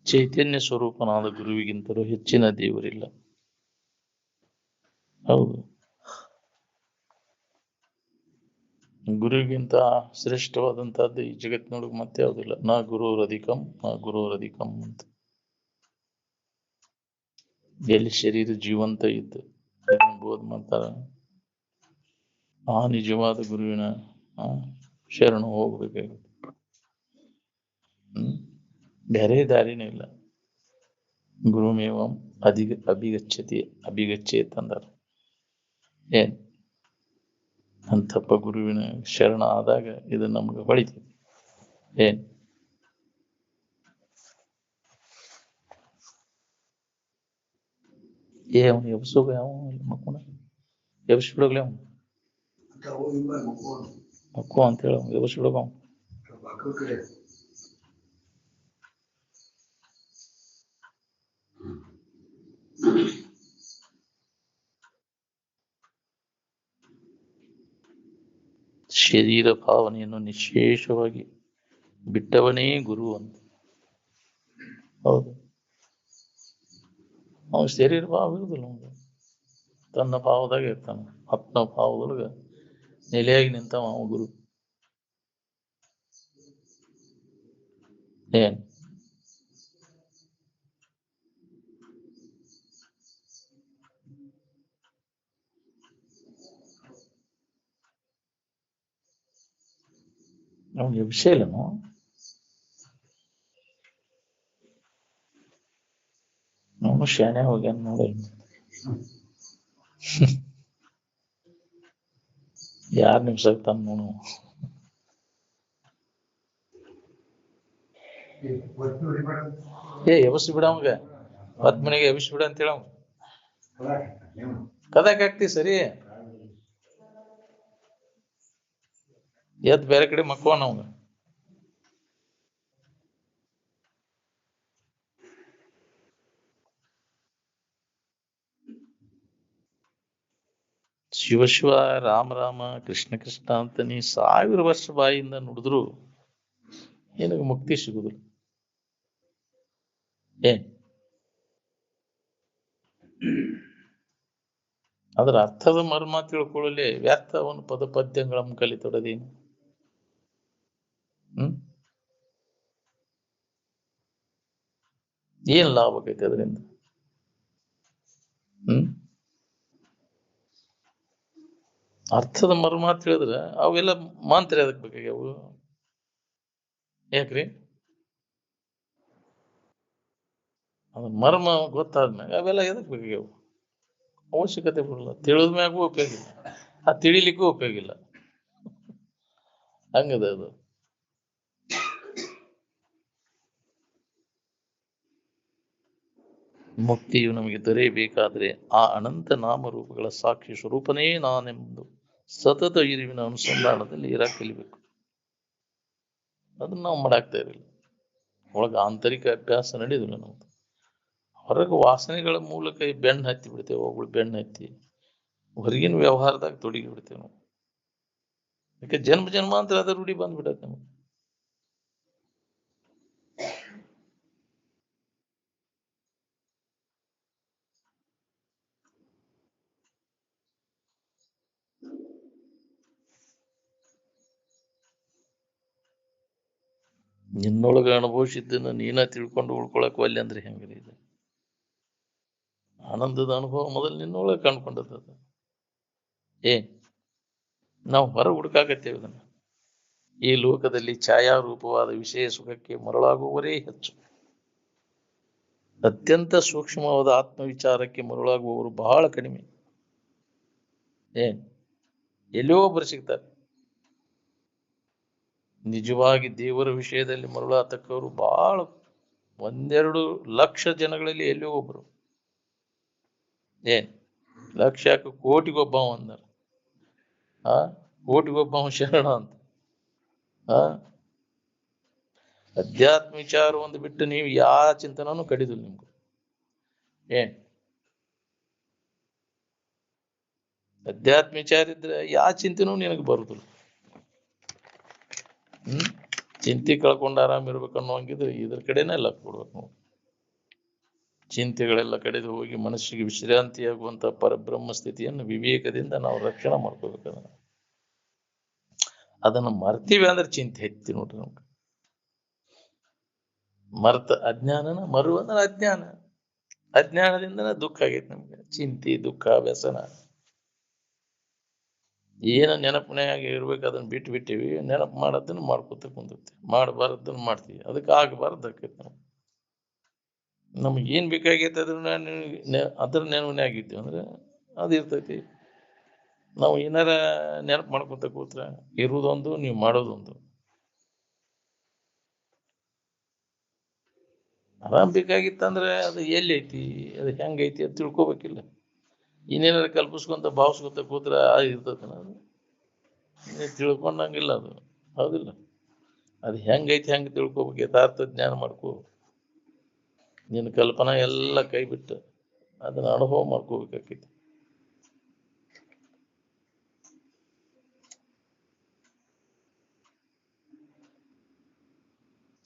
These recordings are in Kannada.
ಚೈತನ್ಯ ಸ್ವರೂಪನಾದ ಗುರುವಿಗಿಂತಲೂ ಹೆಚ್ಚಿನ ದೇವರಿಲ್ಲ. ಹೌದು, ಗುರುವಿಗಿಂತ ಶ್ರೇಷ್ಠವಾದಂತಹದ್ದು ಈ ಜಗತ್ತಿನೊಳಗೆ ಮತ್ತೆ ಯಾವುದಿಲ್ಲ. ನಾ ಗುರುರಧಿಕಂ ನಾ ಗುರುರಧಿಕಂ ಅಂತ. ಎಲ್ಲಿ ಶರೀರ ಜೀವಂತ ಇದ್ದು ಬೋಧ ಮಾಡ್ತಾರ, ಆ ನಿಜವಾದ ಗುರುವಿನ ಶರಣ ಹೋಗ್ಬೇಕಾಗುತ್ತೆ. ಬೇರೆ ದಾರಿನೇ ಇಲ್ಲ. ಗುರುಮೇವಂ ಅಭಿಗಚ್ಚೇತ್ ಅಂದಾರ. ಏನ್ ಅಂತಪ್ಪ ಗುರುವಿನ ಶರಣ ಆದಾಗ ಇದು ನಮ್ಗೆ ಹೊಳಿತದೆ. ಏನ್ ಅವನು ಎಬ್ಸೋಗ ಯಾವ ಮಕ್ಕಳ ಎಬ್ಸ್ಬಿಡೋಗ್ಲಿ, ಅವನು ಮಕ್ಕಳು ಅಂತೇಳಿ ಅವ್ನು ಎಬ್ಸ್ಬಿಡೋಗ. ಅವನು ಶರೀರ ಭಾವನೆಯನ್ನು ನಿಶೇಷವಾಗಿ ಬಿಟ್ಟವನೇ ಗುರು ಅಂತ. ಹೌದು, ಅವನು ಶರೀರ ಭಾವ ಇರುದಿಲ್ಲ, ಅವನು ತನ್ನ ಭಾವದಾಗ ಇರ್ತಾನ. ಆತ್ಮ ಭಾವದೊಳಗ ನೆಲೆಯಾಗಿ ನಿಂತವ ಅವ ಗುರು. ಏನ್ ಅವನಿಗೆ ವಿಷಯ ಇಲ್ಲನು. ಅವನು ಶಾಣೆ ಹೋಗ್ಯಾನ ನೋಡಿ. ಯಾರು ನಿಮ್ಸಾಗ್ತಾನ ನೋಡು. ಎಬಸ್ ಬಿಡ ಅವಂಗ, ಹತ್ ಮನೆಗೆ ಎಬಿಸ್ ಬಿಡ ಅಂತೇಳ. ಅವ ಕದಾಕ್ ಆಗ್ತಿ ಸರಿ, ಎದ್ ಬೇರೆ ಕಡೆ ಮಕ್ಕೋಣ ಅವಂಗ. ಶಿವ ಶಿವ ರಾಮ ರಾಮ ಕೃಷ್ಣ ಕೃಷ್ಣ ಅಂತ ನೀ 1000 ವರ್ಷ ಬಾಯಿಯಿಂದ ನುಡಿದ್ರು ನಿನಗೆ ಮುಕ್ತಿ ಸಿಗುದಿಲ್ಲ. ಏನ್ ಅದರ ಅರ್ಥದ ಮರ್ಮ ತಿಳ್ಕೊಳ್ಳಲಿ ವ್ಯರ್ಥವನ್ನು ಪದ ಪದ್ಯಗಳನ್ನು ಕಲಿತೊಡದೇನು. ಏನ್ ಲಾಭ ಆಗೈತೆ ಅದರಿಂದ? ಅರ್ಥದ ಮರ್ಮ ತಿಳಿದ್ರೆ ಅವೆಲ್ಲ ಮಂತ್ರ ಅದಕ್ಕೆ ಬೇಕಾಗ್ಯಾವು. ಯಾಕ್ರಿ? ಅದ ಮರ್ಮ ಗೊತ್ತಾದ್ಮ್ಯಾಗ ಅವೆಲ್ಲ ಎದಕ್ ಬೇಕಾಗ್ಯಾವು? ಅವಶ್ಯಕತೆ ಬರಲ್ಲ. ತಿಳಿದ್ಮ್ಯಾಗೂ ಉಪಯೋಗ ಇಲ್ಲ, ಆ ತಿಳಿಲಿಕ್ಕೂ ಉಪಯೋಗ ಇಲ್ಲ. ಹಂಗದ ಅದು. ಮುಕ್ತಿಯು ನಮಗೆ ದೊರೆಯಬೇಕಾದ್ರೆ ಆ ಅನಂತ ನಾಮರೂಪಗಳ ಸಾಕ್ಷಿ ಸ್ವರೂಪನೇ ನಾನೆಂದು ಸತತ ಇರುವಿನ ಅನುಸಂಧಾನದಲ್ಲಿ ಇರಾಕ್ ಕಲಿಬೇಕು. ಅದನ್ನ ನಾವು ಮಾಡಾಕ್ತಾ ಇರಲಿಲ್ಲ. ಒಳಗ ಆಂತರಿಕ ಅಭ್ಯಾಸ ನಡೆಯುದಿಲ್ಲ ನಮ್ದು. ಹೊರಗೆ ವಾಸನೆಗಳ ಮೂಲಕ ಬೆನ್ನು ಹತ್ತಿ ಬಿಡ್ತೇವೆ. ಅವುಗಳು ಬೆನ್ನು ಹತ್ತಿ ಹೊರಗಿನ ವ್ಯವಹಾರದಾಗ ತೊಡಗಿ ಬಿಡ್ತೇವೆ ನಾವು. ಯಾಕೆ ಜನ್ಮ ಜನ್ಮಾಂತರ ಅದ ರೂಢಿ ಬಂದ್ಬಿಡತ್ತೆ ನಮಗೆ. ನಿನ್ನೊಳಗ ಅನುಭವಿಸಿದ್ದನ್ನು ನೀನ ತಿಳ್ಕೊಂಡು ಉಳ್ಕೊಳಕ್ ಒಲ್ಲೆ ಅಂದ್ರೆ ಹೆಂಗ್ರಿ? ಇದು ಆನಂದದ ಅನುಭವ ಮೊದಲು ನಿನ್ನೊಳಗೆ ಕಂಡ್ಕೊಂಡದ್ದು. ನಾವು ಹೊರ ಹುಡುಕಾಕತ್ತೇವೆ ಅದನ್ನ. ಈ ಲೋಕದಲ್ಲಿ ಛಾಯಾರೂಪವಾದ ವಿಷಯ ಸುಖಕ್ಕೆ ಮರಳಾಗುವವರೇ ಹೆಚ್ಚು. ಅತ್ಯಂತ ಸೂಕ್ಷ್ಮವಾದ ಆತ್ಮವಿಚಾರಕ್ಕೆ ಮರಳಾಗುವವರು ಬಹಳ ಕಡಿಮೆ. ಎಲ್ಲೋ ಒಬ್ಬರು ಸಿಗ್ತಾರೆ. ನಿಜವಾಗಿ ದೇವರ ವಿಷಯದಲ್ಲಿ ಮರಳಾತಕ್ಕವರು ಬಹಳ 1-2 ಲಕ್ಷ ಜನಗಳಲ್ಲಿ ಎಲ್ಲೋ ಒಬ್ರು. ಲಕ್ಷ ಯಾಕೆ, ಕೋಟಿಗೊಬ್ಬ ಅಂದಾರ. ಕೋಟಿಗೊಬ್ಬ ಶರಣ ಅಂತ. ಅಧ್ಯಾತ್ಮ ವಿಚಾರ ಒಂದು ಬಿಟ್ಟು ನೀವು ಯಾವ ಚಿಂತನೂ ಕಡಿದಿಲ್ಲ ನಿಮ್ಗೆ. ಅಧ್ಯಾತ್ಮ ವಿಚಾರ ಇದ್ರೆ ಯಾವ ಚಿಂತನೂ ನಿನಗೆ ಬರುದಿಲ್ಲ. ಚಿಂತೆ ಕಳ್ಕೊಂಡು ಆರಾಮ್ ಇರ್ಬೇಕನ್ನೋ ಹಂಗಿದ್ರೆ ಇದ್ರ ಕಡೆನೇ ಲಕ್ ಕೊಡ್ಬೇಕು ನಾವು. ಚಿಂತೆಗಳೆಲ್ಲ ಕಡೆದು ಹೋಗಿ ಮನಸ್ಸಿಗೆ ವಿಶ್ರಾಂತಿಯಾಗುವಂತ ಪರಬ್ರಹ್ಮ ಸ್ಥಿತಿಯನ್ನು ವಿವೇಕದಿಂದ ನಾವು ರಕ್ಷಣೆ ಮಾಡ್ಕೋಬೇಕು. ಅದನ್ನ ಮರ್ತೀವಿ ಅಂದ್ರೆ ಚಿಂತೆ ಹೆಚ್ಚಿ ನೋಡ್ರಿ ನಮ್ಗೆ. ಮರ್ತ ಅಜ್ಞಾನನ ಮರು ಅಂದ್ರೆ ಅಜ್ಞಾನ. ಅಜ್ಞಾನದಿಂದನೇ ದುಃಖ ಆಗೈತಿ ನಮ್ಗೆ. ಚಿಂತೆ, ದುಃಖ, ವ್ಯಸನ ಏನ ನೆನಪಿನಾಗ ಇರ್ಬೇಕು ಅದನ್ನ ಬಿಟ್ಟು ಬಿಟ್ಟಿವಿ. ನೆನಪು ಮಾಡೋದನ್ನ ಮಾಡ್ಕೊತ ಕುಂದಿರ್ತೀವಿ, ಮಾಡಬಾರ್ದನ್ನ ಮಾಡ್ತೀವಿ. ಅದಕ್ಕೆ ಆಗಬಾರ್ದು ಆಕೈತಿ. ನಾವು ನಮ್ಗೆ ಏನ್ ಬೇಕಾಗೈತೆ ಅದ್ರ ನೆನಪನೇ ಆಗಿದ್ದೀವಿ ಅಂದ್ರೆ ಅದು ಇರ್ತೈತಿ. ನಾವು ಏನಾರ ನೆನಪು ಮಾಡ್ಕೊತ ಕೂತ್ರ ಇರುವುದೊಂದು, ನೀವು ಮಾಡೋದೊಂದು. ಆರಾಮ್ ಬೇಕಾಗಿತ್ತಂದ್ರೆ ಅದು ಎಲ್ಲಿ ಐತಿ, ಅದು ಹೆಂಗೈತಿ ಅಂತ ತಿಳ್ಕೊಬೇಕಿಲ್ಲ. ಇನ್ನೇನಾರ ಕಲ್ಪಿಸ್ಕೊಂತ ಭಾವಿಸ್ಕೊತ ಕೂತ್ರ ಇರ್ತೈತಿ. ಅದು ತಿಳ್ಕೊಂಡಂಗಿಲ್ಲ, ಅದು ಹೌದಿಲ್ಲ. ಅದು ಹೆಂಗೈತಿ ಹೆಂಗೆ ತಿಳ್ಕೊಬೇಕು, ಯಥಾರ್ಥ ಜ್ಞಾನ ಮಾಡ್ಕೋ. ನಿನ್ನ ಕಲ್ಪನಾ ಎಲ್ಲ ಕೈ ಬಿಟ್ಟು ಅದನ್ನ ಅನುಭವ ಮಾಡ್ಕೋಬೇಕಾಕೈತಿ.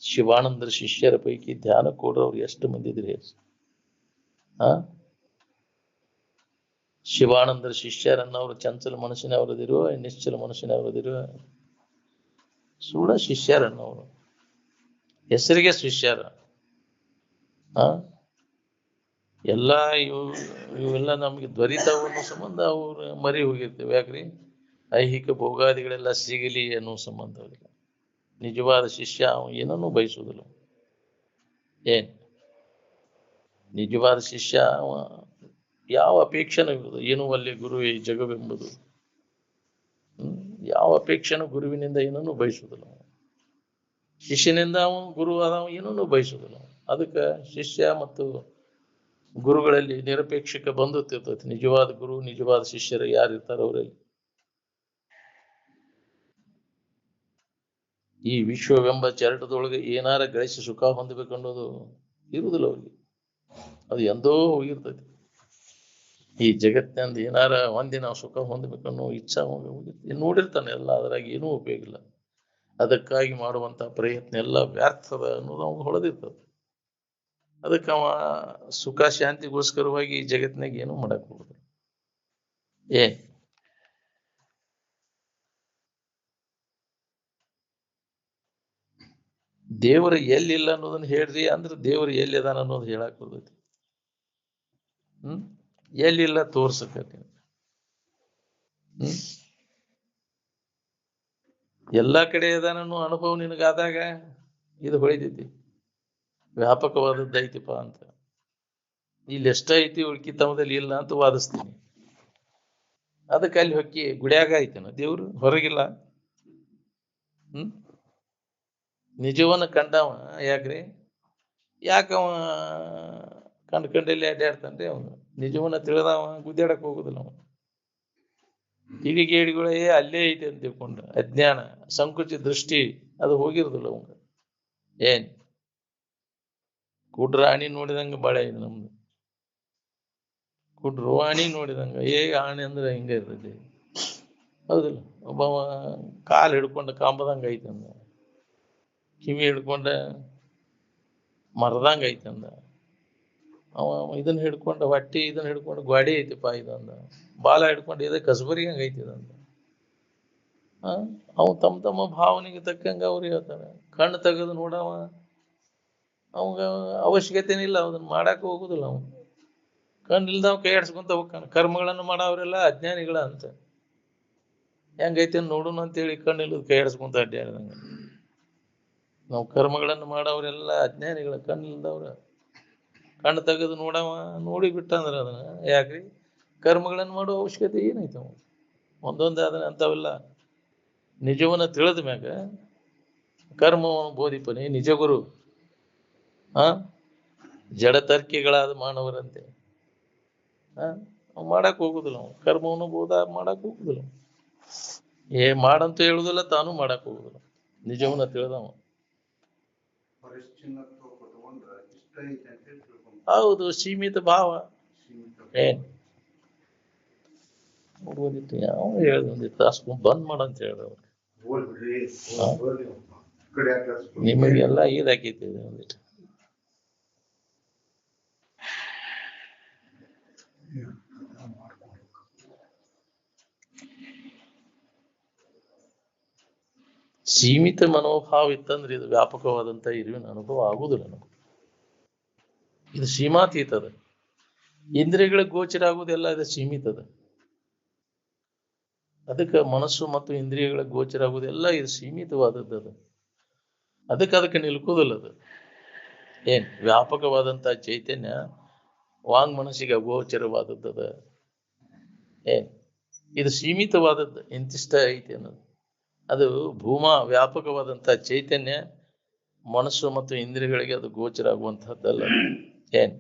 ಶಿವಾನಂದರ ಶಿಷ್ಯರ ಪೈಕಿ ಧ್ಯಾನ ಕೊಡೋರು ಎಷ್ಟು ಮಂದಿ ಇದ್ರಿ? ಶಿವಾನಂದರ ಶಿಷ್ಯರನ್ನವರು ಚಂಚಲ ಮನಸ್ಸಿನವರದಿರುವ, ನಿಶ್ಚಲ ಮನಸ್ಸಿನವರದಿರುವ, ಸುಳ್ಳ ಶಿಷ್ಯರನ್ನವರು. ಹೆಸರಿಗೆ ಶಿಷ್ಯರ. ಎಲ್ಲ ಇವೆಲ್ಲ ನಮ್ಗೆ ದೊರೀತಾವ ಅನ್ನೋ ಸಂಬಂಧ ಅವ್ರು ಮರಿ ಹೋಗಿರ್ತೇವೆ. ಯಾಕ್ರಿ? ಐಹಿಕ ಭೋಗಾದಿಗಳೆಲ್ಲ ಸಿಗಲಿ ಅನ್ನೋ ಸಂಬಂಧ ಅವ್ರಿಗೆ. ನಿಜವಾದ ಶಿಷ್ಯ ಅವ ಏನನ್ನೂ ಬಯಸುವುದಿಲ್ಲ. ಏನ್ ನಿಜವಾದ ಶಿಷ್ಯ ಅವ ಯಾವ ಅಪೇಕ್ಷೆನೂ ಇರುವುದು. ಏನು ಅಲ್ಲಿ ಗುರುವೇ ಜಗವೆಂಬುದು. ಯಾವ ಅಪೇಕ್ಷೆನೂ ಗುರುವಿನಿಂದ ಏನನ್ನೂ ಬಯಸುವುದಿಲ್ಲ. ಶಿಷ್ಯನಿಂದ ಅವ ಗುರು ಅದಾವ ಏನನ್ನೂ ಬಯಸುವುದಿಲ್ಲ. ಅದಕ್ಕೆ ಶಿಷ್ಯ ಮತ್ತು ಗುರುಗಳಲ್ಲಿ ನಿರಪೇಕ್ಷಕ ಬಂಧುತ್ವ. ನಿಜವಾದ ಗುರು, ನಿಜವಾದ ಶಿಷ್ಯರು ಯಾರಿರ್ತಾರ ಅವರಲ್ಲಿ ಈ ವಿಶ್ವವೆಂಬ ಚರಟದೊಳಗೆ ಏನಾರ ಗಳಿಸಿ ಸುಖ ಹೊಂದಬೇಕು ಅನ್ನೋದು ಇರುವುದಿಲ್ಲ ಅವ್ರಿಗೆ. ಅದು ಎಂದೋ ಹೋಗಿರ್ತೈತಿ. ಈ ಜಗತ್ತಿನಿಂದ ಏನಾರ ಒಂದಿ ನಾವು ಸುಖ ಹೊಂದಬೇಕನ್ನೋ ಇಚ್ಛಾ ನೋಡಿರ್ತಾನೆ ಎಲ್ಲ. ಅದ್ರಾಗ ಏನೂ ಉಪಯೋಗ ಇಲ್ಲ. ಅದಕ್ಕಾಗಿ ಮಾಡುವಂತ ಪ್ರಯತ್ನ ಎಲ್ಲ ವ್ಯರ್ಥದ ಅನ್ನೋದು ಅವ್ನು ಹೊಳೆದಿರ್ತದೆ. ಅದಕ್ಕೆ ಅವ ಸುಖ ಶಾಂತಿಗೋಸ್ಕರವಾಗಿ ಈ ಜಗತ್ತಿನಾಗ ಏನೂ ಮಾಡಕ್ ಹೋಗುದು. ದೇವರು ಎಲ್ಲಿಲ್ಲ ಅನ್ನೋದನ್ನ ಹೇಳ್ರಿ ಅಂದ್ರೆ ದೇವರು ಎಲ್ಲಿ ಅದಾನ ಅನ್ನೋದು ಹೇಳಕ್ ಹೋಗೈತಿ. ಎಲ್ಲಿಲ್ಲ ತೋರ್ಸಕತಿ. ಎಲ್ಲಾ ಕಡೆ ಅದಾನನ್ನೋ ಅನುಭವ ನಿನಗಾದಾಗ ಇದು ಹೊಳಿತೈತಿ. ವ್ಯಾಪಕವಾದದ್ದು ಐತಿಪ್ಪ ಅಂತ. ಇಲ್ಲಿ ಎಷ್ಟ ಐತಿ ಉಳ್ಕಿ ತಮ್ಮದಲ್ಲಿ ಇಲ್ಲ ಅಂತ ವಾದಿಸ್ತೀನಿ. ಅದಕ್ಕೆ ಅಲ್ಲಿ ಹೊಕ್ಕಿ ಗುಡಿಯಾಗ ಐತೇನ ದೇವ್ರು? ಹೊರಗಿಲ್ಲ. ನಿಜವನ್ನ ಕಂಡವ ಯಾಕ್ರಿ? ಯಾಕವ ಕಂಡಲ್ಲಿ ಅಡ್ಡಾಡ್ತಾನ್ರಿ? ಅವನು ನಿಜವನ್ನ ತಿಳಿದವ ಗುದ್ದಾಡಕ್ ಹೋಗುದಿಲ್ಲ. ಅವನು ಕಿಡಿಗೇಡಿಗಳೇ ಅಲ್ಲೇ ಐತೆ ಅಂತ ತಿಳ್ಕೊಂಡ ಅಜ್ಞಾನ, ಸಂಕುಚಿತ ದೃಷ್ಟಿ ಅದು ಹೋಗಿರುದಿಲ್ಲ ಅವಂಗ. ಏನ್ ಕುಡ್ರ ಆಣಿ ನೋಡಿದಂಗ ಬಾಳೆ ಇದೆ ನಮ್ದು. ಕುಡ್ರು ಆಣಿ ನೋಡಿದಂಗ. ಆಣಿ ಅಂದ್ರೆ ಹಿಂಗ ಇರ್ತೈತಿ, ಹೌದಿಲ್ಲ? ಒಬ್ಬವ ಕಾಲು ಹಿಡ್ಕೊಂಡ ಕಾಂಬದಂಗ ಐತಂದ, ಕಿವಿ ಹಿಡ್ಕೊಂಡ ಮರದಂಗ ಐತಂದ, ಅವ ಇದನ್ನ ಹಿಡ್ಕೊಂಡ ಹೊಟ್ಟಿ ಇದನ್ನ ಹಿಡ್ಕೊಂಡು ಗ್ವಾಡಿ ಐತಿಪ್ಪ ಇದಂದ, ಬಾಲ ಹಿಡ್ಕೊಂಡು ಇದ ಕಸಬರಿ ಹಂಗ ಐತಿದಂದ. ಅವ್ ತಮ್ಮ ಭಾವನೆಗೆ ತಕ್ಕಂಗ ಅವ್ರು ಹೇಳ್ತಾರೆ. ಕಣ್ಣು ತೆಗೆದು ನೋಡವ ಅವಾಗ ಅವಶ್ಯಕತೆನೇ ಇಲ್ಲ, ಅದನ್ನ ಮಾಡಾಕ ಹೋಗುದಿಲ್ಲ. ಅವನು ಕಣ್ಣಿಲ್ದವ್ ಕೈ ಆಡ್ಸ್ಕೊಂತ ಹೋಗ್ತಾನ. ಕರ್ಮಗಳನ್ನು ಮಾಡವ್ರೆಲ್ಲ ಅಜ್ಞಾನಿಗಳ ಅಂತ. ಹೆಂಗೈತೆ ನೋಡುನು ಅಂತೇಳಿ ಕಣ್ಣಿಲ್ಲದ ಕೈ ಆಡ್ಸ್ಕೊಂತ ಅಡ್ಡಾಡ್ದಂಗ. ನಾವು ಕರ್ಮಗಳನ್ನು ಮಾಡವ್ರೆಲ್ಲ ಅಜ್ಞಾನಿಗಳ, ಕಣ್ಣಿಲ್ದವ್ರ. ಕಣ್ಣು ತೆಗೆದು ನೋಡವ ನೋಡಿ ಬಿಟ್ಟ ಅಂದ್ರ ಅದನ್ನ ಯಾಕ್ರಿ? ಕರ್ಮಗಳನ್ನು ಮಾಡೋ ಅವಶ್ಯಕತೆ ಏನೈತೆ? ಅವ ಒಂದೊಂದೇ ಅದನ್ನ ಅಂಥವೆಲ್ಲ ನಿಜವನ್ನ ತಿಳಿದ ಮ್ಯಾಗ ಕರ್ಮವನ್ನು ಬೋಧಿಪನಿ ನಿಜ ಗುರು. ಜಡತರ್ಕಿಗಳಾದ ಮಾನವರಂತೆ ಮಾಡಕ್ ಹೋಗುದಿಲ್ಲ. ಅವ ಕರ್ಮವನ್ನು ಬೋಧ ಮಾಡಕ್ ಹೋಗುದಿಲ್ಲ. ಮಾಡಂತ ಹೇಳುದಿಲ್ಲ, ತಾನು ಮಾಡಕ್ ಹೋಗುದಿಲ್ಲ. ನಿಜವನ್ನ ತಿಳಿದವ. ಹೌದು, ಸೀಮಿತ ಭಾವ. ಯಾವ ಹೇಳ್ದ ತಾಸು ಬಂದ್ ಮಾಡಂತ ಹೇಳ್ದವ್ರು. ನಿಮಗೆಲ್ಲ ಇದಾಕೈತಿ. ಸೀಮಿತ ಮನೋಭಾವ ಇತ್ತಂದ್ರೆ ಇದು ವ್ಯಾಪಕವಾದಂತ ಇರುವಿನ ಅನುಭವ ಆಗುವುದಿಲ್ಲ ನಮಗೆ. ಇದು ಸೀಮಾತೀತದ. ಇಂದ್ರಿಯಗಳಿಗೆ ಗೋಚರ ಆಗುವುದೆಲ್ಲ ಇದು ಸೀಮಿತದ. ಅದಕ್ಕೆ ಮನಸ್ಸು ಮತ್ತು ಇಂದ್ರಿಯಗಳ ಗೋಚರ ಆಗುವುದೆಲ್ಲ ಇದು ಸೀಮಿತವಾದದ್ದು. ಅದಕ್ಕೆ ನಿಲ್ಕೋದಿಲ್ಲ ಅದು. ಏನ್ ವ್ಯಾಪಕವಾದಂತ ಚೈತನ್ಯ ವಾಂಗ್ ಮನಸ್ಸಿಗೆ ಅಗೋಚರವಾದದ್ದದ. ಏನ್ ಇದು ಸೀಮಿತವಾದದ್ದು, ಇಂತಿಷ್ಟ ಐತಿ ಅನ್ನೋದು. ಅದು ಭೂಮಾ ವ್ಯಾಪಕವಾದಂತ ಚೈತನ್ಯ ಮನಸ್ಸು ಮತ್ತು ಇಂದ್ರಿಯಗಳಿಗೆ ಅದು ಗೋಚರ ಆಗುವಂತಹದ್ದಲ್ಲ. ಏನ್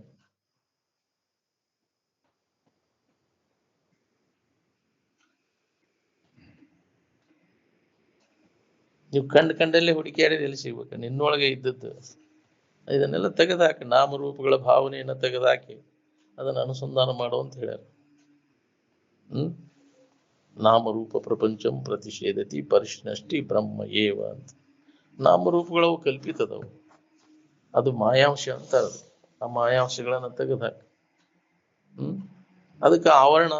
ನೀವು ಕಂಡಲ್ಲೇ ಹುಡುಕಿಯಾಡಿದ್ರೆ ಎಲ್ಲಿ ಸಿಗ್ಬೇಕು? ನಿನ್ನೊಳಗೆ ಇದ್ದದ್ದು ಇದನ್ನೆಲ್ಲ ತೆಗೆದುಹಾಕಿ, ನಾಮರೂಪಗಳ ಭಾವನೆಯನ್ನು ತೆಗೆದುಹಾಕಿ ಅದನ್ನು ಅನುಸಂಧಾನ ಮಾಡು ಅಂತ ಹೇಳ್ಯಾರ. ನಾಮರೂಪ ಪ್ರಪಂಚಂ ಪ್ರತಿಷೇಧತಿ ಪರಿಶ್ನಷ್ಟಿ ಬ್ರಹ್ಮ ಏವ ಅಂತ. ನಾಮರೂಪಗಳವು ಕಲ್ಪಿತದವು, ಅದು ಮಾಯಾಂಶ ಅಂತಾರ. ಆ ಮಾಯಾಂಶಗಳನ್ನ ತೆಗೆದುಹಾಕಿ. ಅದಕ್ಕೆ ಆವರಣ,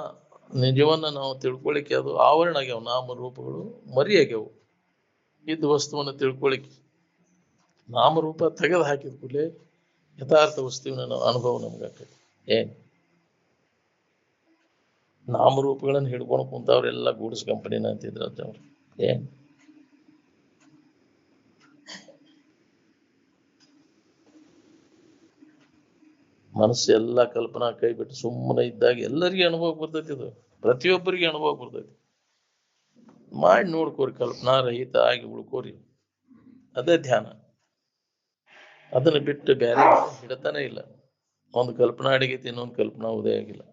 ನಿಜವನ್ನ ನಾವು ತಿಳ್ಕೊಳಿಕ್ಕೆ ಅದು ಆವರಣ ಆಗ್ಯಾವ. ನಾಮರೂಪಗಳು ಮರಿ ಆಗ್ಯಾವು ಇದ್ದ ವಸ್ತುವನ್ನು ತಿಳ್ಕೊಳಿಕ್ಕೆ. ನಾಮರೂಪ ತೆಗೆದು ಹಾಕಿದ ಕೂಡಲೇ ಯಥಾರ್ಥ ವಸ್ತುವಿನ ಅನುಭವ ನಮ್ಗಾಗ್ತದೆ. ಏನ್ ನಾಮರೂಪಗಳನ್ನು ಹಿಡ್ಕೊಂಡು ಕುಂತವ್ರೆಲ್ಲ ಗೂಡ್ಸ್ ಕಂಪನಿನ ಅಂತಿದ್ರು ಅವ್ರು. ಏನ್ ಮನಸ್ಸು ಎಲ್ಲ ಕಲ್ಪನಾ ಕೈ ಬಿಟ್ಟು ಸುಮ್ಮನೆ ಇದ್ದಾಗ ಎಲ್ಲರಿಗೂ ಅನುಭವ ಬರ್ತೈತಿ. ಇದು ಪ್ರತಿಯೊಬ್ಬರಿಗೆ ಅನುಭವ ಬರ್ತೈತಿ. ಮಾಡಿ ನೋಡ್ಕೋರಿ, ಕಲ್ಪನಾ ರಹಿತ ಆಗಿ ಉಳ್ಕೋರಿ. ಅದೇ ಧ್ಯಾನ. ಅದನ್ನ ಬಿಟ್ಟು ಬೇರೆ ಹಿಡತಾನೆ ಇಲ್ಲ. ಒಂದು ಕಲ್ಪನಾ ಅಡಗೈತಿ, ಇನ್ನೊಂದು ಕಲ್ಪನಾ ಉದಯ ಆಗಿಲ್ಲ.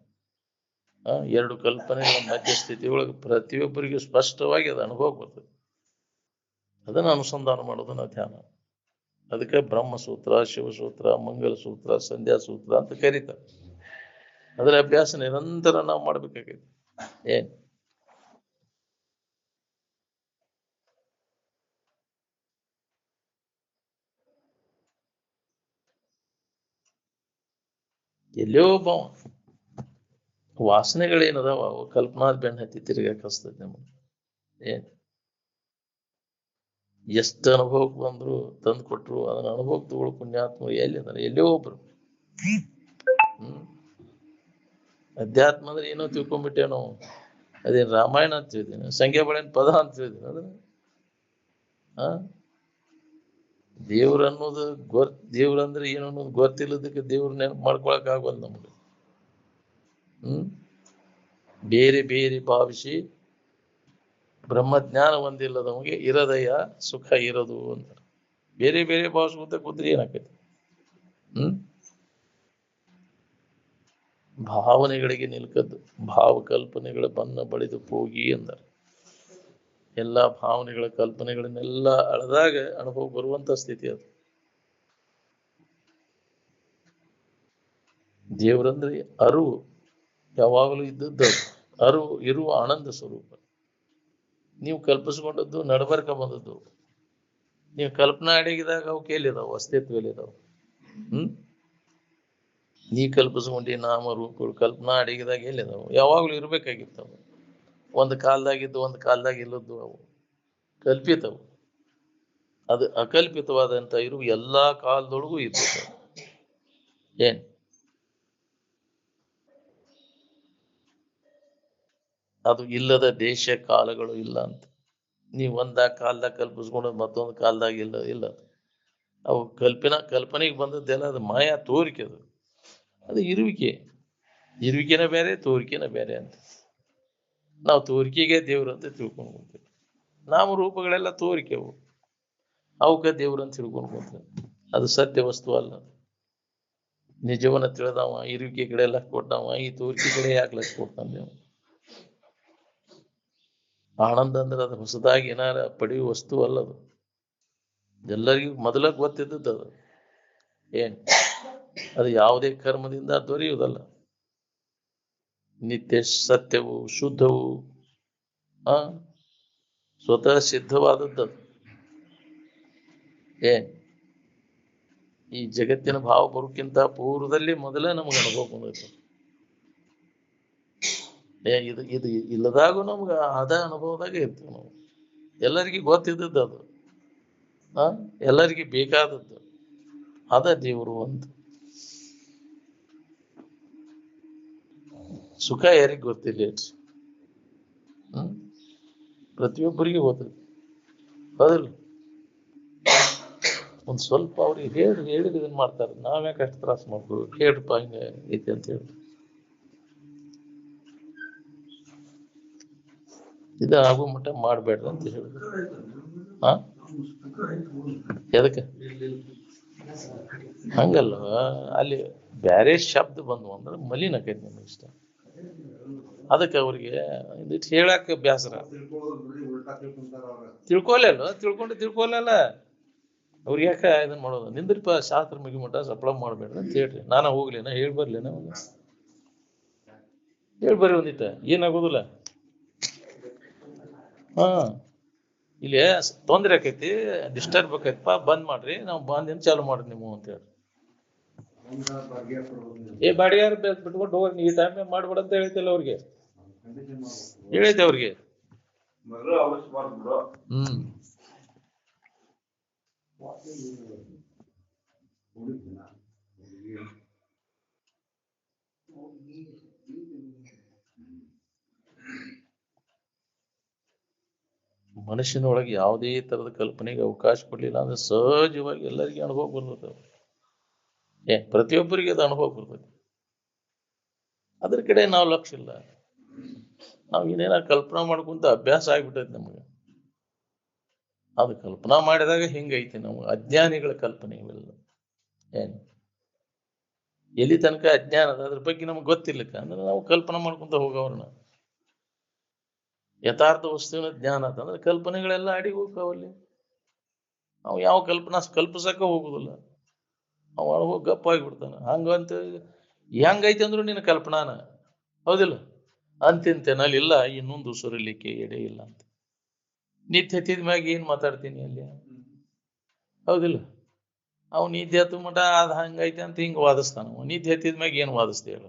ಎರಡು ಕಲ್ಪನೆಗಳ ಮಧ್ಯಸ್ಥಿತಿ ಒಳಗೆ ಪ್ರತಿಯೊಬ್ಬರಿಗೂ ಸ್ಪಷ್ಟವಾಗಿ ಅದು ಅನುಭವ ಬರ್ತದೆ. ಅದನ್ನ ಅನುಸಂಧಾನ ಮಾಡೋದನ್ನ ಧ್ಯಾನ. ಅದಕ್ಕೆ ಬ್ರಹ್ಮಸೂತ್ರ, ಶಿವಸೂತ್ರ, ಮಂಗಲ ಸೂತ್ರ, ಸಂಧ್ಯಾ ಸೂತ್ರ ಅಂತ ಕರೀತಾರೆ. ಅದರ ಅಭ್ಯಾಸ ನಿರಂತರ ನಾವು ಮಾಡ್ಬೇಕಾಗೈತಿ. ಏನ್ ಎಲ್ಲೋ ಒಬ್ಬ ವಾಸನೆಗಳೇನದಾವ ಅವು ಕಲ್ಪನಾದ ಬೆನ್ನ ಹತ್ತಿ ತಿರುಗಾಕ ಹಸ್ತೈತಿ ನಮಗೆ. ಏನ್ ಎಷ್ಟು ಅನುಭವಕ್ಕೆ ಬಂದ್ರು ತಂದು ಕೊಟ್ರು ಅದನ್ನ ಅನುಭವಕ್ಕೆ ತಗೊಳ್ಳೋ ಪುಣ್ಯಾತ್ಮರು ಎಲ್ಲಿ ಅಂದ್ರೆ ಎಲ್ಲೋ ಒಬ್ರು. ಅಧ್ಯಾತ್ಮ ಅಂದ್ರೆ ಏನೋ ತಿಳ್ಕೊಂಡ್ಬಿಟ್ಟೇನೋ. ಅದೇನ್ ರಾಮಾಯಣ ಅಂತ ಹೇಳಿದ್ದೀನಿ, ಸಂಖ್ಯಾ ಬಳೆನ್ ಪದ ಅಂತ ಹೇಳಿದ್ದೀನಿ. ಅದನ್ನ ದೇವ್ರ ಅನ್ನೋದು ದೇವ್ರಂದ್ರೆ ಏನು ಅನ್ನೋದು ಗೊತ್ತಿಲ್ಲದಕ್ಕೆ ದೇವ್ರ ನೆನಪು ಮಾಡ್ಕೊಳಕ್ ಆಗೋದು ನಮ್ಗೆ. ಬೇರೆ ಬೇರೆ ಭಾವಿಸಿ ಬ್ರಹ್ಮಜ್ಞಾನ ಹೊಂದಿಲ್ಲದವನಿಗೆ ಇರದಯ ಸುಖ ಇರದು ಅಂತ. ಬೇರೆ ಬೇರೆ ಭಾವಿಸ್ಕೊಂತ ಕೂತ್ರೆ ಏನಾಕೈತಿ? ಭಾವನೆಗಳಿಗೆ ನಿಲ್ಕದ್ದು. ಭಾವಕಲ್ಪನೆಗಳ ಬಣ್ಣ ಬಳಿದು ಹೋಗಿ ಅಂದರು. ಎಲ್ಲಾ ಭಾವನೆಗಳ ಕಲ್ಪನೆಗಳನ್ನೆಲ್ಲ ಅಳದಾಗ ಅನುಭವ ಬರುವಂತ ಸ್ಥಿತಿ ಅದು. ದೇವರಂದ್ರೆ ಅರಿವು ಯಾವಾಗಲೂ ಇದ್ದದ್ದು. ಅರಿವು ಇರುವ ಆನಂದ ಸ್ವರೂಪ. ನೀವು ಕಲ್ಪಿಸ್ಕೊಂಡದ್ದು ನಡಬರ್ಕ ಬಂದದ್ದು. ನೀವು ಕಲ್ಪನಾ ಅಡಗಿದಾಗ ಅವಕ್ಕೆ ಎಲ್ಲಿದಾವು? ಅಸ್ತಿತ್ವ ಎಲ್ಲಿದಾವು? ನೀ ಕಲ್ಪಿಸ್ಕೊಂಡಿ ನಾಮ ರೂಪಗಳು ಕಲ್ಪನಾ ಅಡಗಿದಾಗ ಎಲ್ಲಿದಾವು? ಯಾವಾಗ್ಲೂ ಇರ್ಬೇಕಾಗಿತ್ತವು. ಒಂದು ಕಾಲದಾಗಿದ್ದು ಒಂದು ಕಾಲದಾಗ ಇಲ್ಲದ್ದು ಅವು ಕಲ್ಪಿತವು. ಅದು ಅಕಲ್ಪಿತವಾದಂತ ಇರುವ ಎಲ್ಲಾ ಕಾಲದೊಳಗೂ ಇರ್ತದೆ. ಏನ್ ಅದು ಇಲ್ಲದ ದೇಶ ಕಾಲಗಳು ಇಲ್ಲ ಅಂತ. ನೀವು ಒಂದಾಗ ಕಾಲದಾಗ ಕಲ್ಪಿಸ್ಕೊಂಡು ಮತ್ತೊಂದು ಕಾಲದಾಗ ಇಲ್ಲ. ಅವು ಕಲ್ಪನೆಗೆ ಬಂದದ್ದೆಲ್ಲ ಅದು ಮಾಯಾ ತೋರಿಕೆ. ಅದು ಇರುವಿಕೆನ ಬೇರೆ, ತೋರಿಕೆನ ಬೇರೆ ಅಂತ. ನಾವು ತೋರಿಕೆಗೆ ದೇವ್ರು ಅಂತ ತಿಳ್ಕೊಂಡು ಹೋಗ್ತೇವೆ. ನಾಮ ರೂಪಗಳೆಲ್ಲ ತೋರಿಕೆವು, ಅವಕ್ಕೆ ದೇವ್ರು ಅಂತ ತಿಳ್ಕೊಂಡು ಹೋಗ್ತೇವೆ. ಅದು ಸತ್ಯ ವಸ್ತು ಅಲ್ಲ. ನಿಜವನ್ನ ತಿಳಿದವ ಇರುವಿಕೆ ಕಡೆ ಎಲ್ಲ ಕೊಟ್ಟವ, ಈ ತೋರಿಕೆ ಕಡೆ ಯಾಕೆ ಲಕ್ಷ ಕೊಡ್ತಾನೆ? ಆನಂದ ಅಂದ್ರೆ ಅದು ಹೊಸದಾಗಿ ಏನಾರ ಪಡೆಯುವ ವಸ್ತು ಅಲ್ಲದು. ಎಲ್ಲರಿಗೂ ಮೊದಲ ಗೊತ್ತಿದ್ದದ್ದು ಅದು. ಏನ್ ಅದು ಯಾವುದೇ ಕರ್ಮದಿಂದ ದೊರೆಯುವುದಲ್ಲ. ನಿತ್ಯ ಸತ್ಯವು, ಶುದ್ಧವು, ಸ್ವತಃ ಸಿದ್ಧವಾದದ್ದು. ಏನ್ ಈ ಜಗತ್ತಿನ ಭಾವ ಬರೋಕ್ಕಿಂತ ಪೂರ್ವದಲ್ಲಿ ಮೊದಲೇ ನಮಗೆ ಅನುಭವ ಬಂದೈತೆ. ಇದು ಇಲ್ಲದಾಗೂ ನಮ್ಗೆ ಅದ ಅನುಭವದಾಗ ಇರ್ತೀವಿ ನಾವು. ಎಲ್ಲರಿಗೂ ಗೊತ್ತಿದ್ದದ್ದು ಅದು. ಎಲ್ಲರಿಗೆ ಬೇಕಾದದ್ದು ಅದ ದೇವರು ಒಂದು. ಸುಖ ಯಾರಿಗೆ ಗೊತ್ತಿಲ್ಲ. ಪ್ರತಿಯೊಬ್ಬರಿಗೆ ಗೊತ್ತಿಲ್ಲ. ಹೌದಿಲ್ಲ? ಒಂದ್ ಸ್ವಲ್ಪ ಅವ್ರಿಗೆ ಹೇಳಿದ್ರೆ ಇದನ್ ಮಾಡ್ತಾರೆ. ನಾವ್ಯಾಕೆ ಅಷ್ಟು ತ್ರಾಸ ಮಾಡ್ಬೋದು? ಹೇಳ್ರಪ್ಪ ಹಿಂಗ ಐತಿ ಅಂತ ಹೇಳಿ ಇದು ಆಗೋ ಮಟ್ಟ ಮಾಡ್ಬೇಡ್ರಿ ಅಂತ ಹೇಳಿದ್ರು. ಎದಕ್ಕೆ ಹಂಗಲ್ಲ, ಅಲ್ಲಿ ಬ್ಯಾರೆ ಶಬ್ದ ಬಂದ್ವು ಅಂದ್ರೆ ಮಲಿನ ಆಕೈತಿ ನಿಮ್ಗೆ ಇಷ್ಟ. ಅದಕ್ಕೆ ಅವ್ರಿಗೆ ಹೇಳಾಕ ಬ್ಯಾಸರ. ತಿಳ್ಕೊಲ್ಲಲ್ಲ ಅವ್ರಿಗೆ ಯಾಕ ಇದನ್ ಮಾಡೋದು? ನಿಂದ್ರಿಪ ಶಾಸ್ತ್ರ ಮುಗಿಮಠ ಸಪ್ಳ ಮಾಡ್ಬೇಡ್ರಿ ಅಂತ ಹೇಳ್ರಿ. ನಾನ ಹೋಗ್ಲೇನ ಹೇಳಿ ಬರ್ಲೇನ? ಹೇಳಿ ಬರ್ರಿ ಒಂದಿಟ್ಟ, ಏನಾಗೋದಿಲ್ಲ. ಇಲ್ಲಿ ತೊಂದ್ರೆ ಆಕೈತಿ, ಡಿಸ್ಟರ್ಬ್ ಆಕೈತಿಪ್ಪ, ಬಂದ್ ಮಾಡ್ರಿ, ನಾವು ಬಂದಿಂದ ಚಾಲು ಮಾಡ್ರಿ ನೀವು ಅಂತ ಹೇಳ್ರಿ. ಬಾಡಿಯಾರ ಬಿಟ್ಕೊಂಡು ಹೋಗಿ ಈ ಟೈಮ್ ಮಾಡ್ಬೇಡ ಅಂತ ಹೇಳ್ತಿಲ್ಲ ಅವ್ರಿಗೆ. ಹೇಳೈತೆ ಅವ್ರಿಗೆ. ಮನುಷ್ಯನೊಳಗೆ ಯಾವುದೇ ತರದ ಕಲ್ಪನೆಗೆ ಅವಕಾಶ ಕೊಡ್ಲಿಲ್ಲ ಅಂದ್ರೆ ಸಹಜವಾಗಿ ಎಲ್ಲರಿಗೂ ಅನುಭವ ಬರ್ತದೆ. ಪ್ರತಿಯೊಬ್ಬರಿಗೆ ಅದು ಅನುಭವ ಬರ್ತದೆ. ಅದ್ರ ಕಡೆ ನಾವು ಲಕ್ಷ್ಯ ಇಲ್ಲ. ನಾವ್ ಏನೇನ ಕಲ್ಪನಾ ಮಾಡ್ಕೊಂತ ಅಭ್ಯಾಸ ಆಗ್ಬಿಟ್ಟೈತಿ ನಮ್ಗೆ. ಅದು ಕಲ್ಪನಾ ಮಾಡಿದಾಗ ಹಿಂಗೈತಿ. ನಾವು ಅಜ್ಞಾನಿಗಳ ಕಲ್ಪನೆ ಇವೆಲ್ಲ. ಎಲ್ಲಿ ತನಕ ಅಜ್ಞಾನ ಅದ ಅದ್ರ ಬಗ್ಗೆ ನಮ್ಗೆ ಗೊತ್ತಿಲ್ಲಕ್ಕ ಅಂದ್ರೆ ನಾವು ಕಲ್ಪನಾ ಮಾಡ್ಕೊಂತ ಹೋಗವ್ರನ್ನ. ಯಥಾರ್ಥ ವಸ್ತುವಿನ ಜ್ಞಾನ ಅಂತಂದ್ರೆ ಕಲ್ಪನೆಗಳೆಲ್ಲ ಅಡಿಗೆ ಹೋಗ್ತಾವಲ್ಲಿ. ನಾವು ಯಾವ ಕಲ್ಪಿಸಕ ಹೋಗುದಿಲ್ಲ. ಅವ ಹೋಗಿ ಗಪ್ಪ ಆಗಿಬಿಡ್ತಾನ. ಹಂಗಂತ ಹೆಂಗೈತಿ ಅಂದ್ರು ನಿನ್ನ ಕಲ್ಪನಾನ. ಹೌದಿಲ್ಲ? ಅಂತಿಂತೇನಲ್ಲಿ ಇಲ್ಲ, ಇನ್ನೊಂದು ಸುರಲಿಕ್ಕೆ ಎಡೆ ಇಲ್ಲ ಅಂತ. ನಿತ್ಯ ಹತ್ತಿದ ಮ್ಯಾಗ ಏನ್ ಮಾತಾಡ್ತೀನಿ ಅಲ್ಲಿ? ಹೌದಿಲ್ಲ? ಅವ್ ನಿದ್ದೆ ಹತ್ತು ಮಟ ಅದ್ ಹಂಗೈತೆ ಅಂತ ಹಿಂಗ ವಾದಿಸ್ತಾನ. ನಿದ್ದೆ ಹತ್ತಿದ ಮ್ಯಾಗ ಏನ್ ವಾದಿಸ್ತಿ ಹೇಳ?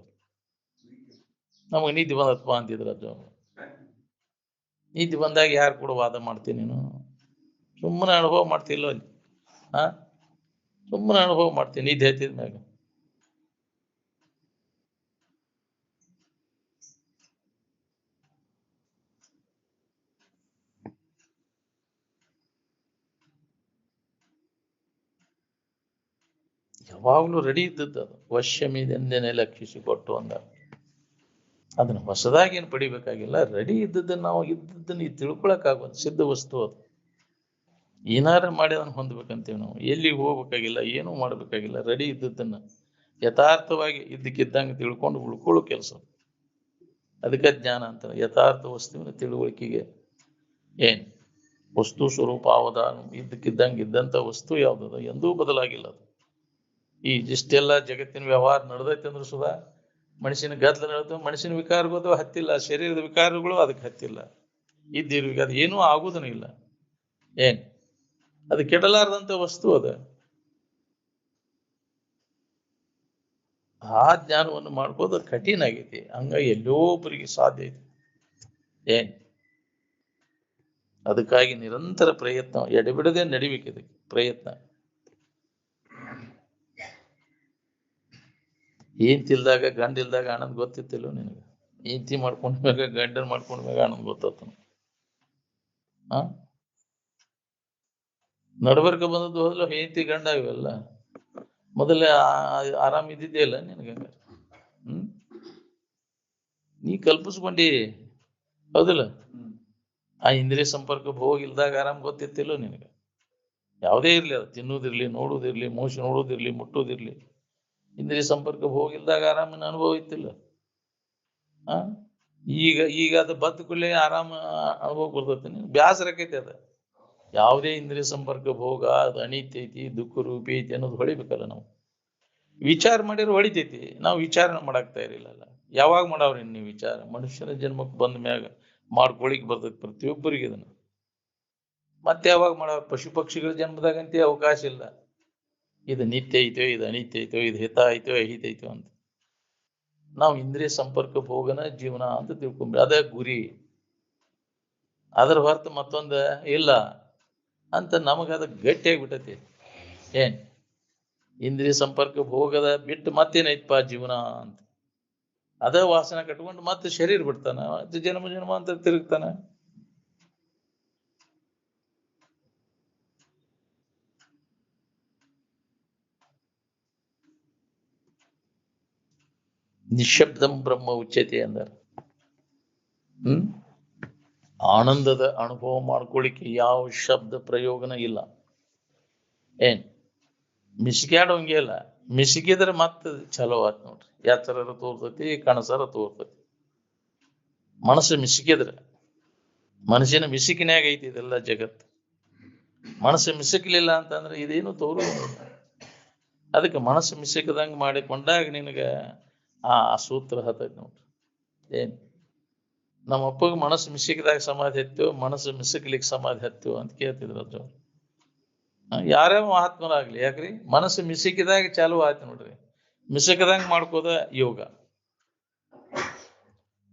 ನಮಗ್ ನಿದ್ದೆ ಬಂದತ್ಪ ಅಂತಿದ್ರ ಅದು. ನಿದ್ದೆ ಬಂದಾಗ ಯಾರು ಕೂಡ ವಾದ ಮಾಡ್ತೀನಿ ನೀನು? ಸುಮ್ಮನೆ ಅನುಭವ ಮಾಡ್ತಿಲ್ಲ ಅಲ್ಲಿ. ಸುಮ್ಮನೆ ಅನುಭವ ಮಾಡ್ತೀನಿ ನಿದ್ದೆ ಹತ್ತಿದ ಮ್ಯಾಗ. ಯಾವಾಗ್ಲೂ ರೆಡಿ ಇದ್ದದ್ದು ಅದು. ವಶ್ಯಮಿದೆಂದೇನೆ ಲಕ್ಷಿಸಿ ಕೊಟ್ಟು ಅಂದ. ಅದನ್ನ ಹೊಸದಾಗಿ ಏನು ಪಡಿಬೇಕಾಗಿಲ್ಲ. ರೆಡಿ ಇದ್ದದ್ದನ್ನ ನಾವು ಇದ್ದದ್ದನ್ನ ತಿಳ್ಕೊಳಕ್ಕಾಗೋದು. ಸಿದ್ಧ ವಸ್ತು ಅದು. ಏನಾರ ಮಾಡಿ ಅದನ್ನ ಹೊಂದ್ಬೇಕಂತೀವಿ ನಾವು. ಎಲ್ಲಿಗೆ ಹೋಗ್ಬೇಕಾಗಿಲ್ಲ, ಏನೂ ಮಾಡ್ಬೇಕಾಗಿಲ್ಲ. ರೆಡಿ ಇದ್ದದ್ದನ್ನ ಯಥಾರ್ಥವಾಗಿ ಇದ್ದಕ್ಕಿದ್ದಂಗೆ ತಿಳ್ಕೊಂಡು ಉಳ್ಕೊಳ್ಳೋ ಕೆಲಸ. ಅದಕ್ಕೆ ಜ್ಞಾನ ಅಂತ. ಯಥಾರ್ಥ ವಸ್ತುವಿನ ತಿಳುವಳಿಕೆಗೆ ಏನ್ ವಸ್ತು ಸ್ವರೂಪ ಅವಧಾನ. ಇದ್ದಕ್ಕಿದ್ದಂಗೆ ಇದ್ದಂಥ ವಸ್ತು ಯಾವ್ದದ ಎಂದೂ ಬದಲಾಗಿಲ್ಲ ಅದು. ಈ ಇಷ್ಟೆಲ್ಲ ಜಗತ್ತಿನ ವ್ಯವಹಾರ ನಡೆದೈತೆ ಅಂದ್ರೂ ಸುಧಾ ಮನುಷ್ಯನ ಗದ್ದಲ ನಡೆದು ಮನುಷ್ಯನ ವಿಕಾರಗಳು ಹತ್ತಿಲ್ಲ. ಶರೀರದ ವಿಕಾರಗಳು ಅದಕ್ಕೆ ಹತ್ತಿಲ್ಲ. ಇದ್ದಿರುವಾಗ ಅದು ಏನೂ ಆಗುದೂ ಇಲ್ಲ. ಅದು ಕೆಡಲಾರದಂತ ವಸ್ತು ಅದ. ಆ ಜ್ಞಾನವನ್ನು ಮಾಡ್ಕೋದು ಕಠಿಣ ಆಗೈತಿ. ಹಂಗಾಗಿ ಎಲ್ಲೊಬ್ಬರಿಗೆ ಸಾಧ್ಯ ಐತಿ. ಅದಕ್ಕಾಗಿ ನಿರಂತರ ಪ್ರಯತ್ನ, ಎಡೆಬಿಡದೆ ನಡಿಬೇಕಿದೆ ಪ್ರಯತ್ನ. ಏಂತಿಲ್ದಾಗ ಗಂಡ ಇಲ್ದಾಗ ಆನಂದ್ ಗೊತ್ತಿತ್ತಿಲ್ಲ ನಿನಗೆ? ಹೆಂಡತಿ ಮಾಡ್ಕೊಂಡ್ಮ್ಯಾಗ ಗಂಡನ್ ಮಾಡ್ಕೊಂಡ್ಮ್ಯಾಗ ಆನಂದ್ ಗೊತ್ತಾತ. ನಡ್ಬರ್ಕ ಬಂದದ್ದು ಹೋದ್ಲು ಹೆಂಡತಿ ಗಂಡ ಇವೆಲ್ಲ ಮೊದಲೇ ಆರಾಮ್ ಇದ್ದಿದ್ದೇ ಇಲ್ಲ ನಿನಗೆ. ನೀ ಕಲ್ಪಿಸ್ಕೊಂಡಿ. ಹೌದಿಲ್ಲ? ಆ ಇಂದ್ರಿಯ ಸಂಪರ್ಕ ಹೋಗಿಲ್ದಾಗ ಆರಾಮ್ ಗೊತ್ತಿತ್ತಿಲ್ಲ ನಿನಗೆ? ಯಾವುದೇ ಇರ್ಲಿ, ಅದು ತಿನ್ನೋದಿರ್ಲಿ, ನೋಡೋದಿರ್ಲಿ, ಮೋಶ ನೋಡೋದಿರ್ಲಿ, ಮುಟ್ಟೋದಿರ್ಲಿ, ಇಂದ್ರಿಯ ಸಂಪರ್ಕ ಹೋಗಿಲ್ದಾಗ ಆರಾಮಿನ ಅನುಭವ ಇತ್ತಿಲ್ಲ. ಈಗ ಅದು ಬದ್ದ ಕೂಡಲೇ ಆರಾಮ ಅನುಭವ ಬರ್ತೈತಿ. ಬ್ಯಾಸರ ಆಕೈತಿ ಅದ. ಯಾವುದೇ ಇಂದ್ರಿಯ ಸಂಪರ್ಕ ಭೋಗ ಅದು ಅನಿತ್ಯ ಐತಿ, ದುಃಖ ರೂಪಿ ಐತಿ ಅನ್ನೋದು ಹೊಳಿಬೇಕಲ್ಲ ನಾವು. ವಿಚಾರ ಮಾಡಿದ್ರೆ ಹೊಳಿತೈತಿ. ನಾವು ವಿಚಾರ ಮಾಡಾಕ್ತಾ ಇರಲಿಲ್ಲ. ಯಾವಾಗ ಮಾಡವ್ರಿ ನೀವು ವಿಚಾರ? ಮನುಷ್ಯನ ಜನ್ಮಕ್ಕೆ ಬಂದ ಮ್ಯಾಗ ಮಾಡ್ಕೊಳಿಕ್ ಬರ್ತೈತಿ ಪ್ರತಿಯೊಬ್ಬರಿಗೆ ಇದನ್ನ. ಮತ್ತೆ ಯಾವಾಗ ಮಾಡವ್ರ? ಪಶು ಪಕ್ಷಿಗಳ ಜನ್ಮದಾಗಂತೆ ಅವಕಾಶ ಇಲ್ಲ. ಇದು ನಿತ್ಯ ಐತೋ, ಇದು ಅನಿತ್ಯ ಐತೋ, ಇದು ಹಿತ ಐತೋ ಅಹಿತ ಐತೋ ಅಂತ. ನಾವು ಇಂದ್ರಿಯ ಸಂಪರ್ಕ ಭೋಗನ ಜೀವನ ಅಂತ ತಿಳ್ಕೊಂಡ್ವಿ. ಅದ ಗುರಿ. ಅದರ ಹೊರತು ಮತ್ತೊಂದು ಇಲ್ಲ. ಅಂತ ನಮಗದ ಗಟ್ಟಿಯಾಗಿಬಿಟ್ಟತಿ. ಏನ್ ಇಂದ್ರಿಯ ಸಂಪರ್ಕ ಭೋಗದ ಬಿಟ್ಟು ಮತ್ತೇನೈತಪ್ಪ ಜೀವನ ಅಂತ ಅದ ವಾಸನೆ ಕಟ್ಕೊಂಡು ಮತ್ತೆ ಶರೀರ ಬಿಡ್ತಾನ, ಜನ್ಮ ಜನ್ಮ ಅಂತ ತಿರುಗ್ತಾನ. ನಿಶಬ್ದಂ ಬ್ರಹ್ಮ ಉಚ್ಯತೆ ಅಂದಾರ. ಆನಂದದ ಅನುಭವ ಮಾಡ್ಕೊಳ್ಳಿಕ್ಕೆ ಯಾವ ಶಬ್ದ ಪ್ರಯೋಗನ ಇಲ್ಲ. ಏನ್ ಮಿಸಿಕ್ಯಾಡೋಂಗೆ ಇಲ್ಲ. ಮಿಸಿಕಿದ್ರೆ ಮತ್ತೆ ಚಲೋ ಆತ್ ನೋಡ್ರಿ. ಎತ್ತರರ ತೋರ್ತತಿ, ಕಣಸರ ತೋರ್ತತಿ. ಮನಸ್ಸು ಮಿಸಿಕಿದ್ರೆ, ಮನಸ್ಸಿನ ಮಿಸಿಕಿನ್ಯಾಗ ಐತಿ ಇದೆಲ್ಲ ಜಗತ್ತು. ಮನಸ್ಸು ಮಿಸಿಕ್ಲಿಲ್ಲ ಅಂತಂದ್ರೆ ಇದೇನು ತೋರುವುದಿಲ್ಲ. ಅದಕ್ಕೆ ಮನಸ್ಸು ಮಿಸಿಕದಂಗೆ ಮಾಡಿಕೊಂಡಾಗ ನಿನಗೆ ಆ ಸೂತ್ರ ಹತ್ತೈತಿ ನೋಡ್ರಿ. ಏನ್ ನಮ್ಮ ಅಪ್ಪಗೆ ಮನಸ್ಸು ಮಿಸಿಕಿದಾಗ ಸಮಾಧಿ ಹತ್ತು, ಮನಸ್ಸು ಮಿಸಿಕ್ಲಿಕ್ಕೆ ಸಮಾಧಿ ಹತ್ತು ಅಂತ ಕೇಳ್ತಿದ್ರು ಅಜ್ಜವ್ರು. ಯಾರೇ ಮಹಾತ್ಮರಾಗ್ಲಿ, ಯಾಕ್ರಿ ಮನಸ್ಸು ಮಿಸಿಕಿದಾಗ ಚಾಲು ಆಯ್ತು ನೋಡ್ರಿ. ಮಿಸಕದಂಗ್ ಮಾಡ್ಕೋದ ಯೋಗ.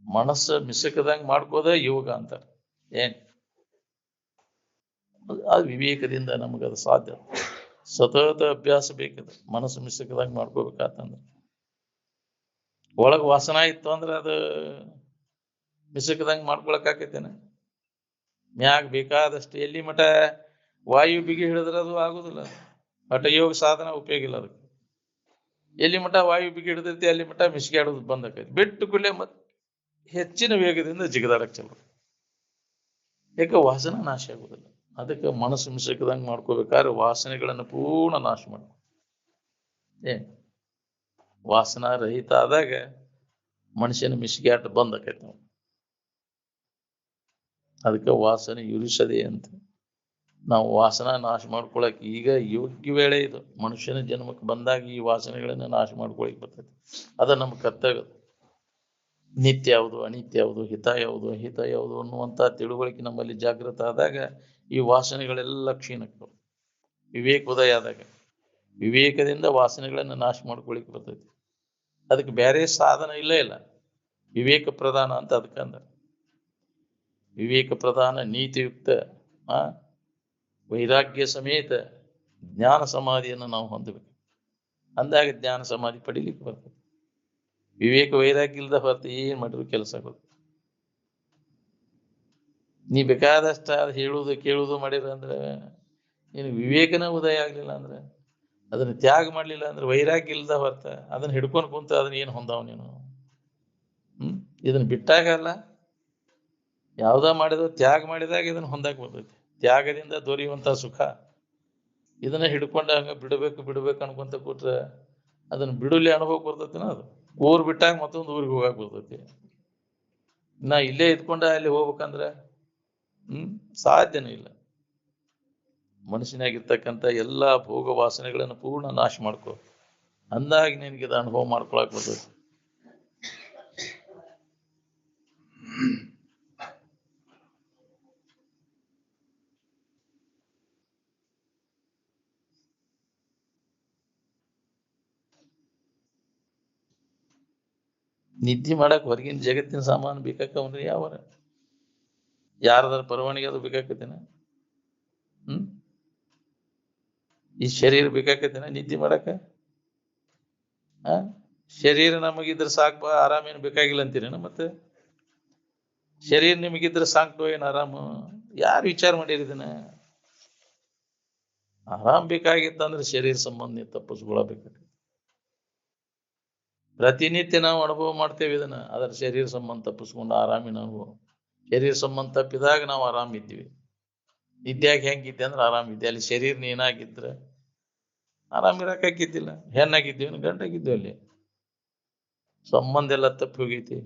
ಮನಸ್ಸು ಮಿಸಕದಂಗ್ ಮಾಡ್ಕೋದ ಯೋಗ ಅಂತಾರೆ. ಏನ್ ಅದು ವಿವೇಕದಿಂದ ನಮಗದು ಸಾಧ್ಯ. ಸತತ ಅಭ್ಯಾಸ ಬೇಕದು. ಮನಸ್ಸು ಮಿಸಕದಂಗ್ ಮಾಡ್ಕೋಬೇಕಂತಂದ್ರೆ ಒಳಗ್ ವಾಸನ ಇತ್ತು ಅಂದ್ರೆ ಅದು ಮಿಸಕದಂಗ್ ಮಾಡ್ಕೊಳಕ್ ಆಕೈತೇನೆ. ಮ್ಯಾಗ ಬೇಕಾದಷ್ಟು ಎಲ್ಲಿ ಮಠ ವಾಯು ಬಿಗಿ ಹಿಡಿದ್ರೆ ಅದು ಆಗುದಿಲ್ಲ. ಹಠ ಯೋಗ ಸಾಧನ ಉಪಯೋಗ ಇಲ್ಲ ಅದಕ್ಕೆ. ಎಲ್ಲಿ ಮಠ ವಾಯು ಬಿಗಿ ಹಿಡಿದೈತಿ ಅಲ್ಲಿ ಮಠ ಮಿಸ್ಗಾಡೋದು ಬಂದಾಕೈತಿ. ಬಿಟ್ಟು ಕುಲೆ ಮತ್ ಹೆಚ್ಚಿನ ವೇಗದಿಂದ ಜಿಗದಾಡಕ್ ಚಲೋ. ಯಾಕೆ ವಾಸನ ನಾಶ ಆಗುದಿಲ್ಲ. ಅದಕ್ಕೆ ಮನಸ್ಸು ಮಿಸಕದಂಗ್ ಮಾಡ್ಕೋಬೇಕಾದ್ರೆ ವಾಸನೆಗಳನ್ನು ಪೂರ್ಣ ನಾಶ ಮಾಡ್ಕೊ. ಏನ್ ವಾಸನಾ ರಹಿತ ಆದಾಗ ಮನುಷ್ಯನ ಮಿಸ್ಗ್ಯಾಟ ಬಂದಾಕೈತಿ ನಾವು. ಅದಕ್ಕೆ ವಾಸನೆ ಇರಿಸದೆ ಅಂತ ನಾವು ವಾಸನ ನಾಶ ಮಾಡ್ಕೊಳಕ್ ಈಗ ಯೋಗ್ಯ ವೇಳೆ ಇದು. ಮನುಷ್ಯನ ಜನ್ಮಕ್ಕೆ ಬಂದಾಗ ಈ ವಾಸನೆಗಳನ್ನ ನಾಶ ಮಾಡ್ಕೊಳಕ್ ಬರ್ತೈತಿ. ಅದ ನಮ್ಮ ಕರ್ತವ್ಯ. ನಿತ್ಯ ಯಾವುದು, ಅನಿತ್ಯ ಯಾವುದು, ಹಿತ ಯಾವುದು, ಅಹಿತ ಯಾವುದು ಅನ್ನುವಂಥ ತಿಳುವಳಿಕೆ ನಮ್ಮಲ್ಲಿ ಜಾಗೃತ ಆದಾಗ ಈ ವಾಸನೆಗಳೆಲ್ಲ ಕ್ಷೀಣಕ್ಕವು. ವಿವೇಕೋದಯ ಆದಾಗ ವಿವೇಕದಿಂದ ವಾಸನೆಗಳನ್ನ ನಾಶ ಮಾಡ್ಕೊಳಿಕ್ ಬರ್ತೈತಿ. ಅದಕ್ಕೆ ಬೇರೆ ಸಾಧನ ಇಲ್ಲ. ವಿವೇಕ ಪ್ರಧಾನ ಅಂತ ಅದಕ್ಕೆ ಅಂದ. ವಿವೇಕ ಪ್ರಧಾನ, ನೀತಿಯುಕ್ತ, ವೈರಾಗ್ಯ ಸಮೇತ ಜ್ಞಾನ ಸಮಾಧಿಯನ್ನು ನಾವು ಹೊಂದಬೇಕು. ಅಂದಾಗ ಜ್ಞಾನ ಸಮಾಧಿ ಪಡಿಲಿಕ್ಕೆ ಬರ್ತದೆ. ವಿವೇಕ ವೈರಾಗ್ಯ ಇಲ್ಲದ ಹೊರತು ಏನ್ ಮಾಡಿದ್ರು ಕೆಲಸ ಆಗೋದು. ನೀ ಬೇಕಾದಷ್ಟ ಹೇಳುವುದು ಕೇಳುವುದು ಮಾಡಿರ ಅಂದ್ರೆ ನೀನು ವಿವೇಕನ ಉದಯ ಆಗ್ಲಿಲ್ಲ ಅಂದ್ರೆ, ಅದನ್ನ ತ್ಯಾಗ ಮಾಡ್ಲಿಲ್ಲ ಅಂದ್ರೆ, ವೈರಾಗ್ಯ ಇಲ್ಲದ ಹೊರತ ಅದನ್ನ ಹಿಡ್ಕೊಂಡು ಕುಂತ ಅದನ್ನ ಏನು ಹೊಂದಾವ ನೀನು. ಇದನ್ನ ಬಿಟ್ಟಾಗಲ್ಲ. ಯಾವ್ದ ಮಾಡಿದ್ರು ತ್ಯಾಗ ಮಾಡಿದಾಗ ಇದನ್ನ ಹೊಂದಾಕ ಬರ್ತೈತಿ. ತ್ಯಾಗದಿಂದ ದೊರೆಯುವಂತ ಸುಖ. ಇದನ್ನ ಹಿಡ್ಕೊಂಡ ಹಂಗ ಬಿಡ್ಬೇಕು ಅನ್ಕೊಂತ ಕೂತ್ರೆ ಅದನ್ನ ಬಿಡುಲಿ ಅನುಭವ ಬರ್ತೈತಿನ. ಅದು ಊರ್ ಬಿಟ್ಟಾಗ ಮತ್ತೊಂದು ಊರಿಗೆ ಹೋಗಾಕ್ ಬರ್ತೈತಿ. ನಾ ಇಲ್ಲೇ ಇದ್ಕೊಂಡ ಅಲ್ಲಿ ಹೋಗ್ಬೇಕಂದ್ರೆ ಸಾಧ್ಯನೇ ಇಲ್ಲ. ಮನುಷ್ಯನಾಗಿರ್ತಕ್ಕಂಥ ಎಲ್ಲಾ ಭೋಗ ವಾಸನೆಗಳನ್ನು ಪೂರ್ಣ ನಾಶ ಮಾಡ್ಕೊ. ಅಂದಾಗ ನಿನಗೆ ಇದು ಅನುಭವ ಮಾಡ್ಕೊಳಕ್ ಬರ್ತೈತಿ. ನಿದ್ದೆ ಮಾಡಕ್ ಹೊರಗಿನ ಜಗತ್ತಿನ ಸಾಮಾನು ಬೇಕಾಕವನ್ರಿ. ಯಾವರ ಯಾರದಾರ ಪರವಾನಿಗೆ ಅದು ಬೇಕಾಕತೇನ? ಈ ಶರೀರ ಬೇಕಾಕತೇನ ನಿದ್ದೆ ಮಾಡಕ? ಶರೀರ ನಮಗಿದ್ರೆ ಸಾಕು, ಆರಾಮೇನು ಬೇಕಾಗಿಲ್ಲ ಅಂತೀರೇನ? ಮತ್ತೆ ಶರೀರ ನಿಮಗಿದ್ರೆ ಸಾಕು, ಏನು ಆರಾಮ? ಯಾರು ವಿಚಾರ ಮಾಡಿರಿ ಇದನ್ನ? ಆರಾಮ್ ಬೇಕಾಗಿತ್ತಂದ್ರೆ ಶರೀರ ಸಂಬಂಧ ತಪ್ಪಿಸ್ಕೊಳ್ಬೇಕಾಗ್ತದೆ. ಪ್ರತಿನಿತ್ಯ ನಾವು ಅನುಭವ ಮಾಡ್ತೇವೆ ಇದನ್ನ. ಅದರ ಶರೀರ ಸಂಬಂಧ ತಪ್ಪಿಸ್ಕೊಂಡು ಆರಾಮಿನ ಅನುಭವ. ಶರೀರ ಸಂಬಂಧ ತಪ್ಪಿದಾಗ ನಾವು ಆರಾಮಿದ್ದೀವಿ. ನಿದ್ಯಾಗ ಹೆಂಗಿದ್ದೆ ಅಂದ್ರೆ ಆರಾಮಿದ್ದೆ. ಅಲ್ಲಿ ಶರೀರ ಏನಾಗಿದ್ರೆ ಆರಾಮಿರಾಕಿದ್ದಿಲ್ಲ. ಹೆಣ್ಣಾಗಿದ್ದೀವಿ, ಗಂಟಾಗಿದ್ದೀವಿ. ಅಲ್ಲಿ ಸಂಬಂಧ ಎಲ್ಲ ತಪ್ಪಿ ಹೋಗೈತಿ.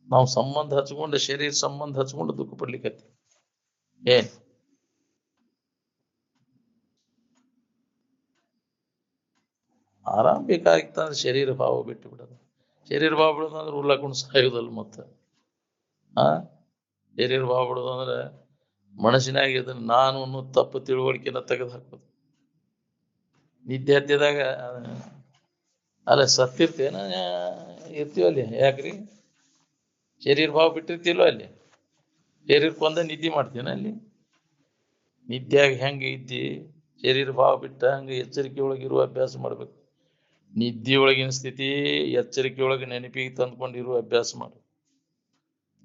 ನಾವು ಸಂಬಂಧ ಹಚ್ಕೊಂಡು, ಶರೀರ ಸಂಬಂಧ ಹಚ್ಕೊಂಡು ದುಃಖ ಪಡ್ಲಿಕ್ಕತ್ತಿ. ಏನ್ ಆರಾಮ್ ಬೇಕಾಗಿತ್ತಂದ್ರೆ ಶರೀರ ಭಾವ ಬಿಟ್ಟು ಬಿಡೋದು. ಶರೀರ ಭಾವ ಬಿಡೋದು ಅಂದ್ರೆ ಉರ್ಲಾಕೊಂಡು ಸಾಯೋದಲ್ಲ. ಮತ್ತೆ ಶರೀರ ಭಾವ ಬಿಡೋದು ಅಂದ್ರೆ ಮನಸ್ಸಿನಾಗ ಇದನ್ನ ನಾನು ಅನ್ನೋ ತಪ್ಪು ತಿಳುವಳಿಕೆನ ತೆಗೆದು ಹಾಕೋದು. ನಿದ್ದೆ ಹತ್ತಿದಾಗ ಅಲ್ಲ ಸತ್ತಿರ್ತೇನ ಇರ್ತೀವ ಅಲ್ಲಿ. ಯಾಕ್ರಿ ಶರೀರ ಭಾವ ಬಿಟ್ಟಿರ್ತಿಲ್ವ ಅಲ್ಲಿ? ಶರೀರಕ್ಕೊಂದ ನಿದ್ದೆ ಮಾಡ್ತೀನ ಅಲ್ಲಿ? ನಿದ್ಯಾಗ ಹೆಂಗೆ ಐತಿ ಶರೀರ ಭಾವ ಬಿಟ್ಟ ಹಂಗೆ ಎಚ್ಚರಿಕೆ ಒಳಗಿರುವ ಅಭ್ಯಾಸ ಮಾಡ್ಬೇಕು. ನಿದ್ದೆಯೊಳಗಿನ ಸ್ಥಿತಿ ಎಚ್ಚರಿಕೆಯೊಳಗೆ ನೆನಪಿಗೆ ತಂದ್ಕೊಂಡಿರುವ ಅಭ್ಯಾಸ ಮಾಡು.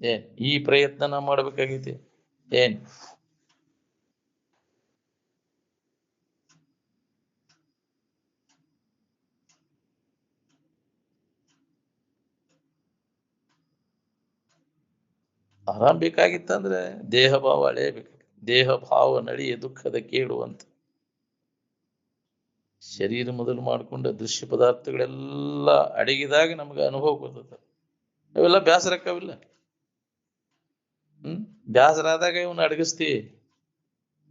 ಏನ್ ಈ ಪ್ರಯತ್ನ ನಾ ಮಾಡ್ಬೇಕಾಗೈತಿ. ಏನ್ ಆರಾಮ್ ಬೇಕಾಗಿತ್ತಂದ್ರೆ ದೇಹ ಭಾವ ಅಳೆಯಬೇಕು. ದೇಹ ಭಾವ ನಳಿಯ ದುಃಖದ ಕೇಳು ಅಂತ. ಶರೀರ ಮೊದಲು ಮಾಡಿಕೊಂಡ ದೃಶ್ಯ ಪದಾರ್ಥಗಳೆಲ್ಲ ಅಡಗಿದಾಗ ನಮ್ಗೆ ಅನುಭವ ಬರ್ತದೆ. ಅವೆಲ್ಲ ಬೇಸರಕ್ಕವಿಲ್ಲ. ಬ್ಯಾಸರ ಆದಾಗ ಇವನ್ನ ಅಡಗಿಸ್ತಿ.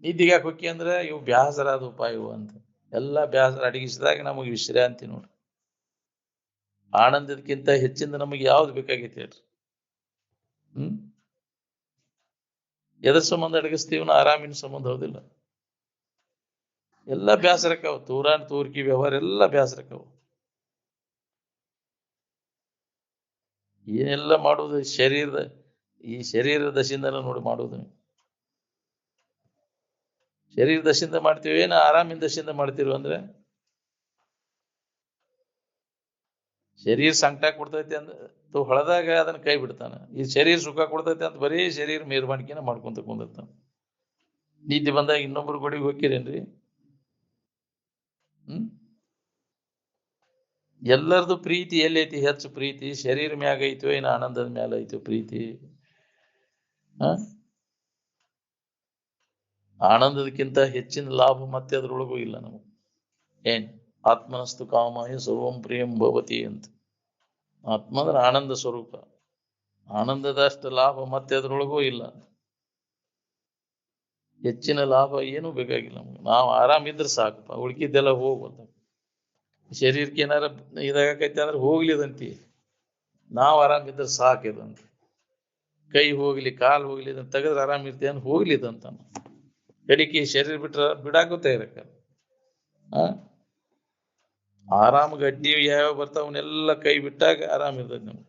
ನಿದ್ದಿಗೆ ಹೊಕ್ಕಿ ಅಂದ್ರೆ ಇವು ಬ್ಯಾಸರಾದ ಉಪಾಯ ಇವು ಅಂತ. ಎಲ್ಲ ಬ್ಯಾಸರ ಅಡಗಿಸಿದಾಗ ನಮಗೆ ವಿಶ್ರಾಂತಿ ನೋಡ್ರಿ. ಆನಂದದಕ್ಕಿಂತ ಹೆಚ್ಚಿಂದ ನಮಗೆ ಯಾವ್ದು ಬೇಕಾಗೈತಿ ಹೇಳ್ರಿ. ಎದ್ರ ಸಂಬಂಧ ಅಡಗಿಸ್ತೀವನ ಆರಾಮಿನ ಸಂಬಂಧ ಹೌದಿಲ್ಲ. ಎಲ್ಲ ಬ್ಯಾಸರಕ್ಕವ. ತೂರಾನ್ ತೂರ್ಕಿ ವ್ಯವಹಾರ ಎಲ್ಲ ಬ್ಯಾಸರಕ್ಕವ. ಏನೆಲ್ಲ ಮಾಡುವುದು ಈ ಶರೀರ ದಶೆಯಿಂದ ನೋಡಿ ಮಾಡುವುದು. ಶರೀರ ದಶೆಯಿಂದ ಮಾಡ್ತೀವಿ ಏನ ಆರಾಮಿನ ದಶೆಯಿಂದ ಮಾಡ್ತೀವಿ ಅಂದ್ರೆ ಶರೀರ ಸಂಕಟ ಕೊಡ್ತೈತಿ ಅಂತ ಹೊಳದಾಗ ಅದನ್ನ ಕೈ ಬಿಡ್ತಾನ. ಈ ಶರೀರ ಸುಖ ಕೊಡ್ತೈತಿ ಅಂತ ಬರೀ ಶರೀರ ಮೇಲ್ಮಾಣಿಕೆನ ಮಾಡ್ಕೊಂತ ಕುಂದಿರ್ತಾನ. ನಿದ್ದೆ ಬಂದಾಗ ಇನ್ನೊಬ್ರು ಗುಡಿಗೆ ಹೋಗ್ಕಿರೇನ್ರಿ? ಎಲ್ಲರದು ಪ್ರೀತಿ ಎಲ್ಲೈತಿ ಹೆಚ್ಚು ಪ್ರೀತಿ? ಶರೀರ ಮ್ಯಾಗ ಐತೋ ಏನ ಆನಂದದ ಮ್ಯಾಲ ಐತೋ ಪ್ರೀತಿ? ಆನಂದದಕ್ಕಿಂತ ಹೆಚ್ಚಿನ ಲಾಭ ಮತ್ತೆ ಅದ್ರೊಳಗೂ ಇಲ್ಲ ನಮಗೆ. ಏನ್ ಆತ್ಮನಸ್ತು ಕಾಮಾಯ ಸರ್ವಂ ಪ್ರಿಯಂ ಭವತಿ ಅಂತ. ಆತ್ಮ ಅಂದ್ರೆ ಆನಂದ ಸ್ವರೂಪ. ಆನಂದದಷ್ಟು ಲಾಭ ಮತ್ತೆ ಅದ್ರೊಳಗೂ ಇಲ್ಲ. ಹೆಚ್ಚಿನ ಲಾಭ ಏನೂ ಬೇಕಾಗಿಲ್ಲ ನಮ್ಗೆ. ನಾವು ಆರಾಮಿದ್ರೆ ಸಾಕಪ್ಪ, ಉಳ್ಕಿದ್ದೆಲ್ಲ ಹೋಗ್ಬೋದು. ಶರೀರಕ್ಕೆ ಏನಾರ ಇದಾಗೈತೆ ಅಂದ್ರೆ ಹೋಗ್ಲಿದಂತಿ. ನಾವು ಆರಾಮಿದ್ರೆ ಸಾಕಿದಂತ. ಕೈ ಹೋಗ್ಲಿ ಕಾಲು ಹೋಗ್ಲಿ ಇದನ್ನ ತೆಗೆದ್ರೆ ಆರಾಮಿರ್ತೀವಿ ಅಂತ ಹೋಗ್ಲಿದಂತ. ಕಡಿಕೆ ಶರೀರ ಬಿಟ್ರ ಬಿಡಾಕೋತಾ ಇರಕ್ಕ. ಆರಾಮ ಗಡ್ಡಿ ಯಾವ್ಯಾವ ಬರ್ತಾವ ಅವನ್ನೆಲ್ಲ ಕೈ ಬಿಟ್ಟಾಗ ಆರಾಮಿರ್ತದೆ ನಮ್ಗೆ.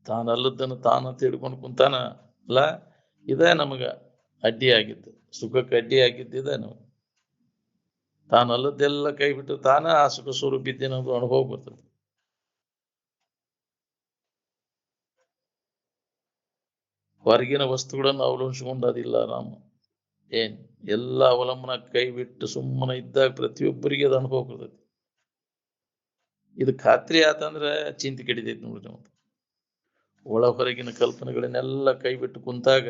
ತಾನಲ್ಲದನ್ನು ತಾನಂತ ಹಿಡ್ಕೊಂಡು ಕುಂತಾನ ಅಲ್ಲ, ಇದೇ ನಮಗ ಅಡ್ಡಿ ಆಗಿದ್ದು. ಸುಖಕ್ಕೆ ಅಡ್ಡಿ ಆಗಿದ್ದಿದೆ ನಾವು. ತಾನಲ್ಲದೆಲ್ಲ ಕೈ ಬಿಟ್ಟು ತಾನ ಆ ಸುಖ ಸ್ವರೂಪ ಇದ್ದೇನದು ಅನುಭವ ಬರ್ತದೆ. ಹೊರಗಿನ ವಸ್ತುಗಳನ್ನು ಅವಲಂಬಿಸಿಕೊಂಡು ಅದಿಲ್ಲ ಆರಾಮ. ಏನ್ ಎಲ್ಲ ಅವಲಂಬನ ಕೈ ಬಿಟ್ಟು ಸುಮ್ಮನೆ ಇದ್ದಾಗ ಪ್ರತಿಯೊಬ್ಬರಿಗೆ ಅದು ಅನುಭವ ಬರ್ತೈತಿ. ಇದು ಖಾತ್ರಿ ಆತಂದ್ರೆ ಚಿಂತೆ ಕಡಿತೈತಿ ನೋಡ್ರಿ ನಾವು. ಒಳ ಹೊರಗಿನ ಕಲ್ಪನೆಗಳನ್ನೆಲ್ಲ ಕೈ ಬಿಟ್ಟು ಕುಂತಾಗ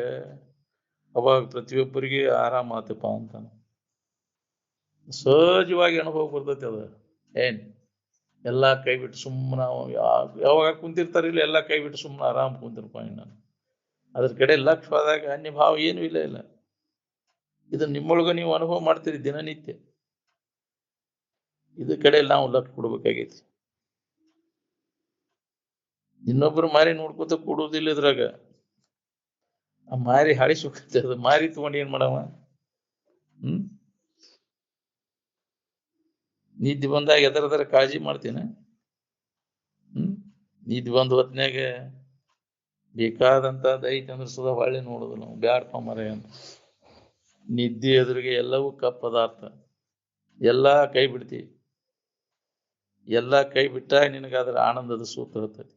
ಅವಾಗ ಪ್ರತಿಯೊಬ್ಬರಿಗೆ ಆರಾಮ ಆತಪ್ಪ ಅಂತ ಸಹಜವಾಗಿ ಅನುಭವ ಬರ್ತೈತಿ. ಅದ ಏನ್ ಎಲ್ಲಾ ಕೈ ಬಿಟ್ಟು ಸುಮ್ಮನ ಯಾವಾಗ ಕುಂತಿರ್ತಾರಿಲ್ಲ, ಎಲ್ಲಾ ಕೈ ಬಿಟ್ಟು ಸುಮ್ಮನೆ ಆರಾಮ್ ಕುಂತಿರ್ಪ. ನಾನು ಅದ್ರ ಕಡೆ ಲಕ್ಷ್ಯವಾದಾಗ ಅನ್ಯ ಭಾವ ಏನೂ ಇಲ್ಲ. ಇದನ್ನ ನಿಮ್ಮೊಳಗ ನೀವು ಅನುಭವ ಮಾಡ್ತೀರಿ ದಿನನಿತ್ಯ. ಇದ್ರ ಕಡೆ ನಾವು ಲಕ್ಷ್ಯ ಕೊಡ್ಬೇಕಾಗೈತಿ. ಇನ್ನೊಬ್ರು ಮಾರಿ ನೋಡ್ಕೊತ ಕೊಡುವುದಿಲ್ಲ. ಇದ್ರಾಗ ಆ ಮಾರಿ ಹಾಳಿ ಸುಖತ್ತೆ. ಅದು ಮಾರಿ ತಗೊಂಡು ಏನ್ ಮಾಡವ? ನಿದ್ದೆ ಬಂದಾಗ ಎದರದರ ಕಾಳಜಿ ಮಾಡ್ತೀನಿ. ನಿದ್ದೆ ಬಂದ ಹೊತ್ನ್ಯಾಗ ಬೇಕಾದಂತದ್ದು ಐತಿ ಅಂದ್ರೆ ಸುಧಾ ಹೊಳ್ಳಿ ನೋಡುದು ನಾವು. ಬ್ಯಾಡ್ಪ ಮರ ಅಂತ. ನಿದ್ದೆ ಎದುರಿಗೆ ಎಲ್ಲವೂ ಕಪ್ಪ ಪದಾರ್ಥ. ಎಲ್ಲಾ ಕೈ ಬಿಡ್ತೀವಿ. ಎಲ್ಲಾ ಕೈ ಬಿಟ್ಟಾಗ ನಿನಗಾದ್ರ ಆನಂದದ ಸೂತ್ರ ಇರ್ತೈತಿ.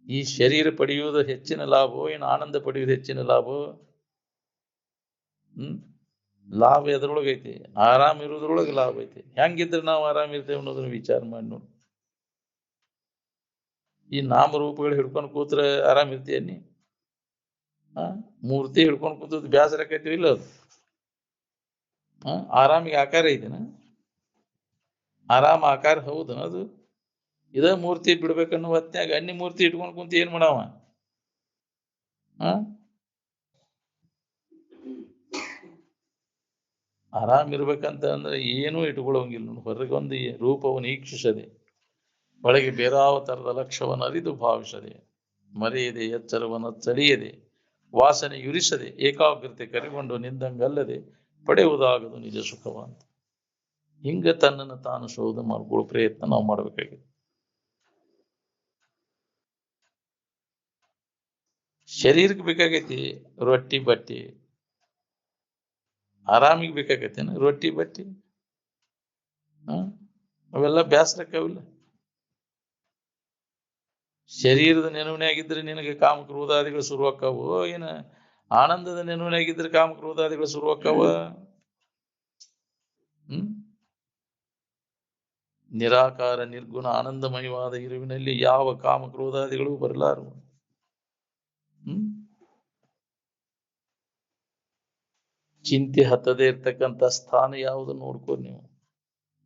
ಈ ಶರೀರ ಪಡೆಯುವುದು ಹೆಚ್ಚಿನ ಲಾಭವೋ ಏನು ಆನಂದ ಪಡೆಯುವುದು ಹೆಚ್ಚಿನ ಲಾಭವೋ? ಲಾಭ ಎದ್ರೊಳಗೈತಿ? ಆರಾಮ್ ಇರೋದ್ರೊಳಗೆ ಲಾಭ ಐತಿ. ಹೆಂಗಿದ್ರೆ ನಾವು ಆರಾಮ್ ಇರ್ತೇವೆ ಅನ್ನೋದನ್ನ ವಿಚಾರ ಮಾಡಿ ನೋಡಿ. ಈ ನಾಮರೂಪಗಳು ಹಿಡ್ಕೊಂಡು ಕೂತ್ರೆ ಆರಾಮ್ ಇರ್ತೀಯ ನೀ? ಮೂರ್ತಿ ಹಿಡ್ಕೊಂಡು ಕೂತದ್ ಬ್ಯಾಸರ ಆಕೈತಿ ಇಲ್ಲ? ಅದು ಆರಾಮಿಗೆ ಆಕಾರ ಐತಿನ? ಆರಾಮ ಆಕಾರ ಹೌದನ ಅದು? ಇದ ಮೂರ್ತಿ ಬಿಡ್ಬೇಕನ್ನೋ ಹೊತ್ನ್ಯಾಗ ಅನ್ಯ ಮೂರ್ತಿ ಇಟ್ಕೊಂಡು ಕುಂತ ಏನ್ ಮಾಡವ? ಆರಾಮ್ ಇರ್ಬೇಕಂತ ಅಂದ್ರೆ ಏನೂ ಇಟ್ಕೊಳ್ಳೋಂಗಿಲ್ಲ. ಹೊರಗೊಂದು ರೂಪವನ್ನು ಈಕ್ಷಿಸದೆ, ಒಳಗೆ ಬೇರಾವ ತರದ ಲಕ್ಷ್ಯವನ್ನು ಅರಿದು ಭಾವಿಸದೆ, ಮರೆಯದೆ ಎಚ್ಚರವನ್ನು ತಡೆಯದೆ, ವಾಸನೆ ಯುರಿಸದೆ, ಏಕಾಗ್ರತೆ ಕರೆಗೊಂಡು ನಿಂದಂಗಲ್ಲದೆ ಪಡೆಯುವುದಾಗದು ನಿಜ ಸುಖವಂತ. ಹಿಂಗ ತನ್ನನ್ನು ತಾನು ಶೋಧ ಮಾಡ್ಕೊಳ್ಳೋ ಪ್ರಯತ್ನ ನಾವು ಮಾಡ್ಬೇಕಾಗಿದೆ. ಶರೀರಕ್ಕೆ ಬೇಕಾಗೈತಿ ರೊಟ್ಟಿ ಬಟ್ಟಿ, ಆರಾಮಿಗೆ ಬೇಕಾಗತ್ತೇನ ರೊಟ್ಟಿ ಬಟ್ಟಿ? ಅವೆಲ್ಲ ಬ್ಯಾಸರಕ್ಕಾವಿಲ್ಲ. ಶರೀರದ ನೆನವನೆ ಆಗಿದ್ರೆ ನಿನಗೆ ಕಾಮಕ್ರೋಧಾದಿಗಳು ಶುರುವಾಕ್ಕವು, ಏನ ಆನಂದದ ನೆನವನೆ ಆಗಿದ್ರೆ ಕಾಮಕ್ರೋಧಾದಿಗಳು ಶುರುವಾಕ್ಕವ? ನಿರಾಕಾರ ನಿರ್ಗುಣ ಆನಂದಮಯವಾದ ಇರುವಿನಲ್ಲಿ ಯಾವ ಕಾಮಕ್ರೋಧಾದಿಗಳು ಬರಲಾರು. ಚಿಂತೆ ಹತ್ತದೇ ಇರ್ತಕ್ಕಂಥ ಸ್ಥಾನ ಯಾವುದು ನೋಡ್ಕೊ ನೀವು,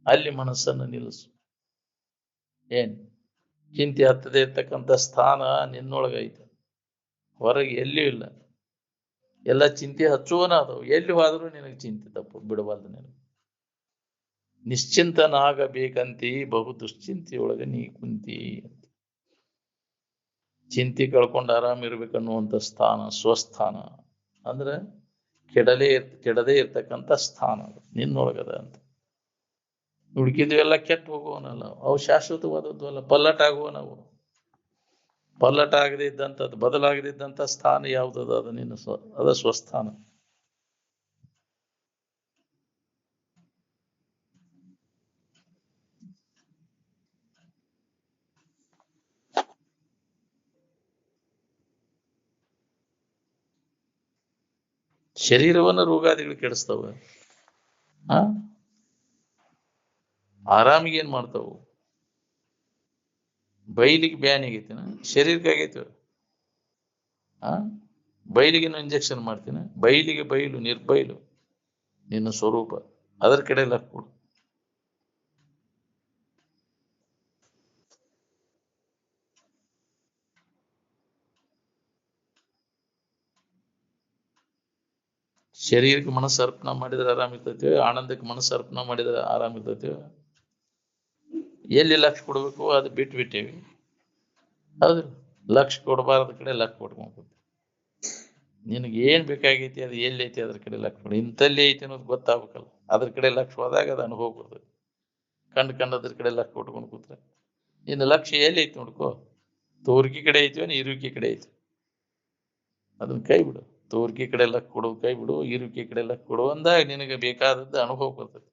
ಅಲ್ಲಿ ಮನಸ್ಸನ್ನು ನಿಲ್ಲಿಸು. ಚಿಂತೆ ಹತ್ತದೇ ಇರ್ತಕ್ಕಂಥ ಸ್ಥಾನ ನಿನ್ನೊಳಗೈತೆ, ಹೊರಗೆ ಎಲ್ಲಿಯೂ ಇಲ್ಲ. ಎಲ್ಲ ಚಿಂತೆ ಹಚ್ಚುವನ ಅದವು, ಎಲ್ಲಿ ಹೋದ್ರೂ ನಿನಗೆ ಚಿಂತೆ ತಪ್ಪು ಬಿಡಬಾರ್ದು. ನಿನಗೆ ನಿಶ್ಚಿಂತನಾಗಬೇಕಂತಿ ಬಹು ದುಶ್ಚಿಂತೆಯೊಳಗೆ ನೀ ಕುಂತಿ ಅಂತ. ಚಿಂತೆ ಕಳ್ಕೊಂಡು ಆರಾಮಿರ್ಬೇಕನ್ನುವಂಥ ಸ್ಥಾನ ಸ್ವಸ್ಥಾನ ಅಂದ್ರೆ ಕೆಡದೇ ಇರ್ತಕ್ಕಂಥ ಸ್ಥಾನ ನಿನ್ನೊಳಗದ ಅಂತ. ಹುಡುಕಿದ್ವೆಲ್ಲ ಕೆಟ್ಟು ಹೋಗುವನಲ್ಲ, ಅವು ಶಾಶ್ವತವಾದದ್ದು ಅಲ್ಲ, ಪಲ್ಲಟ ಆಗುವ ನಾವು. ಪಲ್ಲಟ ಆಗದೆ ಇದ್ದಂಥದ್ದು, ಬದಲಾಗದಿದ್ದಂಥ ಸ್ಥಾನ ಯಾವುದದ, ಅದು ನಿನ್ನ ಅದ ಸ್ವಸ್ಥಾನ. ಶರೀರವನ್ನ ರೋಗಾದಿಗಳು ಕೆಡಿಸ್ತಾವ. ಆರಾಮಿಗೆ ಏನ್ ಮಾಡ್ತಾವು? ಬೈಲಿಗೆ ಬ್ಯಾನ್ ಆಗೈತಿನ, ಶರೀರಕ್ಕೆ ಆಗೈತಿ. ಬೈಲಿಗೇನು ಇಂಜೆಕ್ಷನ್ ಮಾಡ್ತೀನಿ? ಬೈಲಿಗೆ ಬೈಲು ನಿರ್ಬೈಲು ನಿನ್ನ ಸ್ವರೂಪ, ಅದರ ಕಡೆ ಲಕ್ ಕೊಡು. ಶರೀರಕ್ಕೆ ಮನಸ್ಸು ಅರ್ಪಣೆ ಮಾಡಿದ್ರೆ ಆರಾಮಿರ್ತೈತಿ, ಆನಂದಕ್ಕೆ ಮನಸ್ಸು ಅರ್ಪಣೆ ಮಾಡಿದ್ರೆ ಆರಾಮಿರ್ತೈತಿ. ಎಲ್ಲಿ ಲಕ್ಷ ಕೊಡ್ಬೇಕು ಅದು ಬಿಟ್ಟು ಬಿಟ್ಟೇವಿ. ಹೌದು, ಲಕ್ಷ ಕೊಡಬಾರದ ಕಡೆ ಲಕ್ಷ ಕೊಟ್ಕೊಂಡು ನಿನಗೆ ಏನ್ ಬೇಕಾಗೈತಿ ಅದು ಎಲ್ಲಿ ಐತಿ ಅದ್ರ ಕಡೆ ಲಕ್ಷ ಕೊಡು. ಇಂಥಲ್ಲಿ ಐತಿ ಅನ್ನೋದು ಗೊತ್ತಾಗ್ಬೇಕಲ್ಲ, ಅದ್ರ ಕಡೆ ಲಕ್ಷ ಹೋದಾಗ ಅದು ಅನುಭವ ಬರ್ತದೆ. ಕಂಡದ್ರ ಕಡೆ ಲಕ್ಷ ಕೊಟ್ಕೊಂಡು ಕೂತ್ರೆ ಇನ್ನು ಲಕ್ಷ್ಯ ಎಲ್ಲಿ ಐತಿ ನೋಡ್ಕೋ. ತೋರ್ಕಿ ಕಡೆ ಐತಿವ ಇರುವಿಕೆ ಕಡೆ ಐತಿ, ಅದನ್ನ ಕೈ ಬಿಡು. ತೋರ್ಕಿ ಕಡೆ ಲಕ್ ಕೊಡು ಕೈ ಬಿಡು, ಇರುವಿಕೆ ಕಡೆ ಲಕ್ ಕೊಡು ಅಂದಾಗ ನಿನಗೆ ಬೇಕಾದದ್ದು ಅನುಭವ ಬರ್ತದೆ.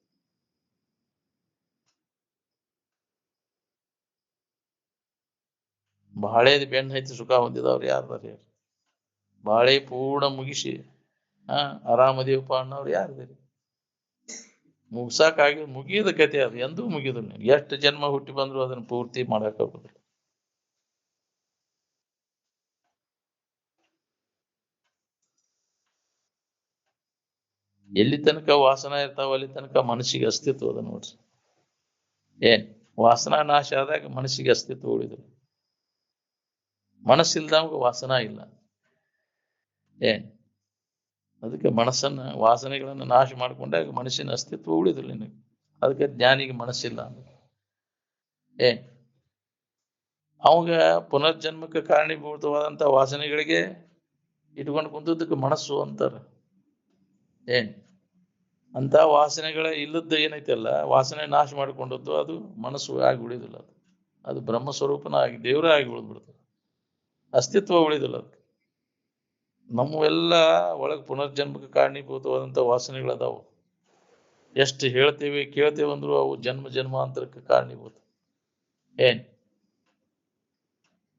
ಬಾಳೆದು ಬೆಣ್ಣು ಹಚ್ಚಿ ಸುಖ ಹೊಂದಿದವ್ರು ಯಾರ್ದಾರ? ಬಾಳೆ ಪೂರ್ಣ ಮುಗಿಸಿ ಆರಾಮದೇವಪ್ಪ ಅನ್ನೋರು ಯಾರ್ದಾರಿ? ಮುಗ್ಸಾಕಾಗಿ ಮುಗಿಯದ ಕತೆ ಅದು, ಎಂದೂ ಮುಗಿದ್ರು. ನೀವು ಎಷ್ಟು ಜನ್ಮ ಹುಟ್ಟಿ ಬಂದ್ರು ಅದನ್ನ ಪೂರ್ತಿ ಮಾಡಕ್ಕಾಗೋದಿಲ್ಲ. ಎಲ್ಲಿ ತನಕ ವಾಸನ ಇರ್ತಾವ ಅಲ್ಲಿ ತನಕ ಮನಸ್ಸಿಗೆ ಅಸ್ತಿತ್ವ ಅದ ನೋಡ್ರಿ. ವಾಸನಾ ನಾಶ ಆದಾಗ ಮನಸ್ಸಿಗೆ ಅಸ್ತಿತ್ವ ಉಳಿದ್ರು. ಮನಸ್ಸಿಲ್ದವಾಗ ವಾಸನ ಇಲ್ಲ. ಅದಕ್ಕೆ ಮನಸ್ಸನ್ನ ವಾಸನೆಗಳನ್ನ ನಾಶ ಮಾಡ್ಕೊಂಡಾಗ ಮನಸ್ಸಿನ ಅಸ್ತಿತ್ವ ಉಳಿದ್ರು ನಿನಗೆ. ಅದಕ್ಕೆ ಜ್ಞಾನಿಗೆ ಮನಸ್ಸಿಲ್ಲ ಅಂದ್ರೆ ಅವಾಗ ಪುನರ್ಜನ್ಮಕ್ಕೆ ಕಾರಣೀಭೂತವಾದಂತ ವಾಸನೆಗಳಿಗೆ ಇಟ್ಕೊಂಡು ಕುಂತದಕ್ಕೆ ಮನಸ್ಸು ಅಂತಾರ. ಅಂತ ವಾಸನೆಗಳ ಇಲ್ಲದ್ದು ಏನೈತಲ್ಲ, ವಾಸನೆ ನಾಶ ಮಾಡಿಕೊಂಡದ್ದು ಅದು ಮನಸ್ಸು ಆಗಿ ಉಳಿದಿಲ್ಲ. ಅದು ಬ್ರಹ್ಮ ಸ್ವರೂಪನ ಆಗಿ ದೇವರೇ ಆಗಿ ಉಳಿದ್ಬಿಡ್ತದೆ, ಅಸ್ತಿತ್ವ ಉಳಿದಿಲ್ಲ ಅದಕ್ಕೆ. ನಮ್ಮವೆಲ್ಲ ಒಳಗೆ ಪುನರ್ಜನ್ಮಕ್ಕೆ ಕಾರಣೀಭೂತವಾದಂಥ ವಾಸನೆಗಳದಾವು. ಎಷ್ಟು ಹೇಳ್ತೇವೆ ಕೇಳ್ತೇವೆ ಅಂದ್ರು ಅವು ಜನ್ಮ ಜನ್ಮಾಂತರಕ್ಕೆ ಕಾರಣೀಭೂತ.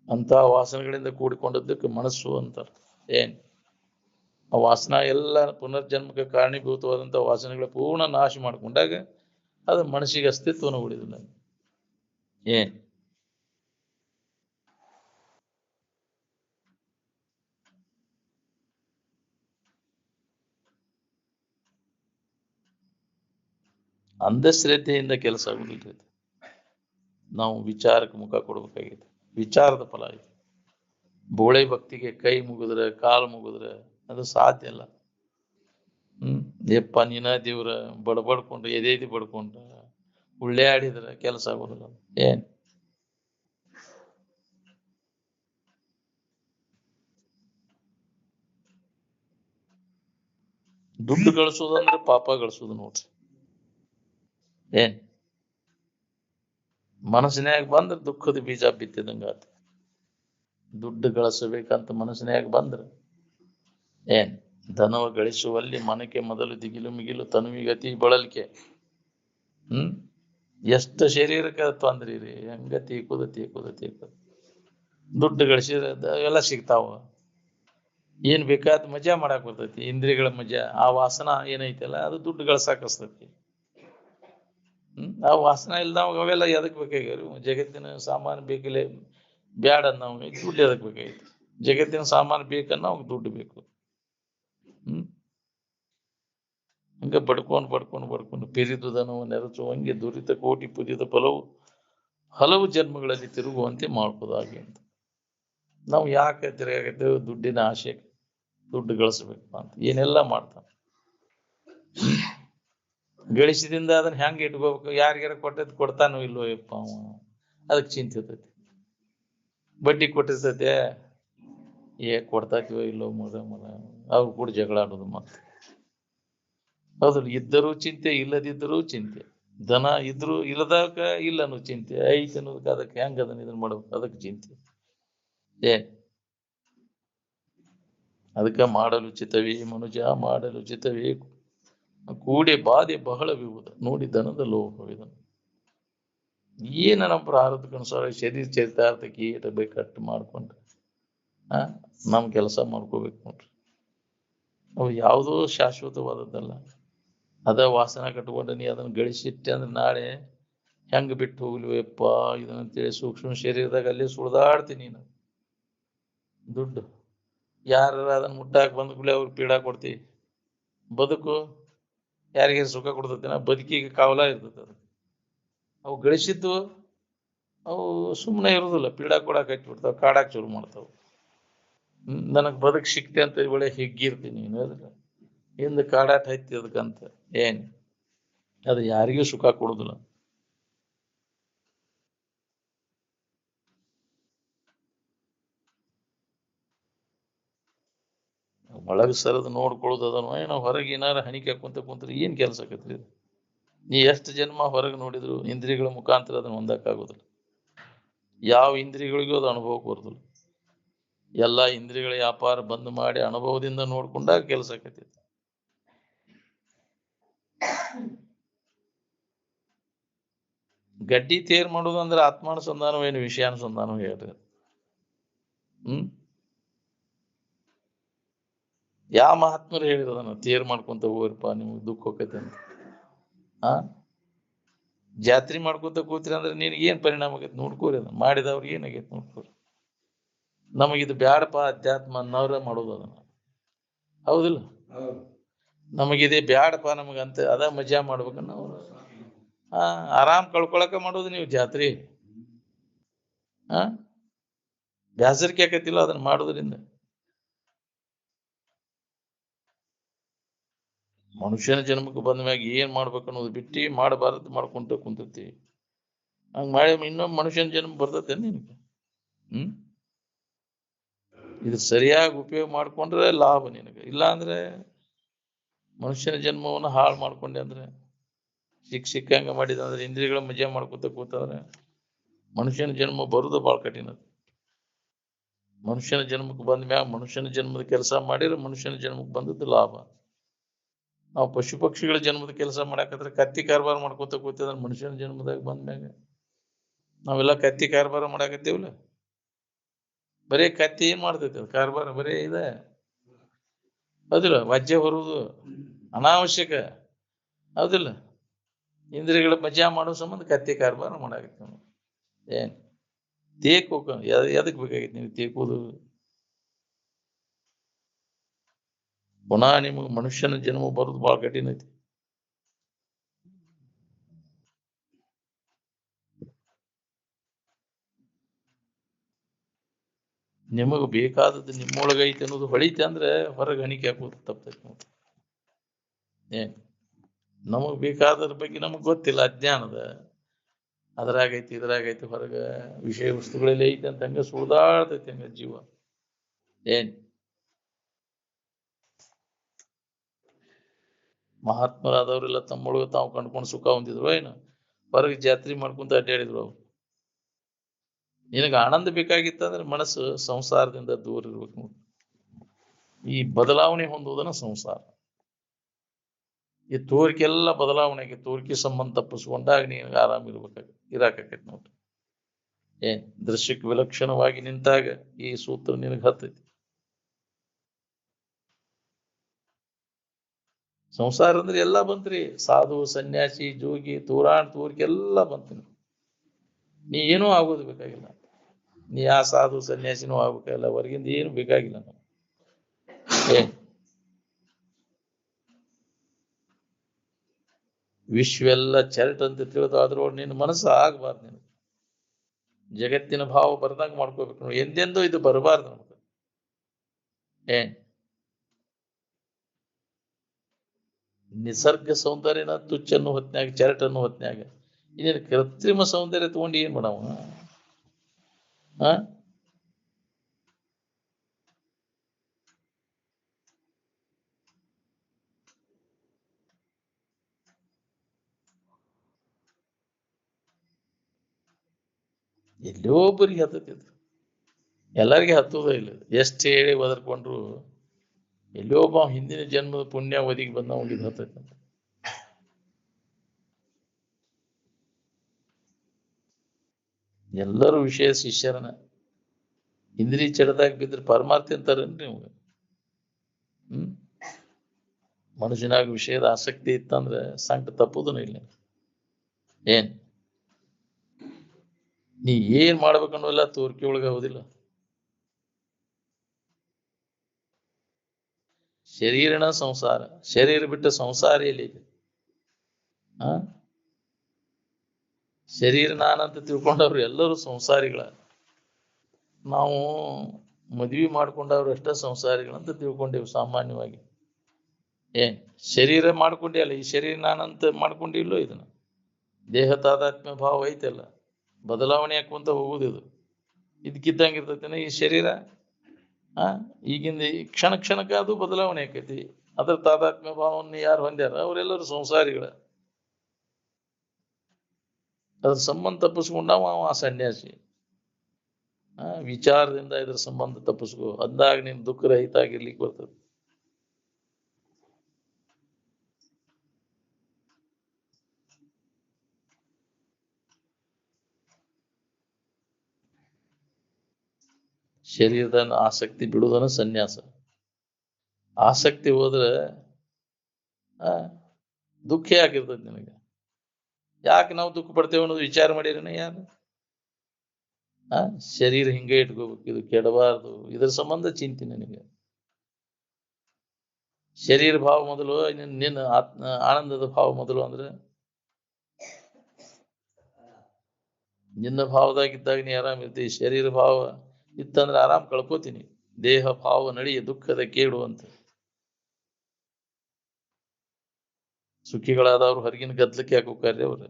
ಅಂತ ವಾಸನೆಗಳಿಂದ ಕೂಡಿಕೊಂಡದ್ದಕ್ಕೆ ಮನಸ್ಸು ಅಂತಾರೆ. ಆ ವಾಸನ ಎಲ್ಲ ಪುನರ್ಜನ್ಮಕ್ಕೆ ಕಾರಣೀಭೂತವಾದಂಥ ವಾಸನೆಗಳ ಪೂರ್ಣ ನಾಶ ಮಾಡಿಕೊಂಡಾಗ ಅದು ಮನಸ್ಸಿಗೆ ಅಸ್ತಿತ್ವನ ಉಳಿದಿಲ್ಲ. ಅಂಧಶ್ರದ್ಧೆಯಿಂದ ಕೆಲಸ ಆಗುದಿಲ್ಲ. ನಾವು ವಿಚಾರಕ್ಕೆ ಮುಖ ಕೊಡ್ಬೇಕಾಗಿದೆ. ವಿಚಾರದ ಫಲ ಇದೆ. ಬೋಳೆ ಭಕ್ತಿಗೆ ಕೈ ಮುಗಿದ್ರೆ ಕಾಲು ಮುಗಿದ್ರೆ ಅದು ಸಾಧ್ಯ ಇಲ್ಲ. ಯಪ್ಪ ನೀನ ದೇವ್ರ ಬಡ್ಕೊಂಡ್ರೆ ಎದೇದಿ ಬಡ್ಕೊಂಡ್ರ ಉಳ್ಳೆ ಆಡಿದ್ರೆ ಕೆಲಸ ಆಗೋದಿಲ್ಲ. ದುಡ್ಡು ಗಳಿಸೋದಂದ್ರೆ ಪಾಪ ಗಳಿಸೋದು ನೋಡ್ರಿ. ಮನಸ್ಸಿನಾಗ ಬಂದ್ರೆ ದುಃಖದ ಬೀಜ ಬಿತ್ತಿದಂಗಾತ. ದುಡ್ಡು ಗಳಿಸಬೇಕಂತ ಮನಸ್ಸಿನಾಗ ಬಂದ್ರ ಏನ್ ಧನವ ಗಳಿಸುವಲ್ಲಿ ಮನಕ್ಕೆ ಮೊದಲು ದಿಗಿಲು ಮಿಗಿಲು ತನುವಿಗತಿ ಬಳಲಿಕೆ. ಎಷ್ಟು ಶರೀರಕ್ಕೆ ತೊಂದ್ರಿ ರೀ, ಹಂಗ ತೀಕುದು ದುಡ್ಡು ಗಳಿಸಿದ ಎಲ್ಲ ಸಿಗ್ತಾವ. ಏನ್ ಬೇಕಾದ ಮಜಾ ಮಾಡಕ್ ಬರ್ತೈತಿ, ಇಂದ್ರಿಯಗಳ ಮಜಾ. ಆ ವಾಸನ ಏನೈತಲ್ಲ ಅದು ದುಡ್ಡು ಗಳಿಸಾಕಸ್ತೈತಿ. ಆ ವಾಸನ ಇಲ್ದವಾಗ ಅವೆಲ್ಲ ಎದಕ್ ಬೇಕಾಗ್ಯಾರ? ಜಗತ್ತಿನ ಸಾಮಾನು ಬೇಕಿಲ್ಲ, ಬ್ಯಾಡ ಅನ್ನೋಂಗ ದುಡ್ಡು ಎದಕ್ ಬೇಕಾಗೈತಿ? ಜಗತ್ತಿನ ಸಾಮಾನು ಬೇಕನ್ನ ಅವಾಗ ದುಡ್ಡು ಬೇಕು. ಹಂಗ ಬಡ್ಕೊಂಡು ಪಿರಿದುದನವ ನೆರಚುವಂಗೆ ದುರಿತ ಕೋಟಿ ಪುರಿದ ಫಲವು ಹಲವು ಜನ್ಮಗಳಲ್ಲಿ ತಿರುಗುವಂತೆ ಮಾಡ್ಬೋದಾಗಿ ಅಂತ. ನಾವು ಯಾಕೆ ತಿರುಗಾಗತ್ತೇವೆ? ದುಡ್ಡಿನ ಆಶೆ, ದುಡ್ಡು ಗಳಿಸ್ಬೇಕು ಅಂತ ಏನೆಲ್ಲ ಮಾಡ್ತಾನೆ. ಗಳಿಸಿದಿಂದ ಅದನ್ನ ಹೆಂಗ್ ಇಟ್ಕೋಬೇಕು? ಯಾರಿಗಾರ ಕೊಟ್ಟದ್ ಕೊಡ್ತಾನೋ ಇಲ್ವೋ ಯಪ್ಪ ಅವ, ಅದಕ್ಕೆ ಚಿಂತೆ ಇರ್ತೈತಿ. ಬಡ್ಡಿ ಕೊಟ್ಟಿರ್ತೈತೆ, ಕೊಡ್ತಾತೀವೋ ಇಲ್ಲೋ ಮಗ ಅವ್ರು ಕೂಡ ಜಗಳ ಆಡೋದು ಮತ್ತೆ. ಹೌದಲ್ಲ, ಇದ್ದರೂ ಚಿಂತೆ, ಇಲ್ಲದಿದ್ದರೂ ಚಿಂತೆ. ದನ ಇದ್ರು ಇಲ್ಲದಾಗ ಇಲ್ಲ ಅನ್ನೋ ಚಿಂತೆ, ಐತಿ ಅನ್ನೋದಕ್ಕೆ ಅದಕ್ಕೆ ಹೆಂಗ ಅದನ್ನ ಇದನ್ನ ಮಾಡ್ಬೇಕು, ಅದಕ್ಕೆ ಚಿಂತೆ. ಅದಕ್ಕೆ ಮಾಡಲು ಚಿತವೇ ಮನುಜ, ಮಾಡಲು ಚಿತವೇ ಕೂಡೆ ಬಾಧೆ ಬಹಳ ವಿವುದ ನೋಡಿ ದನದ ಲೋಹವಿದನು. ಏನ ನಮ್ಮ ಪ್ರಾರಬ್ಧಕ್ಕನುಸಾರ ಶರೀರ ಚರಿತಾರ್ಥಕ್ಕೆ ಏಟ ಬೇಕಟ್ಟು ಮಾಡ್ಕೊಂಡ್ರೆ ನಮ್ ಕೆಲಸ ಮಾಡ್ಕೋಬೇಕು ನೋಡ್ರಿ. ಅವು ಯಾವುದೋ ಶಾಶ್ವತವಾದದ್ದಲ್ಲ. ಅದ ವಾಸನ ಕಟ್ಕೊಂಡು ನೀ ಅದನ್ನ ಗಳಿಸಿಟ್ಟೆ ಅಂದ್ರೆ ನಾಳೆ ಹೆಂಗ ಬಿಟ್ಟು ಹೋಗ್ಲಿವಪ್ಪ ಇದನ್ನಂತೇಳಿ ಸೂಕ್ಷ್ಮ ಶರೀರದಾಗ ಅಲ್ಲಿ ಸುಳ್ದಾಡ್ತೀನಿ ನೀನು. ದುಡ್ಡು ಯಾರ ಅದನ್ನ ಮುಟ್ಟಾಕ ಬಂದ್ಕೂಲೆ ಅವ್ರಿಗೆ ಪೀಡಾ ಕೊಡ್ತಿ. ಬದುಕು ಯಾರಿಗಾರ ಸುಖ ಕೊಡ್ತೈತಿನ? ಬದುಕಿಗೆ ಕಾವಲ ಇರ್ತೈತೆ. ಅದು ಅವು ಗಳಿಸಿದ್ದು ಅವು ಸುಮ್ಮನೆ ಇರೋದಿಲ್ಲ, ಪೀಡಾ ಕೊಡಾಕ್ ಹಚ್ಬಿಡ್ತಾವ, ಕಾಡಾಕ್ ಶುರು ಮಾಡ್ತಾವ. ನನಗ್ ಬದುಕ್ ಸಿಕ್ತೆ ಅಂತ ಒಳ್ಳೆ ಹಿಗ್ಗಿರ್ತೀನಿ ನೀನು, ಅದ್ರ ಹಿಂದ ಕಾಡಾಟ ಹತ್ತಿ ಅದಕ್ಕಂತ ಏನ್ ಅದು ಯಾರಿಗೂ ಸುಖ ಕೊಡುದಿಲ್ಲ. ಒಳಗ್ ಸರದ್ ನೋಡ್ಕೊಳ್ಳೋದು ಅದನ್ನು ನಾವು ಹೊರಗೆ ಏನಾರ ಹಣಿಕೆ ಕುಂತ್ರೆ ಏನ್ ಕೆಲಸ ಆಕತ್ರಿ? ನೀ ಎಷ್ಟು ಜನ್ಮ ಹೊರಗೆ ನೋಡಿದ್ರು ಇಂದ್ರಿಯಗಳ ಮುಖಾಂತರ ಅದನ್ನ ಹೊಂದಕ್ಕಾಗೋದಿಲ್ಲ. ಯಾವ ಇಂದ್ರಿಯಗಳಿಗೂ ಅದು ಅನುಭವಕ್ಕೆ ಬರೋದಿಲ್ಲ. ಎಲ್ಲಾ ಇಂದ್ರಿಯಗಳ ವ್ಯಾಪಾರ ಬಂದ್ ಮಾಡಿ ಅನುಭವದಿಂದ ನೋಡ್ಕೊಂಡಾಗ ಕೆಲಸ ಆಕೈತಿ. ಗಡ್ಡಿ ತೇರ್ ಮಾಡೋದು ಅಂದ್ರೆ ಆತ್ಮಾನುಸಂಧಾನವೇನು ವಿಷಯಾನುಸಂಧಾನ ಹೇಳ್ರಿ. ಯಾವ ಮಹಾತ್ಮರು ಹೇಳಿರೋದನ್ನ ತೇರ್ ಮಾಡ್ಕೊಂತ ಹೋಗ್ರಪ್ಪ ನಿಮ್ಗೆ ದುಃಖ ಹೋಗೈತೆ ಅಂತ. ಜಾತ್ರೆ ಮಾಡ್ಕೊಂತ ಕೂತ್ರಿ ಅಂದ್ರೆ ನೀನ್ ಏನ್ ಪರಿಣಾಮ ಆಗೈತೆ ನೋಡ್ಕೋರಿ. ಅದನ್ನ ಮಾಡಿದವ್ರಿಗೆ ಏನಾಗೈತೆ ನೋಡ್ಕೋರಿ. ನಮಗಿದು ಬ್ಯಾಡಪ್ಪ ಅಧ್ಯಾತ್ಮ ಅನ್ನವ್ರ ಮಾಡೋದು ಅದನ್ನ, ಹೌದಿಲ್ಲ? ನಮಗಿದೇ ಬ್ಯಾಡಪ್ಪ ನಮಗಂತ ಅದ ಮಜಾ ಮಾಡ್ಬೇಕನ್ನ ಅವ್ರು ಆರಾಮ್ ಕಳ್ಕೊಳಕ ಮಾಡೋದು ನೀವು ಜಾತ್ರೆ. ಬ್ಯಾಸರಿಕೆ ಆಕತಿಲ್ಲ ಅದನ್ನ ಮಾಡೋದ್ರಿಂದ. ಮನುಷ್ಯನ ಜನ್ಮಕ್ಕೆ ಬಂದ ಮ್ಯಾಗ ಏನ್ ಮಾಡ್ಬೇಕು ಅನ್ನೋದು ಬಿಟ್ಟು ಮಾಡಬಾರದು ಮಾಡ್ಕೊಂತ ಕುಂತತಿ. ಹಂಗ ಮಾಡಿ ಇನ್ನೊಬ್ಬ ಮನುಷ್ಯನ ಜನ್ಮ ಬರ್ತತೆ ನಿನಗೆ. ಇದು ಸರಿಯಾಗಿ ಉಪಯೋಗ ಮಾಡ್ಕೊಂಡ್ರೆ ಲಾಭ ನಿನಗೆ. ಇಲ್ಲ ಅಂದ್ರೆ ಮನುಷ್ಯನ ಜನ್ಮವನ್ನು ಹಾಳು ಮಾಡ್ಕೊಂಡೆ ಅಂದ್ರೆ, ಸಿಕ್ಕಂಗ ಮಾಡಿದ ಅಂದ್ರೆ, ಇಂದ್ರಿಯಗಳ ಮಜಾ ಮಾಡ್ಕೊತ ಕೂತಂದ್ರೆ ಮನುಷ್ಯನ ಜನ್ಮ ಬರುದು ಬಹಳ ಕಠಿಣ. ಮನುಷ್ಯನ ಜನ್ಮಕ್ಕೆ ಬಂದ ಮ್ಯಾಗ ಮನುಷ್ಯನ ಜನ್ಮದ ಕೆಲಸ ಮಾಡಿದ್ರೆ ಮನುಷ್ಯನ ಜನ್ಮಕ್ಕೆ ಬಂದದ್ದು ಲಾಭ. ನಾವು ಪಶು ಪಕ್ಷಿಗಳ ಜನ್ಮದ ಕೆಲಸ ಮಾಡಾಕತ್ರ ಕತ್ತಿ ಕಾರ್ಬಾರ ಮಾಡ್ಕೊತ ಕೂತಿದ್ರೆ ಮನುಷ್ಯನ ಜನ್ಮದಾಗ ಬಂದ್ಮ್ಯಾಗ ನಾವೆಲ್ಲ ಕತ್ತಿ ಕಾರ್ಬಾರ ಮಾಡಾಕತ್ತೀವಲ್ಲ. ಬರೀ ಕತ್ತಿ ಏನ್ ಮಾಡ್ತೈತಿ ಅದು ಕಾರ್ಬಾರ? ಬರೀ ಇದೆ, ಹೌದಿಲ್ಲ? ವಜ್ಜೆ ಹೊರುವುದು ಅನಾವಶ್ಯಕ, ಹೌದಿಲ್ಲ? ಇಂದ್ರಿಯಗಳ ಮಜಾ ಮಾಡೋ ಸಂಬಂಧ ಕತ್ತಿ ಕಾರ್ಬಾರ ಮಾಡಾಕತ್ತೀವಿ. ಏನ್ ತೇಕೋಕ ಎದಕ್ ಬೇಕಾಗಿತ್ತು ನೀವು ತೇಕೋದು? ಪುನಃ ನಿಮಗೆ ಮನುಷ್ಯನ ಜನ್ಮ ಬರೋದು ಬಹಳ ಕಠಿಣ ಐತಿ. ನಿಮಗ್ ಬೇಕಾದದ್ದು ನಿಮ್ಮೊಳಗೈತಿ ಅನ್ನೋದು ಹೊಳಿತೆ ಅಂದ್ರೆ ಹೊರಗೆ ಹಣಿಕೆ ಹಾಕೋದು ತಪ್ಪೈತಿ ನೋಡಿ. ಏನ್ ನಮಗ್ ಬೇಕಾದ್ರ ಬಗ್ಗೆ ನಮಗ್ ಗೊತ್ತಿಲ್ಲ, ಅಜ್ಞಾನದ ಅದ್ರಾಗೈತಿ ಇದ್ರಾಗೈತಿ, ಹೊರಗ ವಿಷಯ ವಸ್ತುಗಳಲ್ಲಿ ಐತಿ ಅಂತ ಹಂಗ ಸುಳ್ದಾಡ್ತೈತಿ ಹಂಗ ಜೀವ. ಏನ್ ಮಹಾತ್ಮರಾದವ್ರೆಲ್ಲ ತಮ್ಮೊಳಗೆ ತಾವು ಕಂಡ್ಕೊಂಡು ಸುಖ ಹೊಂದಿದ್ರು ಏನು? ಹೊರಗೆ ಜಾತ್ರೆ ಮಾಡ್ಕೊಂತ ಅಡ್ಡಾಡಿದ್ರು ಅವ್ರು. ನಿನಗೆ ಆನಂದ ಬೇಕಾಗಿತ್ತಂದ್ರೆ ಮನಸ್ಸು ಸಂಸಾರದಿಂದ ದೂರ ಇರ್ಬೇಕು ನೋಡಿ. ಈ ಬದಲಾವಣೆ ಹೊಂದುವುದನ್ನ ಸಂಸಾರ. ಈ ತೋರಿಕೆಲ್ಲ ಬದಲಾವಣೆಗೆ ತೋರಿಕೆ ಸಂಬಂಧ ತಪ್ಪಿಸ್ಕೊಂಡಾಗ ನೀನು ಆರಾಮ ಇರಾಕೈತಿ ನೋಡ್ರಿ. ದೃಶ್ಯಕ್ಕೆ ವಿಲಕ್ಷಣವಾಗಿ ನಿಂತಾಗ ಈ ಸೂತ್ರ ನಿನಗೆ ಹತ್ತೈತಿ. ಸಂಸಾರ ಅಂದ್ರೆ ಎಲ್ಲಾ ಬಂತ್ರಿ. ಸಾಧು, ಸನ್ಯಾಸಿ, ಜೋಗಿ, ತೂರಾಣ್, ತೋರಿಕೆ ಎಲ್ಲ ಬಂತು. ನೀ ಏನೂ ಆಗೋದು ಬೇಕಾಗಿಲ್ಲ. ನೀ ಆ ಸಾಧು ಸನ್ಯಾಸಿನೂ ಆಗ್ಬೇಕಾಗಿಲ್ಲ, ಹೊರಗಿಂದ ಏನು ಬೇಕಾಗಿಲ್ಲ. ನಾವು ವಿಶ್ವೆಲ್ಲ ಚರ್ಟ್ ಅಂತ ತಿಳಿದು ಅದ್ರೊಳಗೆ ನಿನ್ನ ಮನಸ್ಸು ಆಗಬಾರ್ದು. ನೀನು ಜಗತ್ತಿನ ಭಾವ ಬರ್ದಂಗ ಮಾಡ್ಕೋಬೇಕು ನೋಡಿ. ಎಂದೆಂದೂ ಇದು ಬರಬಾರ್ದು ನಮ್ಗೆ. ನಿಸರ್ಗ ಸೌಂದರ್ಯನ ತುಚ್ಚನ್ನು ಹೊತ್ನ್ಯಾಗ, ಚರಟನ್ನು ಹೊತ್ನ್ಯಾಗ ಇದೇನು ಕೃತ್ರಿಮ ಸೌಂದರ್ಯ ತಗೊಂಡು ಏನ್ ಮಾಡವ? ಎಲ್ಲೊಬ್ಬರಿಗೆ ಹತ್ತತಿದ್ರು, ಎಲ್ಲರಿಗೆ ಹತ್ತೋದ ಇಲ್ಲ. ಎಷ್ಟು ಹೇಳಿ ಒದರ್ಕೊಂಡ್ರು ಎಲ್ಲೊಬ್ಬ ಹಿಂದಿನ ಜನ್ಮದ ಪುಣ್ಯ ಒದಗಿ ಬಂದ ಹೋಗಿದ್ ಹತ್ತೈತಿ. ಎಲ್ಲರೂ ವಿಷಯ ಶಿಷ್ಯರನ. ಇಂದ್ರಿ ಚಡದಾಗ ಬಿದ್ರೆ ಪರಮಾರ್ಥ ಅಂತಾರೇನ್ರಿ ನಿಮ್ಗೆ? ಮನುಷ್ಯನಾಗ ವಿಷಯದ ಆಸಕ್ತಿ ಇತ್ತಂದ್ರೆ ಸಂಕಟ ತಪ್ಪುದನು ಇಲ್ಲ. ನೀ ಏನ್ ಮಾಡ್ಬೇಕನ್ನೋಲ್ಲ ತೋರಿಕೆ ಒಳಗ ಹೌದಿಲ್ಲ. ಶರೀರನ ಸಂಸಾರ, ಶರೀರ ಬಿಟ್ಟ ಸಂಸಾರ ಎಲ್ಲಿ? ಶರೀರ ನಾನಂತ ತಿಳ್ಕೊಂಡವ್ರು ಎಲ್ಲರೂ ಸಂಸಾರಿಗಳ. ನಾವು ಮದ್ವಿ ಮಾಡ್ಕೊಂಡವ್ರು ಅಷ್ಟೇ ಸಂಸಾರಿಗಳಂತ ತಿಳ್ಕೊಂಡೇವು ಸಾಮಾನ್ಯವಾಗಿ. ಶರೀರ ಮಾಡ್ಕೊಂಡೇ ಅಲ್ಲ, ಈ ಶರೀರ ನಾನಂತ ಮಾಡ್ಕೊಂಡಿಲ್ಲೋ? ಇದನ್ನ ದೇಹ ತಾದಾತ್ಮ್ಯ ಭಾವ ಐತಲ್ಲ, ಬದಲಾವಣೆ ಹಾಕುವಂತ ಹೋಗುದು. ಇದು ಇದಕ್ಕಿದ್ದಂಗೆ ಇರ್ತೈತೇನೆ ಈ ಶರೀರ. ಈಗಿಂದ ಕ್ಷಣ ಕ್ಷಣಕ್ಕೆ ಅದು ಬದಲಾವಣೆ ಆಕೈತಿ. ಅದ್ರ ತಾದಾತ್ಮ್ಯ ಭಾವವನ್ನು ಯಾರು ಹೊಂದ್ಯಾರ ಅವರೆಲ್ಲರೂ ಸಂಸಾರಿಗಳ. ಅದ್ರ ಸಂಬಂಧ ತಪ್ಪಿಸ್ಕೊಂಡವ ಅವ ಸನ್ಯಾಸಿ. ವಿಚಾರದಿಂದ ಇದ್ರ ಸಂಬಂಧ ತಪ್ಪಿಸ್ಕೋ, ಅಂದಾಗ ನೀನ್ ದುಃಖ ರಹಿತ ಆಗಿರ್ಲಿಕ್ಕೆ ಬರ್ತದೆ. ಶರೀರದ ಆಸಕ್ತಿ ಬಿಡುವುದನ್ನ ಸನ್ಯಾಸ. ಆಸಕ್ತಿ ಹೋದ್ರೆ ದುಃಖ ಆಗಿರ್ತದೆ ನಿನಗೆ. ಯಾಕೆ ನಾವು ದುಃಖ ಪಡ್ತೇವೆ ಅನ್ನೋದು ವಿಚಾರ ಮಾಡಿರೇನ ಯಾರು? ಶರೀರ ಹಿಂಗೆ ಇಟ್ಕೋಬೇಕು, ಇದು ಕೆಡಬಾರ್ದು, ಇದ್ರ ಸಂಬಂಧ ಚಿಂತೆ ನಿನಗೆ. ಶರೀರ ಭಾವ ಮೊದಲು, ನಿನ್ನ ಆನಂದದ ಭಾವ ಮೊದಲು. ಅಂದ್ರೆ ನಿನ್ನ ಭಾವದಾಗಿದ್ದಾಗ ನೀ ಆರಾಮಿರ್ತೀವಿ. ಶರೀರ ಭಾವ ಇತ್ತಂದ್ರೆ ಆರಾಮ್ ಕಳ್ಕೋತೀನಿ. ದೇಹ ಭಾವ ನಡಿಯ ದುಃಖದ ಕೇಳು ಅಂತ. ಸುಖಿಗಳಾದವ್ರು ಹೊರಗಿನ ಗದ್ದಲಕ್ಕೆ ಯಾಕೆ ಹೋಗ್ತಾರ್ರಿ ಅವ್ರು?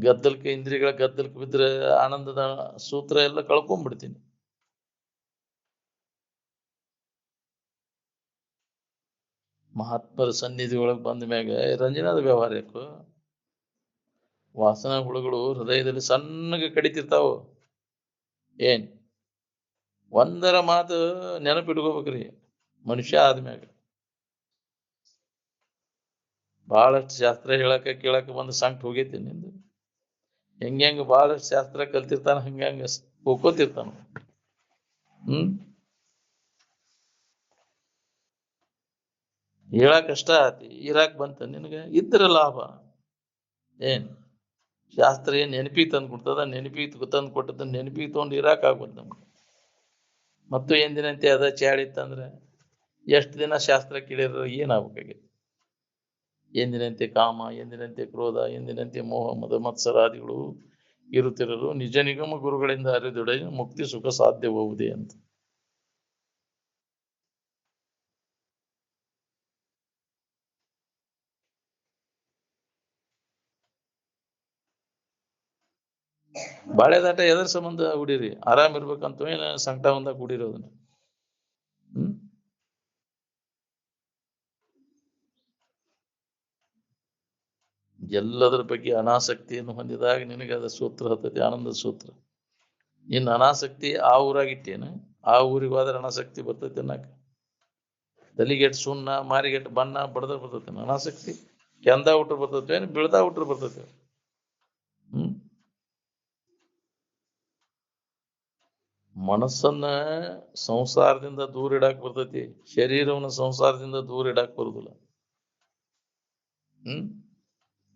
ಗದ್ದಲಕ್ಕೆ, ಇಂದ್ರಿಯಗಳ ಗದ್ದಲಕ್ಕೆ ಬಿದ್ರೆ ಆನಂದದ ಸೂತ್ರ ಎಲ್ಲ ಕಳ್ಕೊಂಡ್ಬಿಡ್ತೀನಿ. ಮಹಾತ್ಮರ ಸನ್ನಿಧಿ ಒಳಗೆ ಬಂದ ಮ್ಯಾಗ ರಂಜನಾದ ವ್ಯವಹಾರ ಯಾಕು? ವಾಸನಾ ಹುಳುಗಳು ಹೃದಯದಲ್ಲಿ ಸಣ್ಣಗೆ ಕಡಿತಿರ್ತಾವ. ಒಂದರ ಮಾತು ನೆನಪಿಟ್ಕೋಬೇಕ್ರಿ ಮನುಷ್ಯ ಆದ್ಮ್ಯಾಗ. ಬಹಳಷ್ಟು ಶಾಸ್ತ್ರ ಹೇಳಕ ಕೇಳಕ ಬಂದು ಸಂಕಟ ಹೋಗೈತಿ ನಿಂದು. ಹೆಂಗ ಬಹಳಷ್ಟು ಶಾಸ್ತ್ರ ಕಲ್ತಿರ್ತಾನ ಹಂಗ ಹೋಗ್ಕೋತಿರ್ತಾನ. ಹೇಳಕ್ ಕಷ್ಟ ಆತಿ, ಇರಾಕ್ ಬಂತ ನಿನಗ ಇದ್ರ ಲಾಭ. ಶಾಸ್ತ್ರ ಏನ್ ನೆನಪಿಗೆ ತಂದು ಕೊಡ್ತದ? ನೆನಪಿಗೆ ತಂದು ಕೊಟ್ಟದ ನೆನಪಿಗೆ ತಗೊಂಡು ಇರಾಕ್ ಆಗ್ಬೋದು ನಮ್ಗೆ. ಮತ್ತು ಎಂದಿನಂತೆ ಅದ ಚಾಡಿತ್ತಂದ್ರೆ ಎಷ್ಟು ದಿನ ಶಾಸ್ತ್ರ ಕೇಳಿರ ಏನಾಗಬೇಕಾಗಿ? ಎಂದಿನಂತೆ ಕಾಮ, ಎಂದಿನಂತೆ ಕ್ರೋಧ, ಎಂದಿನಂತೆ ಮೋಹ ಮದ ಮತ್ಸರಾದಿಗಳು ಇರುತ್ತಿರಲು ನಿಜ ನಿಗಮ ಗುರುಗಳಿಂದ ಅರಿದೊಡೆ ಮುಕ್ತಿ ಸುಖ ಸಾಧ್ಯಬಹುದೇ ಅಂತ. ಬಾಳೆದಾಟ ಎದರ ಸಂಬಂಧ ಹುಡಿರಿ? ಆರಾಮ್ ಇರ್ಬೇಕಂತ ಏನ ಸಂಕಟ ಒಂದಾಗ ಹುಡಿರೋದನ್ನ. ಎಲ್ಲದರ ಬಗ್ಗೆ ಅನಾಸಕ್ತಿಯನ್ನು ಹೊಂದಿದಾಗ ನಿನಗೆ ಅದ ಸೂತ್ರ ಹತ್ತೈತಿ, ಆನಂದ ಸೂತ್ರ. ಇನ್ನು ಅನಾಸಕ್ತಿ ಆ ಊರಾಗಿಟ್ಟೇನು, ಆ ಊರಿಗೆ ಹೋದ್ರೆ ಅನಾಸಕ್ತಿ ಬರ್ತೈತೆ ಅನ್ನಕ. ತಲಿಗೆಟ್ ಸುಣ್ಣ ಮಾರಿಗೆಟ್ ಬಣ್ಣ ಬಡದ್ರ ಬರ್ತೈತೆ ಅನಾಸಕ್ತಿ. ಕೆಂದ ಹುಟ್ರು ಬರ್ತೈತೆ ಏನು ಬೀಳ್ದ ಹುಟ್ರು ಬರ್ತೈತೆ. ಮನಸ್ಸನ್ನ ಸಂಸಾರದಿಂದ ದೂರ ಇಡಾಕ್ ಬರ್ತೈತಿ, ಶರೀರವನ್ನ ಸಂಸಾರದಿಂದ ದೂರ ಇಡಾಕ್ ಬರುದಿಲ್ಲ.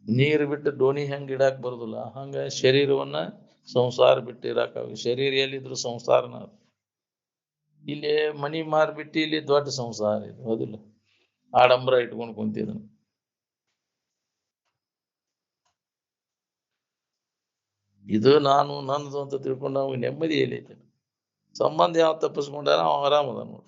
ನೀರು ಬಿಟ್ಟು ಡೋಣಿ ಹೆಂಗ್ ಇಡಾಕ್ ಬರುದಿಲ್ಲ, ಹಂಗ ಶರೀರವನ್ನ ಸಂಸಾರ ಬಿಟ್ಟು ಇರಾಕ. ಶರೀರ ಎಲ್ಲಿದ್ರು ಸಂಸಾರನ. ಇಲ್ಲಿ ಮನಿ ಮಾರ್ಬಿಟ್ಟು ಇಲ್ಲಿ ದೊಡ್ಡ ಸಂಸಾರ ಇದು, ಹೌದಿಲ್ಲ? ಆಡಂಬರ ಇಟ್ಕೊಂಡು ಕುಂತಿದ್ನು. ಇದು ನಾನು ನನ್ನದು ಅಂತ ತಿಳ್ಕೊಂಡು ನಾವು ನೆಮ್ಮದಿ ಎಲ್ಲೈತೆ. ಸಂಬಂಧ ಯಾವ ತಪ್ಪಿಸ್ಕೊಂಡಾರ ಅವ ಆರಾಮದ ನೋಡಿ.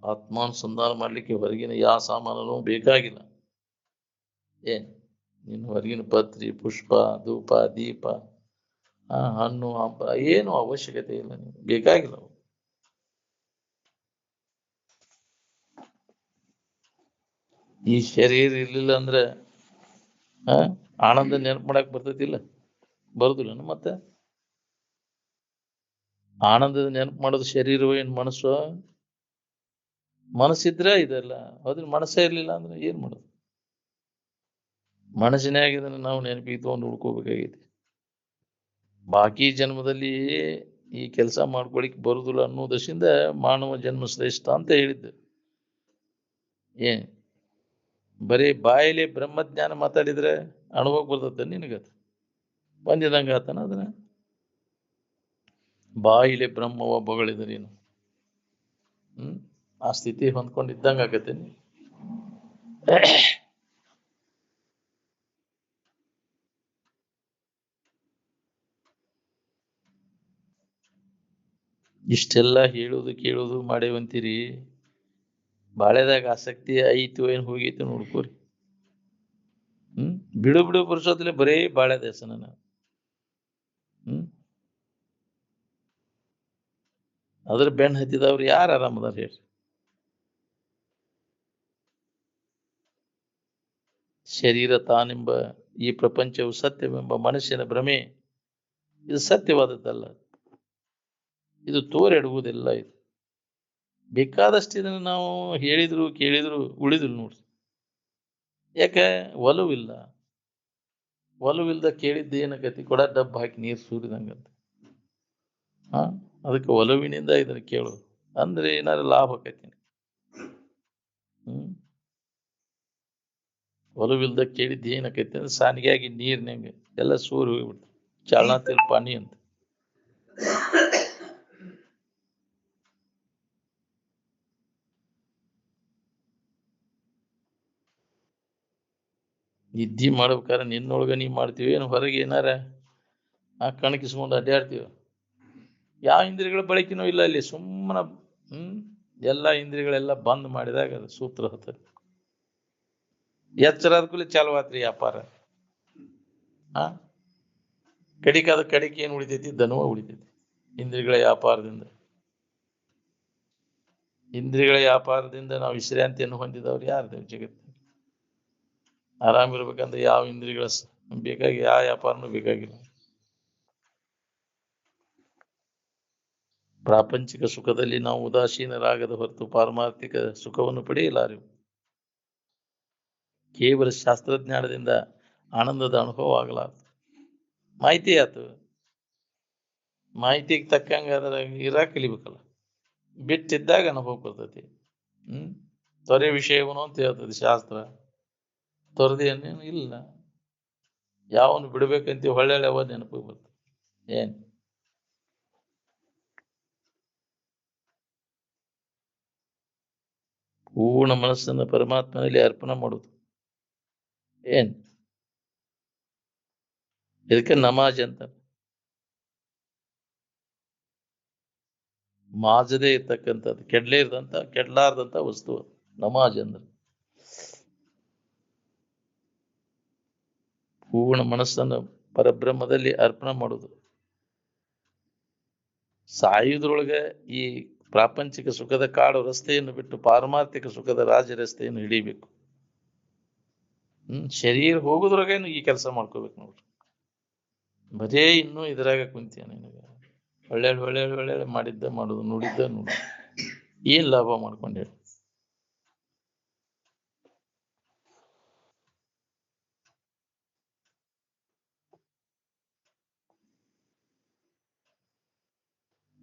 ಆತ್ಮಾನುಸಂಧಾನ ಮಾಡ್ಲಿಕ್ಕೆ ಹೊರಗಿನ ಯಾವ ಸಾಮಾನು ಬೇಕಾಗಿಲ್ಲ. ಏನ್ ನೀನು ಹೊರಗಿನ ಪತ್ರಿ, ಪುಷ್ಪ, ಧೂಪ, ದೀಪ, ಹಣ್ಣು, ಹಂಪ ಏನು ಅವಶ್ಯಕತೆ ಇಲ್ಲ, ನಿಮ್ಗೆ ಬೇಕಾಗಿಲ್ಲ. ಈ ಶರೀರ ಇರ್ಲಿಲ್ಲ ಅಂದ್ರೆ ಆನಂದ ನೆನಪು ಮಾಡಕ್ ಬರ್ತೈತಿಲ್ಲ, ಬರುದಿಲ್ಲ. ಮತ್ತೆ ಆನಂದದ ನೆನಪು ಮಾಡೋದು ಶರೀರವೇ ಏನ್ ಮನಸ್ಸು? ಮನಸ್ಸಿದ್ರೆ ಇದೆಲ್ಲ ಹೌದಿಲ್ಲ. ಮನಸ್ಸೇ ಇರ್ಲಿಲ್ಲ ಅಂದ್ರೆ ಏನ್ ಮಾಡೋದು? ಮನಸ್ಸಿನಾಗ ಇದನ್ನ ನಾವು ನೆನಪಿಗೆ ತಗೊಂಡು ಹುಡ್ಕೋಬೇಕಾಗೈತಿ. ಬಾಕಿ ಜನ್ಮದಲ್ಲಿ ಈ ಕೆಲಸ ಮಾಡ್ಕೊಳಿಕ್ ಬರುದಿಲ್ಲ ಅನ್ನೋದರಿಂದ ಮಾನವ ಜನ್ಮ ಶ್ರೇಷ್ಠ ಅಂತ ಹೇಳಿದ್ದೆ. ಏನ್ ಬರೀ ಬಾಯಲ್ಲಿ ಬ್ರಹ್ಮಜ್ಞಾನ ಮಾತಾಡಿದ್ರೆ ಅನುಭವ ಬರ್ತದೆ ನಿನಗದ ಬಂದಿದಂಗ ಆತನ. ಅದನ್ನ ಬಾಯಿಲೆ ಬ್ರಹ್ಮವ ಬಗಳಿದ್ರೇನು ಆ ಸ್ಥಿತಿ ಹೊಂದ್ಕೊಂಡಿದ್ದಂಗ ಆಗತ್ತೇನೆ. ಇಷ್ಟೆಲ್ಲ ಹೇಳುದು ಕೇಳುದು ಮಾಡೇವಂತೀರಿ, ಬಾಳೆದಾಗ ಆಸಕ್ತಿ ಐತು ಏನ್ ಹೋಗೈತಿ ನೋಡ್ಕೋರಿ. ಬಿಡು ಬಿಡು ಪುರುಷೋತ್ತಲೆ ಬರೇ ಬಾಳೆ ದೇಶನ. ಅದ್ರ ಬೆನ್ ಹತ್ತಿದವ್ರು ಯಾರು ಆರಾಮದಾರ ಹೇಳ್ರಿ? ಶರೀರ ತಾನೆಂಬ ಈ ಪ್ರಪಂಚವು ಸತ್ಯವೆಂಬ ಮನುಷ್ಯನ ಭ್ರಮೆ ಇದು ಸತ್ಯವಾದದ್ದಲ್ಲ. ಇದು ತೋರೆಡುವುದಿಲ್ಲ. ಇದು ಬೇಕಾದಷ್ಟು ಇದನ್ನು ನಾವು ಹೇಳಿದ್ರು ಕೇಳಿದ್ರು ಉಳಿದ್ರು ನೋಡ್ರಿ. ಯಾಕೆ? ಒಲವಿಲ್ಲ. ಒಲವಿಲ್ದ ಕೇಳಿದ್ದ ಏನಕತಿ? ಕೊಡ ಡಬ್ಬ ಹಾಕಿ ನೀರು ಸುರಿದಂಗಂತ. ಅದಕ್ಕೆ ಒಲವಿನಿಂದ ಇದನ್ನ ಕೇಳೋದು ಅಂದ್ರೆ ಏನಾದ್ರು ಲಾಭ ಆಕೈತಿ. ಒಲವಿಲ್ದ ಕೇಳಿದ್ದು ಏನಕೈತಿ ಅಂದ್ರೆ ಸಾನಿಗೆಯಾಗಿ ನೀರ್ನಂಗ ಎಲ್ಲ ಸೂರು ಹೋಗ್ಬಿಡ್ತು. ಚಾಲನಾತಿಲ್ ಪಾನಿ ಅಂತ. ನಿದ್ದಿ ಮಾಡ್ಬೇಕಾದ್ರೆ ನಿನ್ನೊಳಗ ನೀ ಮಾಡ್ತೀವಿ ಏನು ಹೊರಗೆ ಏನಾರ ಕಣಕಿಸ್ಕೊಂಡು ಅಡ್ಡಾಡ್ತೀವಿ? ಯಾವ ಇಂದ್ರಿಯಗಳ ಬಳಕೆನೂ ಇಲ್ಲ ಅಲ್ಲಿ. ಸುಮ್ಮನ ಎಲ್ಲ ಇಂದ್ರಿಯಗಳೆಲ್ಲ ಬಂದ್ ಮಾಡಿದಾಗ ಅದು ಸೂತ್ರ ಹತ್ತದ. ಎಚ್ಚರಾದ ಕೂಲಿ ಚಾಲು ಆತ್ರಿ ವ್ಯಾಪಾರ. ಕಡಿಕಾದ ಕಡಿಕೆ ಏನ್ ಉಳಿತೈತಿ? ದನುವ ಉಳಿತೈತಿ. ಇಂದ್ರಿಯಗಳ ವ್ಯಾಪಾರದಿಂದ. ಇಂದ್ರಿಯಗಳ ವ್ಯಾಪಾರದಿಂದ ನಾವು ವಿಶ್ರಾಂತಿಯನ್ನು ಹೊಂದಿದವ್ರು ಯಾರ್ದೇವ್ ಜಗತ್ತು? ಆರಾಮಿರ್ಬೇಕಂದ್ರೆ ಯಾವ ಇಂದ್ರಿಯಗಳ ಬೇಕಾಗಿ ಯಾವ ವ್ಯಾಪಾರನೂ ಬೇಕಾಗಿಲ್ಲ. ಪ್ರಾಪಂಚಿಕ ಸುಖದಲ್ಲಿ ನಾವು ಉದಾಸೀನರಾಗದ ಹೊರತು ಪಾರಮಾರ್ಥಿಕ ಸುಖವನ್ನು ಪಡೆಯಲಾರೆವು. ಕೇವಲ ಶಾಸ್ತ್ರಜ್ಞಾನದಿಂದ ಆನಂದದ ಅನುಭವ ಆಗಲಾರದು. ಮಾಹಿತಿ ಆಯ್ತು, ಮಾಹಿತಿಗೆ ತಕ್ಕಂಗ ಅದರ ಇರಾಕ್ ಕಲಿಬೇಕಲ್ಲ. ಬಿಟ್ಟಿದ್ದಾಗ ಅನುಭವ ಬರ್ತೈತಿ. ತೊರೆ ವಿಷಯವನ್ನು ಅಂತ ಹೇಳ್ತದೆ ಶಾಸ್ತ್ರ. ತೊರೆದೇನೇನು ಇಲ್ಲ. ಯಾವನು ಬಿಡ್ಬೇಕಂತ ಹೊಳ್ಳೆ ಅವ ನೆನಪು ಬರ್ತದೆ. ಏನ್ ಪೂರ್ಣ ಮನಸ್ಸನ್ನು ಪರಮಾತ್ಮನಲ್ಲಿ ಅರ್ಪಣೆ ಮಾಡುದು. ಏನ್ ಇದಕ್ಕೆ ನಮಾಜ್ ಅಂತ. ಮಾಜದೇ ಇರ್ತಕ್ಕಂಥದ್ದು, ಕೆಡ್ಲಾರ್ದಂತ ವಸ್ತು ನಮಾಜ್ ಅಂದ್ರೆ. ಪೂರ್ಣ ಮನಸ್ಸನ್ನು ಪರಬ್ರಹ್ಮದಲ್ಲಿ ಅರ್ಪಣೆ ಮಾಡುದು. ಸಾಯುವುದ್ರೊಳಗೆ ಈ ಪ್ರಾಪಂಚಿಕ ಸುಖದ ಕಾಡು ರಸ್ತೆಯನ್ನು ಬಿಟ್ಟು ಪಾರಮಾರ್ಥಿಕ ಸುಖದ ರಾಜ ರಸ್ತೆಯನ್ನು ಹಿಡಿಬೇಕು. ಶರೀರ ಹೋಗುದ್ರೊಳಗೇನು ಈ ಕೆಲಸ ಮಾಡ್ಕೋಬೇಕು ನೋಡ್ರಿ. ಬರೇ ಇನ್ನೂ ಇದ್ರಾಗ ಕುಂತೀಯ ನಿನಗ ಒಳ್ಳೆ ಮಾಡಿದ್ದ ಮಾಡುದು, ನೋಡಿದ್ದ ನೋಡು, ಏನ್ ಲಾಭ ಮಾಡ್ಕೊಂಡೆ?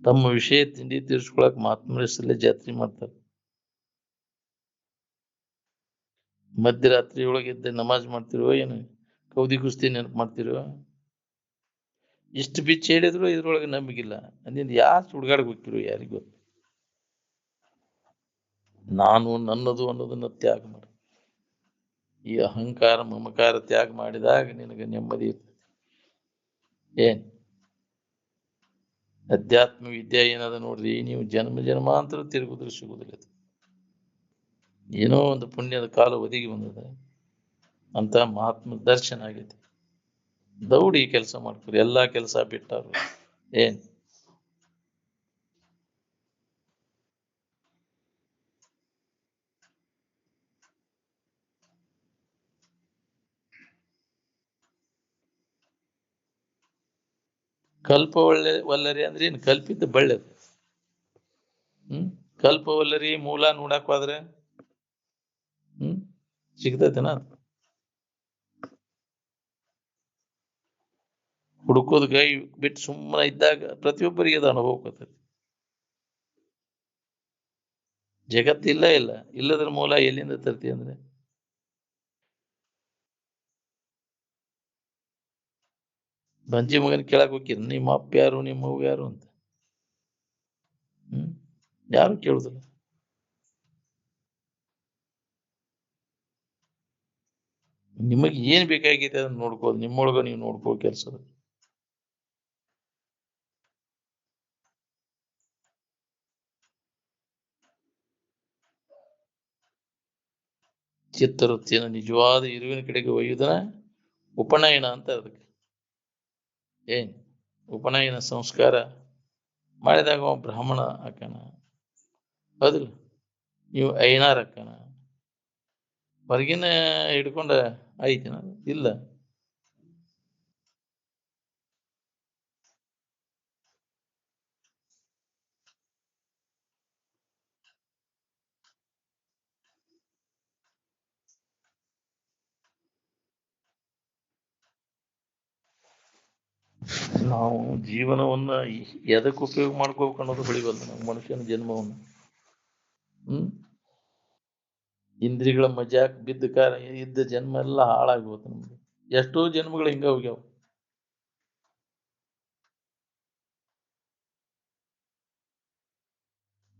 ತಮ್ಮ ವಿಷಯ ತಿಂಡಿ ತೀರ್ಸ್ಕೊಳಕ್ ಮಹಾತ್ಮರ ಹೆಸರಲ್ಲೇ ಜಾತ್ರೆ ಮಾಡ್ತಾರೆ. ಮಧ್ಯರಾತ್ರಿ ಒಳಗಿದ್ದ ನಮಾಜ್ ಮಾಡ್ತಿರುವ ಏನು ಕೌದಿ ಕುಸ್ತಿ ನೆನಪು ಮಾಡ್ತಿರುವ? ಇಷ್ಟು ಬಿಚ್ಚಿ ಹೇಳಿದ್ರು ಇದ್ರೊಳಗೆ ನಂಬಿಕಿಲ್ಲ. ಅಂದಿಂದ ಯಾರು ಸುಡ್ಗಾಡ್ಗೆ ಹೋಗ್ತಿರು ಯಾರಿಗೂ ಗೊತ್ತು. ನಾನು ನನ್ನದು ಅನ್ನೋದನ್ನ ತ್ಯಾಗ ಮಾಡಿ, ಈ ಅಹಂಕಾರ ಮಮಕಾರ ತ್ಯಾಗ ಮಾಡಿದಾಗ ನಿನಗೆ ನೆಮ್ಮದಿ ಇರ್ತದೆ. ಏನ್ ಅಧ್ಯಾತ್ಮ ವಿದ್ಯೆ ಏನದ ನೋಡ್ರಿ, ನೀವು ಜನ್ಮ ಜನ್ಮಾಂತರ ತಿರುಗುದ್ರು ಸಿಗುದಿಲ್ಲ. ಏನೋ ಒಂದು ಪುಣ್ಯದ ಕಾಲ ಒದಗಿ ಬಂದದ ಅಂತ ಮಹಾತ್ಮ ದರ್ಶನ ಆಗೈತಿ. ದೌಡಿ ಕೆಲಸ ಮಾಡ್ಕೊರಿ, ಎಲ್ಲಾ ಕೆಲಸ ಬಿಟ್ಟಾರು. ಏನ್ ಕಲ್ಪ ವಲ್ಲರಿ ಅಂದ್ರೆ ಏನು? ಕಲ್ಪಿದ್ದ ಬಳ್ಳೆದು. ಕಲ್ಪವಲ್ಲರಿ ಮೂಲ ನೋಡಕ್ ಹೋದ್ರೆ ಸಿಗ್ತೈತೆನ? ಹುಡುಕೋದ್ ಕೈ ಬಿಟ್ಟು ಸುಮ್ಮನೆ ಇದ್ದಾಗ ಪ್ರತಿಯೊಬ್ಬರಿಗೆ ಅದು ಅನುಭವಕ್ಕೈತಿ. ಜಗತ್ತಿಲ್ಲ ಇಲ್ಲ, ಇಲ್ಲದ್ರ ಮೂಲ ಎಲ್ಲಿಂದ ತರ್ತಿ ಅಂದ್ರೆ? ಬಂಜಿ ಮಗನ ಕೇಳಕ್ ಹೋಗಿರ್ ನಿಮ್ಮ ಅಪ್ಪ ಯಾರು ನಿಮ್ಮ ಅವ್ವ ಯಾರು ಅಂತ? ಯಾರು ಕೇಳುದಿಲ್ಲ. ನಿಮಗೆ ಏನ್ ಬೇಕಾಗೈತೆ ಅದನ್ನ ನೋಡ್ಕೋದು, ನಿಮ್ಮೊಳಗ ನೀವು ನೋಡ್ಕೋ ಕೆಲಸದ. ಚಿತ್ತವೃತ್ತಿನ ನಿಜವಾದ ಇರುವಿನ ಕಡೆಗೆ ಒಯ್ಯುವುದನ ಉಪನಯನ ಅಂತ. ಅದಕ್ಕೆ ಏನ್ ಉಪನಯನ ಸಂಸ್ಕಾರ ಮಾಡಿದಾಗ ಅವ ಬ್ರಾಹ್ಮಣ ಹಾಕಣ, ಹೌದಿಲ್ಲ? ನೀವು ಐನಾರ್ ಹಾಕಣ, ಹೊರಗಿನ ಹಿಡ್ಕೊಂಡ ಐತಿನ? ಇಲ್ಲ. ನಾವು ಜೀವನವನ್ನ ಎದಕ್ಕೆ ಉಪಯೋಗ ಮಾಡ್ಕೋಬೇಕು ಅನ್ನೋದು ಬೆಳಿಬಲ್ಲ. ನಾವು ಮನುಷ್ಯನ ಜನ್ಮವನ್ನು ಇಂದ್ರಿಗಳ ಮಜಾಕ್ ಬಿದ್ದ ಕಾರ ಇದ್ದ ಜನ್ಮ ಎಲ್ಲ ಹಾಳಾಗ್ಬೋದು ನಮ್ಗೆ. ಎಷ್ಟೋ ಜನ್ಮಗಳು ಹಿಂಗ ಹೋಗ್ಯಾವ.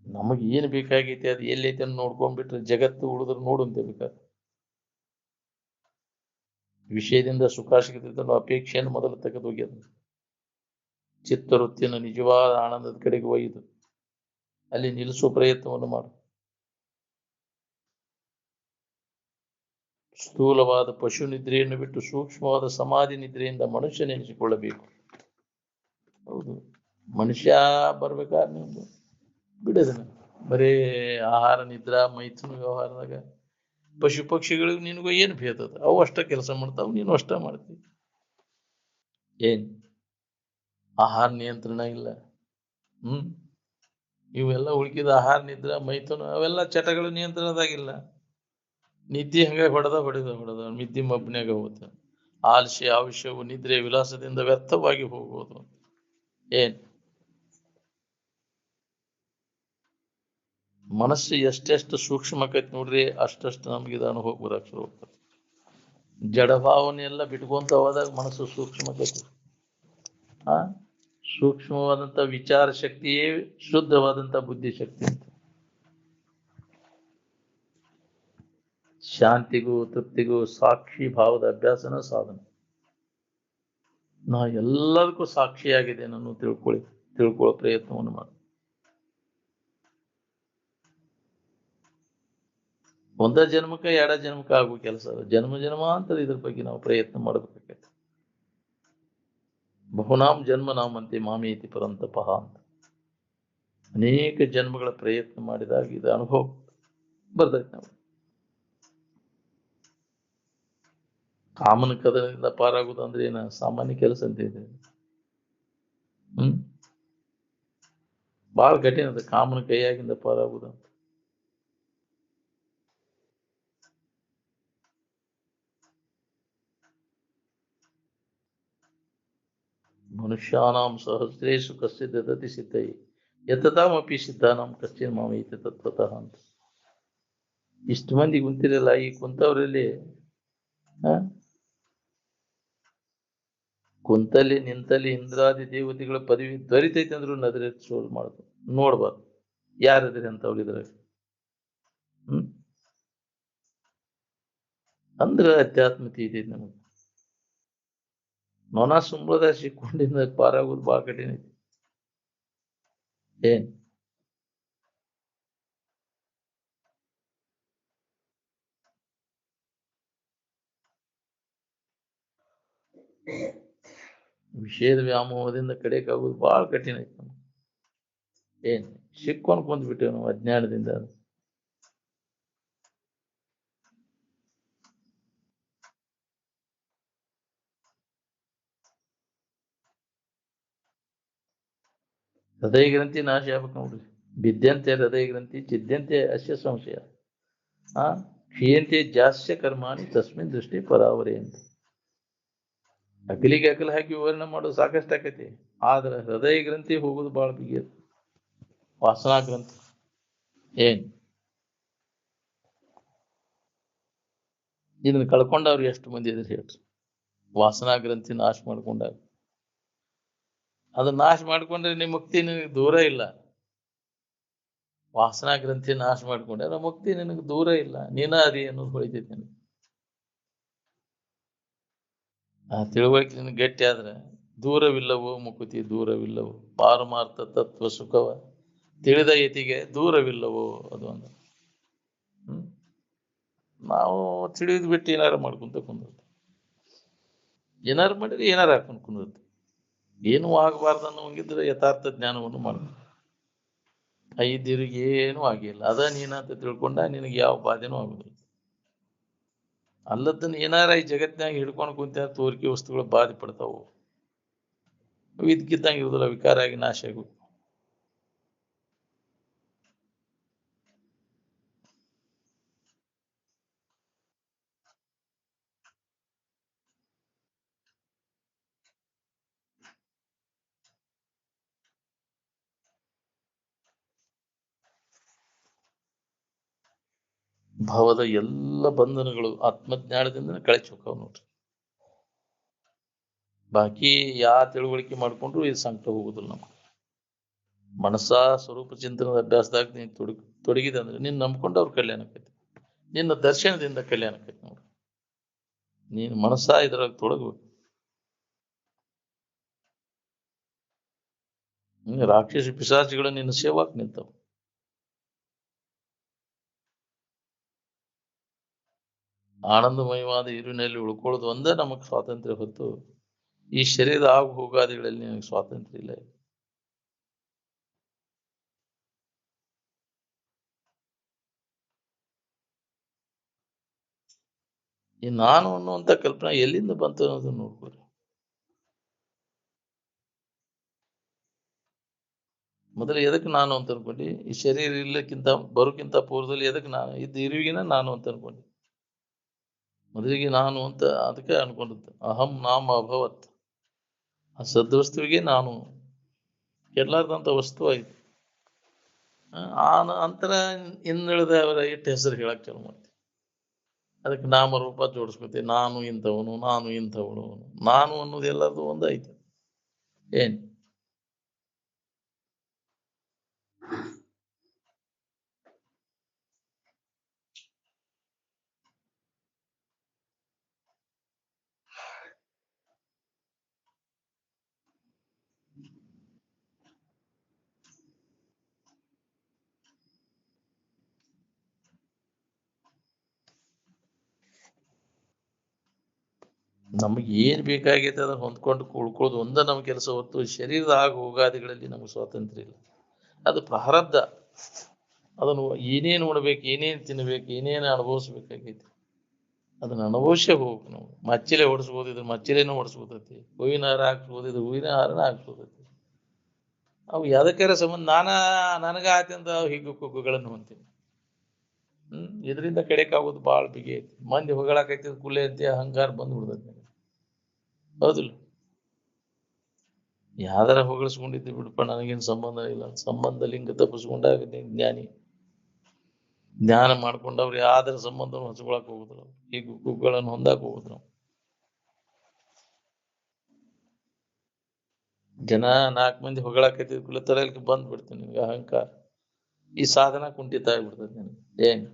ನಮಗ್ ಏನ್ ಬೇಕಾಗೈತಿ ಅದು ಎಲ್ಲೈತೆ ಅಂತ ನೋಡ್ಕೊಂಡ್ಬಿಟ್ರೆ ಜಗತ್ತು ಉಳಿದ್ರೆ ನೋಡುಂತೆ ಬೇಕಾದ ವಿಷಯದಿಂದ ಸುಖ ಸಿಗತೈತೆ ಅನ್ನೋ ಅಪೇಕ್ಷೆಯನ್ನು ಮೊದಲು ತೆಗೆದು ಹೋಗ್ಯದ. ಚಿತ್ತವೃತ್ತಿಯನ್ನು ನಿಜವಾದ ಆನಂದದ ಕಡೆಗೆ ಒಯ್ದು ಅಲ್ಲಿ ನಿಲ್ಲಿಸುವ ಪ್ರಯತ್ನವನ್ನು ಮಾಡು. ಸ್ಥೂಲವಾದ ಪಶು ನಿದ್ರೆಯನ್ನು ಬಿಟ್ಟು ಸೂಕ್ಷ್ಮವಾದ ಸಮಾಧಿ ನಿದ್ರೆಯಿಂದ ಮನುಷ್ಯ ನೆನೆಸಿಕೊಳ್ಳಬೇಕು. ಹೌದು, ಮನುಷ್ಯ ಬರ್ಬೇಕಾದ್ರೆ ನೀವು ಬಿಡೋದನ್ನ ಬರೇ ಆಹಾರ ನಿದ್ರಾ ಮೈಥುನ ವ್ಯವಹಾರದಾಗ ಪಶು ಪಕ್ಷಿಗಳಿಗೂ ನಿನಗೂ ಏನು ಭೇದ ಅದ? ಅವು ಅಷ್ಟ ಕೆಲಸ ಮಾಡ್ತಾವ, ನೀನು ಅಷ್ಟ ಮಾಡ್ತೀವಿ. ಏನ್ ಆಹಾರ ನಿಯಂತ್ರಣ ಇಲ್ಲ. ಇವೆಲ್ಲ ಉಳ್ಕಿದ ಆಹಾರ ನಿದ್ರಾ ಮೈಥುನ ಅವೆಲ್ಲ ಚಟಗಳು ನಿಯಂತ್ರಣದಾಗಿಲ್ಲ. ನಿದ್ದೆ ಹಂಗ ಹೊಡೆದ ನಿದ್ದೆ ಮಬ್ಬನ್ಯಾಗ ಹೋಗುತ್ತೆ. ಆಲಸ್ಯ ಆವಿಷ್ಯವು ನಿದ್ರೆ ವಿಲಾಸದಿಂದ ವ್ಯರ್ಥವಾಗಿ ಹೋಗುವುದು. ಏನ್ ಮನಸ್ಸು ಎಷ್ಟೆಷ್ಟು ಸೂಕ್ಷ್ಮಕೈತಿ ನೋಡ್ರಿ, ಅಷ್ಟಷ್ಟು ನಮ್ಗೆ ಇದು ಅನುಭವ ಬರಕ್ ಶುರು ಹೋಗ್ತದೆ. ಜಡಭಾವನೆಲ್ಲ ಬಿಟ್ಕೊಂತ ಹೋದಾಗ ಮನಸ್ಸು ಸೂಕ್ಷ್ಮಕೈತಿ. ಸೂಕ್ಷ್ಮವಾದಂತ ವಿಚಾರ ಶಕ್ತಿಯೇ ಶುದ್ಧವಾದಂತ ಬುದ್ಧಿಶಕ್ತಿ ಅಂತ. ಶಾಂತಿಗೂ ತೃಪ್ತಿಗೂ ಸಾಕ್ಷಿ ಭಾವದ ಅಭ್ಯಾಸನ ಸಾಧನ. ನಾ ಎಲ್ಲದಕ್ಕೂ ಸಾಕ್ಷಿಯಾಗಿದೆ ನಾನು ತಿಳ್ಕೊಳ್ಳೋ ಪ್ರಯತ್ನವನ್ನು ಮಾಡಿ. ಒಂದ ಜನ್ಮಕ್ಕೆ ಎರಡ ಜನ್ಮಕ್ಕೆ ಆಗುವ ಕೆಲಸ ಜನ್ಮ ಜನ್ಮಾಂತರ ಇದ್ರ ಬಗ್ಗೆ ನಾವು ಪ್ರಯತ್ನ ಮಾಡಬೇಕಾಗತ್ತೆ. ಬಹುನಾಮ್ ಜನ್ಮ ನಾಮಂತೆ ಮಾಮೇತಿ ಪರಂತಪಃ ಅಂತ. ಅನೇಕ ಜನ್ಮಗಳ ಪ್ರಯತ್ನ ಮಾಡಿದಾಗ ಇದು ಅನುಭವ ಬರ್ತೈತೆ ನಾವು. ಕಾಮನ ಕದನದಿಂದ ಪಾರಾಗುವುದು ಅಂದ್ರೆ ಏನ ಸಾಮಾನ್ಯ ಕೆಲಸ ಅಂತ ಇದೆ. ಬಹಳ ಕಠಿಣ ಅದ ಕಾಮನ ಕೈಯಾಗಿಂದ ಪಾರಾಗುವುದು. ಮನುಷ್ಯಾನಾಂ ಸಹಸ್ರೇಶು ಕಸ್ಯ ದದತಿ ಸಿದ್ಧೈ ಯತತಾಮಪಿ ಸಿದ್ಧಾನಾಂ ಕಶ್ಚಿನ್ ಮಾಮೈತಿ ತತ್ವತಃ ಅಂತ. ಇಷ್ಟು ಮಂದಿ ಕುಂತಿರಲ್ಲ, ಈ ಕುಂತವರಲ್ಲಿ ಕುಂತಲ್ಲಿ ನಿಂತಲ್ಲಿ ಇಂದ್ರಾದಿ ದೇವತೆಗಳ ಪದವಿ ದೊರಿತೈತೆ ಅಂದ್ರು ನದ್ರೆ ಸೋಲ್ ಮಾಡುದು ನೋಡ್ಬಾರ್ದು. ಯಾರದ್ರಿ ಅಂತ ಅವ್ರಿದ್ರ ಅಂದ್ರ ಅಧ್ಯಾತ್ಮತೆ ಇದೆ ನಮಗೆ. ನೊಣ ಸುಂಬಳದ ಸಿಕ್ಕೊಂಡಿಂದ ಪಾರಾಗೋದು ಬಹಳ ಕಠಿಣ ಐತಿ. ಏನ್ ವಿಷಯದ ವ್ಯಾಮೋಹದಿಂದ ಕಡೆಕಾಗೋದು ಬಹಳ ಕಠಿಣ ಐತಿ ನಮ್ಗೆ. ಏನ್ ಸಿಕ್ಕೊಂಡು ಕುಂದ್ಬಿಟ್ಟೇವೆ ನಾವು ಅಜ್ಞಾನದಿಂದ. ಹೃದಯ ಗ್ರಂಥಿ ನಾಶ ಆಗ್ಬೇಕು ನೋಡ್ರಿ. ಬಿದ್ದಂತೆ ಹೃದಯ ಗ್ರಂಥಿ ಚಿದ್ದಂತೆ ಅಸ್ಯ ಸಂಶಯ ಕ್ಷೀಯಂತೆ ಜಾಸ್ಯ ಕರ್ಮಾಣಿ ತಸ್ಮಿನ್ ದೃಷ್ಟಿ ಪರಾವರಿ ಅಂತ. ಅಕಲಿಗೆ ಅಕಲ್ ಹಾಕಿ ವಿವರಣೆ ಮಾಡೋದು ಸಾಕಷ್ಟು ಆಕೈತಿ. ಆದ್ರೆ ಹೃದಯ ಗ್ರಂಥಿ ಹೋಗೋದು ಬಹಳ ಬಿಗಿಯದು. ವಾಸನಾ ಗ್ರಂಥಿ ಏನ್ ಇದನ್ನ ಕಳ್ಕೊಂಡವ್ರು ಎಷ್ಟು ಮಂದಿ ಇದ್ರೆ ಹೇಳ್ರಿ. ವಾಸನಾ ಗ್ರಂಥಿ ನಾಶ ಮಾಡ್ಕೊಂಡಾಗ ಅದನ್ನ ನಾಶ ಮಾಡ್ಕೊಂಡ್ರೆ ನಿಮ್ಮ ಮುಕ್ತಿ ನಿನಗೆ ದೂರ ಇಲ್ಲ. ವಾಸನಾ ಗ್ರಂಥಿ ನಾಶ ಮಾಡ್ಕೊಂಡ್ರೆ ಮುಕ್ತಿ ನಿನಗೆ ದೂರ ಇಲ್ಲ. ನೀನ ಅದಿ ಅನ್ನೋದು ಹೊಳಿತೈತಿ ನಿನಗೆ. ಆ ತಿಳುವಳಿಕೆ ನಿನಗೆ ಗಟ್ಟಿ ಆದ್ರೆ ದೂರವಿಲ್ಲವೋ ಮುಕುತಿ ದೂರವಿಲ್ಲವೋ ಪಾರಮಾರ್ಥ ತತ್ವ ಸುಖವ ತಿಳಿದ ಯತಿಗೆ ದೂರವಿಲ್ಲವೋ ಅದು ಅಂದ್ರೆ ನಾವು ತಿಳಿದ್ ಬಿಟ್ಟು ಏನಾರು ಮಾಡ್ಕೊಂತ ಕುಂದಿರ್ತೀವಿ. ಏನಾರು ಮಾಡಿದ್ರೆ ಏನಾರು ಹಾಕೊಂಡು ಕುಂದಿರ್ತೀವಿ. ಏನೂ ಆಗಬಾರ್ದು ಅನ್ನೋಂಗಿದ್ರೆ ಯಥಾರ್ಥ ಜ್ಞಾನವನ್ನು ಮಾಡ್ಬೇಕು. ಐದಿರಿಗೆ ಏನೂ ಆಗಿಲ್ಲ ಅದ ನೀನಂತ ತಿಳ್ಕೊಂಡ ನಿನಗೆ ಯಾವ ಬಾಧೆನೂ ಆಗುದಿಲ್ಲ. ಅಲ್ಲದನ್ನ ಏನಾರ ಈ ಜಗತ್ತಿನಾಗ ಹಿಡ್ಕೊಂಡು ಕುಂತ ತೋರಿಕೆ ವಸ್ತುಗಳು ಬಾಧೆ ಪಡ್ತಾವು. ಇದಕ್ಕಿದ್ದಂಗೆ ಇರುದಿಲ್ಲ, ವಿಕಾರ ಆಗಿ ನಾಶ ಆಗುತ್ತೆ. ಭಾವದ ಎಲ್ಲ ಬಂಧನಗಳು ಆತ್ಮಜ್ಞಾನದಿಂದ ಕಳಚಿ ಹೋಗ್ತಾವ ನೋಡ್ರಿ. ಬಾಕಿ ಯಾವ ತಿಳುವಳಿಕೆ ಮಾಡ್ಕೊಂಡ್ರು ಇದು ಸಂಕಟ ಹೋಗುದಿಲ್ಲ ನಮ್ಗೆ. ಮನಸ್ಸ ಸ್ವರೂಪ ಚಿಂತನದ ಅಭ್ಯಾಸದಾಗ ನೀನ್ ತೊಡಗಿದೆ ಅಂದ್ರೆ ನೀನ್ ನಂಬ್ಕೊಂಡು ಅವ್ರ ಕಲ್ಯಾಣ ಆಕೈತಿ. ನಿನ್ನ ದರ್ಶನದಿಂದ ಕಲ್ಯಾಣ ಆಕೈತಿ ನೋಡ್ರಿ. ನೀನ್ ಮನಸ್ಸ ಇದ್ರಾಗ ತೊಡಗ್ಬೇಕು. ರಾಕ್ಷಸ ಪಿಶಾಚಿಗಳು ನಿನ್ನ ಸೇವಾಕ್ ನಿಂತವು. ಆನಂದಮಯವಾದ ಇರುವಿನಲ್ಲಿ ಉಳ್ಕೊಳ್ಳೋದು ಒಂದೇ ನಮಗ್ ಸ್ವಾತಂತ್ರ್ಯ ಹೊತ್ತು ಈ ಶರೀರದ ಆಗು ಹೋಗಾದಿಗಳಲ್ಲಿ ನಿನಗೆ ಸ್ವಾತಂತ್ರ್ಯ ಇಲ್ಲ. ಈ ನಾನು ಅನ್ನುವಂಥ ಕಲ್ಪನೆ ಎಲ್ಲಿಂದ ಬಂತು ಅನ್ನೋದನ್ನ ನೋಡ್ಕೊರಿ. ಮೊದಲು ಎದಕ್ಕೆ ನಾನು ಅಂತ ಅನ್ಕೊಂಡಿ? ಈ ಶರೀರ ಇಲ್ಲಕ್ಕಿಂತ ಬರೋಕ್ಕಿಂತ ಪೂರ್ವದಲ್ಲಿ ಎದಕ್ಕೆ ನಾನು ಇದ್ದ ಇರುವಿಗಿನ ನಾನು ಅಂತ ಅನ್ಕೊಂಡಿ. ಮೊದಲಿಗೆ ನಾನು ಅಂತ ಅದಕ್ಕೆ ಅನ್ಕೊಂಡಿದ್ದೆ. ಅಹಂ ನಾಮ ಅಭವತ್. ಆ ಸದ್ವಸ್ತುವಿಗೆ ನಾನು ಕೆಡ್ಲಾರ್ದಂಥ ವಸ್ತು ಆಯ್ತು. ಆ ಅಂತರ ಇನ್ನಿಳಿದ ಅವರ ಇಟ್ಟು ಹೆಸರು ಹೇಳಕ್ ಚಾಲು ಮಾಡ್ತೀವಿ. ಅದಕ್ಕೆ ನಾಮರೂಪ ಜೋಡಿಸ್ಕೊತೀವಿ. ನಾನು ಇಂಥವನು, ನಾನು ಇಂಥವನು. ನಾನು ಅನ್ನೋದು ಎಲ್ಲರದು ಒಂದಾಯ್ತು. ಏನ್ ನಮಗೆ ಏನ್ ಬೇಕಾಗೈತೆ ಅದನ್ನ ಹೊಂದ್ಕೊಂಡು ಉಳ್ಕೊಳ್ಳೋದು ಒಂದ ನಮ್ಮ ಕೆಲಸ ಹೊತ್ತು ಶರೀರದ ಆಗ ಹೋಗಾದಿಗಳಲ್ಲಿ ನಮ್ಗೆ ಸ್ವಾತಂತ್ರ್ಯ ಇಲ್ಲ. ಅದು ಪ್ರಾರಬ್ಧ. ಅದನ್ನು ಏನೇನು ಉಣ್ಬೇಕು, ಏನೇನು ತಿನ್ಬೇಕು, ಏನೇನು ಅನುಭವಿಸ್ಬೇಕಾಗೈತಿ ಅದನ್ನ ಅನುಭವಿಸೇ ಹೋಗ್ಬೇಕು ನಾವು. ಮಚ್ಚಿಲೆ ಓಡಿಸ್ಬೋದು, ಇದ್ರ ಮಚ್ಚಿಲೆನೂ ಓಡಿಸ್ಬೋದೈತಿ. ಹೂವಿನ ಹಾರ ಹಾಕ್ಸ್ಬೋದು, ಇದು ಹೂವಿನ ಹಾರನ ಹಾಕ್ಸ್ಬೋದೈತಿ. ಅವು ಯಾವ್ದಕ್ಕಾರ ಸಂಬಂಧ ನನಗ ಆಯ್ತಂತ ಹೀಗೆ ಕುಗ್ಗುಗಳನ್ನು ಹೊಂತೀನಿ. ಇದರಿಂದ ಕಡೆಕಾಗೋದು ಭಾಳ ಬಿಗಿ ಐತಿ. ಮಂದಿ ಹೊಗಳಾಕೈತಿ ಕುಲೆ ಅಂತ ಅಹಂಕಾರ ಬಂದು ಬಿಡ್ತೈತಿ. ಹೌದಿಲ್ಲ? ಯಾವ್ದಾರ ಹೊಗಳಿಸ್ಕೊಂಡಿದ್ದು ಬಿಡಪ್ಪ, ನನಗೇನು ಸಂಬಂಧ ಇಲ್ಲ. ಸಂಬಂಧ ಲಿಂಗ ತಪ್ಪಿಸ್ಕೊಂಡಾಗ ಜ್ಞಾನಿ. ಜ್ಞಾನ ಮಾಡ್ಕೊಂಡವ್ರು ಯಾವ್ದಾರ ಸಂಬಂಧವನ್ನು ಹಚ್ಕೊಳಕ್ ಹೋಗುದಿಲ್ಲ. ಈ ಗುಗ್ಗುಗಳನ್ನು ಹೊಂದಾಕ್ ಹೋಗುದು ನಾವು. ಜನ 4 ಮಂದಿ ಹೊಗಳಾಕೈತಿ ಕುಲ ತರಲಿಕ್ಕೆ ಬಂದ್ ಬಿಡ್ತೀನಿ. ನಿಮ್ಗೆ ಅಹಂಕಾರ, ಈ ಸಾಧನ ಕುಂಠಿತ ಆಗ್ಬಿಡ್ತದೆ ನಿನಗೆ. ಏನ್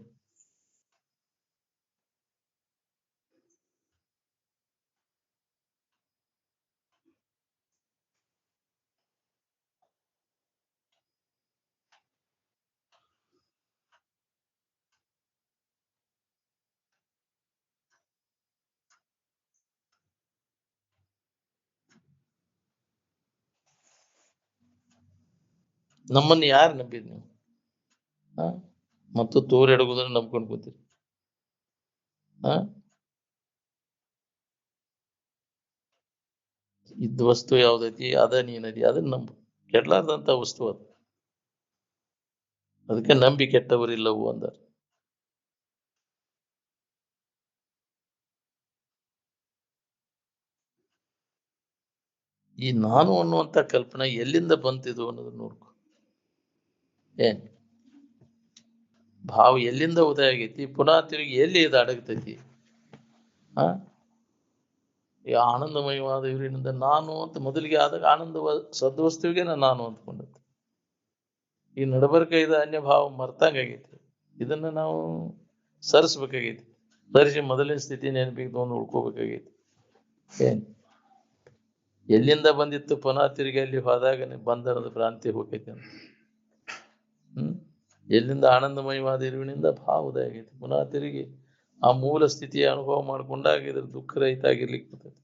ನಮ್ಮನ್ನು ಯಾರು ನಂಬಿದ್ ನೀವು? ಮತ್ತು ತೋರ್ ಎಡಗುದನ್ನ ನಂಬ್ಕೊಂಡು ಕೂತೀರಿ. ಇದ್ದ ವಸ್ತು ಯಾವ್ದೈತಿ ಅದ ನೀನದಿ, ಅದನ್ನ ನಂಬು. ಕೆಡ್ಲಾರ್ದಂತ ವಸ್ತು ಅದು. ಅದಕ್ಕೆ ನಂಬಿ ಕೆಟ್ಟವರಿಲ್ಲವು ಅಂದ. ಈ ನಾನು ಅನ್ನುವಂತ ಕಲ್ಪನೆ ಎಲ್ಲಿಂದ ಬಂತಿದು ಅನ್ನೋದನ್ನ ನೋಡ್ಕೊ. ಏನ್ ಭಾವ ಎಲ್ಲಿಂದ ಉದಯ ಆಗೈತಿ, ಪುನಃ ತಿರುಗಿ ಎಲ್ಲಿ ಇದು ಅಡಗ್ತೈತಿ? ಈ ಆನಂದಮಯವಾದ ಇವರಿನಿಂದ ನಾನು ಅಂತ ಮೊದಲಿಗೆ ಆದಾಗ ಆನಂದ ಸದ್ವಸ್ತುವಿಗೆ ನಾನು ಅಂದ್ಕೊಂಡದ್ದು. ಈ ನಡಬರ್ಕ ಇದು ಅನ್ಯ ಭಾವ ಮರ್ತಂಗಾಗೈತಿ. ಇದನ್ನ ನಾವು ಸರಿಸ್ಬೇಕಾಗೈತಿ. ಸರಿಸಿ ಮೊದಲಿನ ಸ್ಥಿತಿ ನೆನಪಿಗೆ ತಗೊಂಡು ಉಳ್ಕೋಬೇಕಾಗೈತಿ. ಏನ್ ಎಲ್ಲಿಂದ ಬಂದಿತ್ತು ಪುನಃ ತಿರುಗಿ ಅಲ್ಲಿ ಹೋದಾಗ ಬಂಧನದ ಭ್ರಾಂತಿ ಹೋಗೈತಿ ಅಂತ. ಎಲ್ಲಿಂದ ಆನಂದಮಯವಾದ ಇರುವಿನಿಂದ ಭಾವ ಉದಯ ಆಗೈತಿ. ಪುನಃ ತಿರುಗಿ ಆ ಮೂಲ ಸ್ಥಿತಿಯ ಅನುಭವ ಮಾಡ್ಕೊಂಡಾಗ ಇದ್ರ ದುಃಖ ರಹಿತ ಆಗಿರ್ಲಿಕ್ಕೆ ಬರ್ತೈತಿ.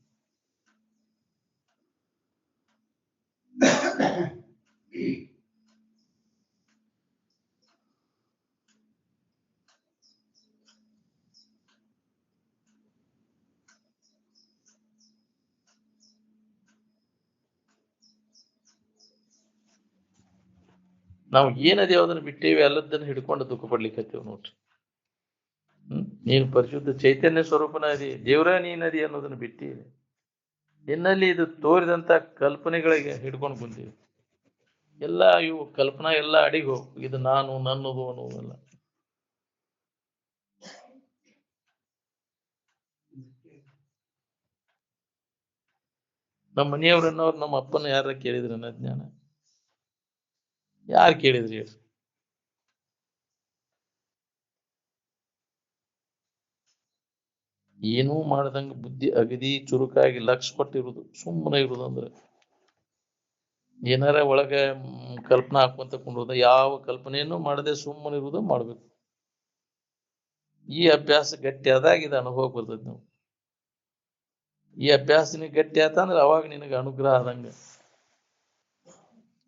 ನಾವು ಏನದೇವ ಅದನ್ನ ಬಿಟ್ಟೇವಿ, ಅಲ್ಲದನ್ನ ಹಿಡ್ಕೊಂಡು ದುಃಖ ಪಡ್ಲಿಕ್ಕೆ ನೋಡ್ರಿ. ನೀನು ಪರಿಶುದ್ಧ ಚೈತನ್ಯ ಸ್ವರೂಪನ ಅದಿ, ದೇವ್ರ ನೀನದಿ ಅನ್ನೋದನ್ನ ಬಿಟ್ಟಿ ನಿನ್ನಲ್ಲಿ ಇದು ತೋರಿದಂತ ಕಲ್ಪನೆಗಳಿಗೆ ಹಿಡ್ಕೊಂಡು ಬಂದೀವಿ. ಎಲ್ಲ ಇವು ಕಲ್ಪನಾ ಎಲ್ಲ ಅಡಿಗೆ ಹೋಗು. ಇದು ನಾನು ನನ್ನದು ಅನ್ನೋದಲ್ಲ. ನಮ್ಮ ಮನೆಯವ್ರನ್ನವ್ರು ನಮ್ಮ ಅಪ್ಪನ ಯಾರ ಕೇಳಿದ್ರಿ ನನ್ನ ಜ್ಞಾನ? ಯಾರು ಕೇಳಿದ್ರಿ? ಏನೂ ಮಾಡದಂಗ ಬುದ್ಧಿ ಅಗದಿ ಚುರುಕಾಗಿ ಲಕ್ಷ ಕೊಟ್ಟಿರುವುದು, ಸುಮ್ಮನೆ ಇರುವುದು. ಅಂದ್ರೆ ಏನಾರ ಒಳಗೆ ಕಲ್ಪನಾ ಹಾಕುವಂತ ಕೊಂಡ್ರದ, ಯಾವ ಕಲ್ಪನೆಯನ್ನು ಮಾಡದೆ ಸುಮ್ಮನೆ ಇರುವುದು ಮಾಡ್ಬೇಕು. ಈ ಅಭ್ಯಾಸ ಗಟ್ಟಿ ಆದಾಗ ಇದು ಅನುಭವ ಬರ್ತದೆ. ನಾವು ಈ ಅಭ್ಯಾಸ ನಿನಗೆ ಗಟ್ಟಿ ಆತ ಅಂದ್ರೆ ಅವಾಗ ನಿನಗೆ ಅನುಗ್ರಹ ಆದಂಗ.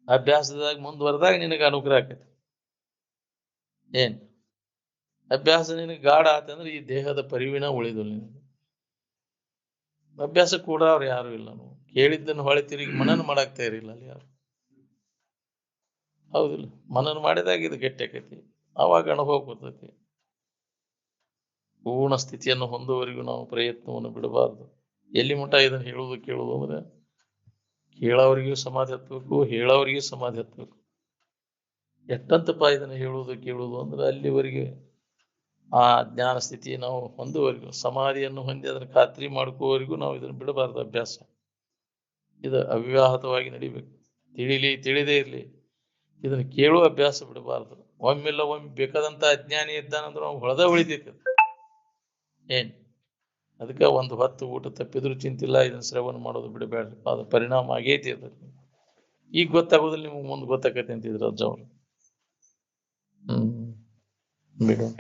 ಅಭ್ಯಾಸದಾಗ ಮುಂದುವರೆದಾಗ ನಿನಗೆ ಅನುಗ್ರಹ ಆಕೈತಿ. ಏನ್ ಅಭ್ಯಾಸ ನಿನಗೆ ಗಾಢ ಆತಂದ್ರೆ ಈ ದೇಹದ ಪರಿವಿನ ಉಳಿದು ನಿನಗೆ. ಅಭ್ಯಾಸ ಕೂಡ ಅವ್ರು ಯಾರು ಇಲ್ಲ. ನಾವು ಕೇಳಿದ್ದನ್ನು ಹೊಳೆ ತಿರುಗಿ ಮನನ ಮಾಡಕ್ ತಯಾರಿಲ್ಲ ಅಲ್ಲಿ ಯಾರು. ಹೌದಿಲ್ಲ? ಮನನ ಮಾಡಿದಾಗ ಇದು ಗಟ್ಟಿ ಆಕೈತಿ, ಅವಾಗ ಅನುಭವ ಬರ್ತೈತಿ. ಪೂರ್ಣ ಸ್ಥಿತಿಯನ್ನು ಹೊಂದುವವರೆಗೂ ನಾವು ಪ್ರಯತ್ನವನ್ನು ಬಿಡಬಾರ್ದು. ಎಲ್ಲಿ ಮಠ ಇದನ್ನು ಹೇಳುವುದು ಕೇಳುವುದು ಅಂದ್ರೆ ಕೇಳೋರಿಗೂ ಸಮಾಧಿ ಹತ್ಬೇಕು, ಹೇಳೋರಿಗೂ ಸಮಾಧಿ ಹತ್ಬೇಕು. ಎಷ್ಟಂತಪ್ಪ ಇದನ್ನು ಹೇಳುವುದು ಕೇಳುವುದು ಅಂದ್ರೆ ಅಲ್ಲಿವರೆಗೆ ಆ ಜ್ಞಾನ ಸ್ಥಿತಿ ನಾವು ಹೊಂದುವವರೆಗೂ, ಸಮಾಧಿಯನ್ನು ಹೊಂದಿ ಅದನ್ನ ಖಾತ್ರಿ ಮಾಡ್ಕೋವರೆಗೂ ನಾವು ಇದನ್ನು ಬಿಡಬಾರ್ದು. ಅಭ್ಯಾಸ ಇದು ಅವ್ಯಾಹತವಾಗಿ ನಡಿಬೇಕು. ತಿಳಿದೇ ಇರ್ಲಿ, ಇದನ್ನು ಕೇಳುವ ಅಭ್ಯಾಸ ಬಿಡಬಾರ್ದು. ಒಮ್ಮೆಲ್ಲ ಒಮ್ಮೆ ಬೇಕಾದಂತ ಅಜ್ಞಾನಿ ಇದ್ದಾನಂದ್ರೆ ಅವ್ನು ಹೊಳೆದ ಉಳಿತೈತಿ. ಏನ್ ಅದಕ್ಕೆ ಒಂದು ಹೊತ್ತು ಊಟ ತಪ್ಪಿದ್ರು ಚಿಂತಿಲ್ಲ, ಇದನ್ನ ಶ್ರವಣ ಮಾಡೋದು ಬಿಡಬೇಡ್ರಿ. ಅದು ಪರಿಣಾಮ ಆಗೈತಿ. ಅದ್ರಲ್ಲಿ ಈಗ ಗೊತ್ತಾಗೋದಿಲ್ಲ, ನಿಮ್ಗೆ ಮುಂದೆ ಗೊತ್ತಾಕೈತಿ ಅಂತಿದ್ರು ಅಜ್ಜ ಅವರು. ಬಿಡೋಣ.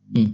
ಹ್ಮ್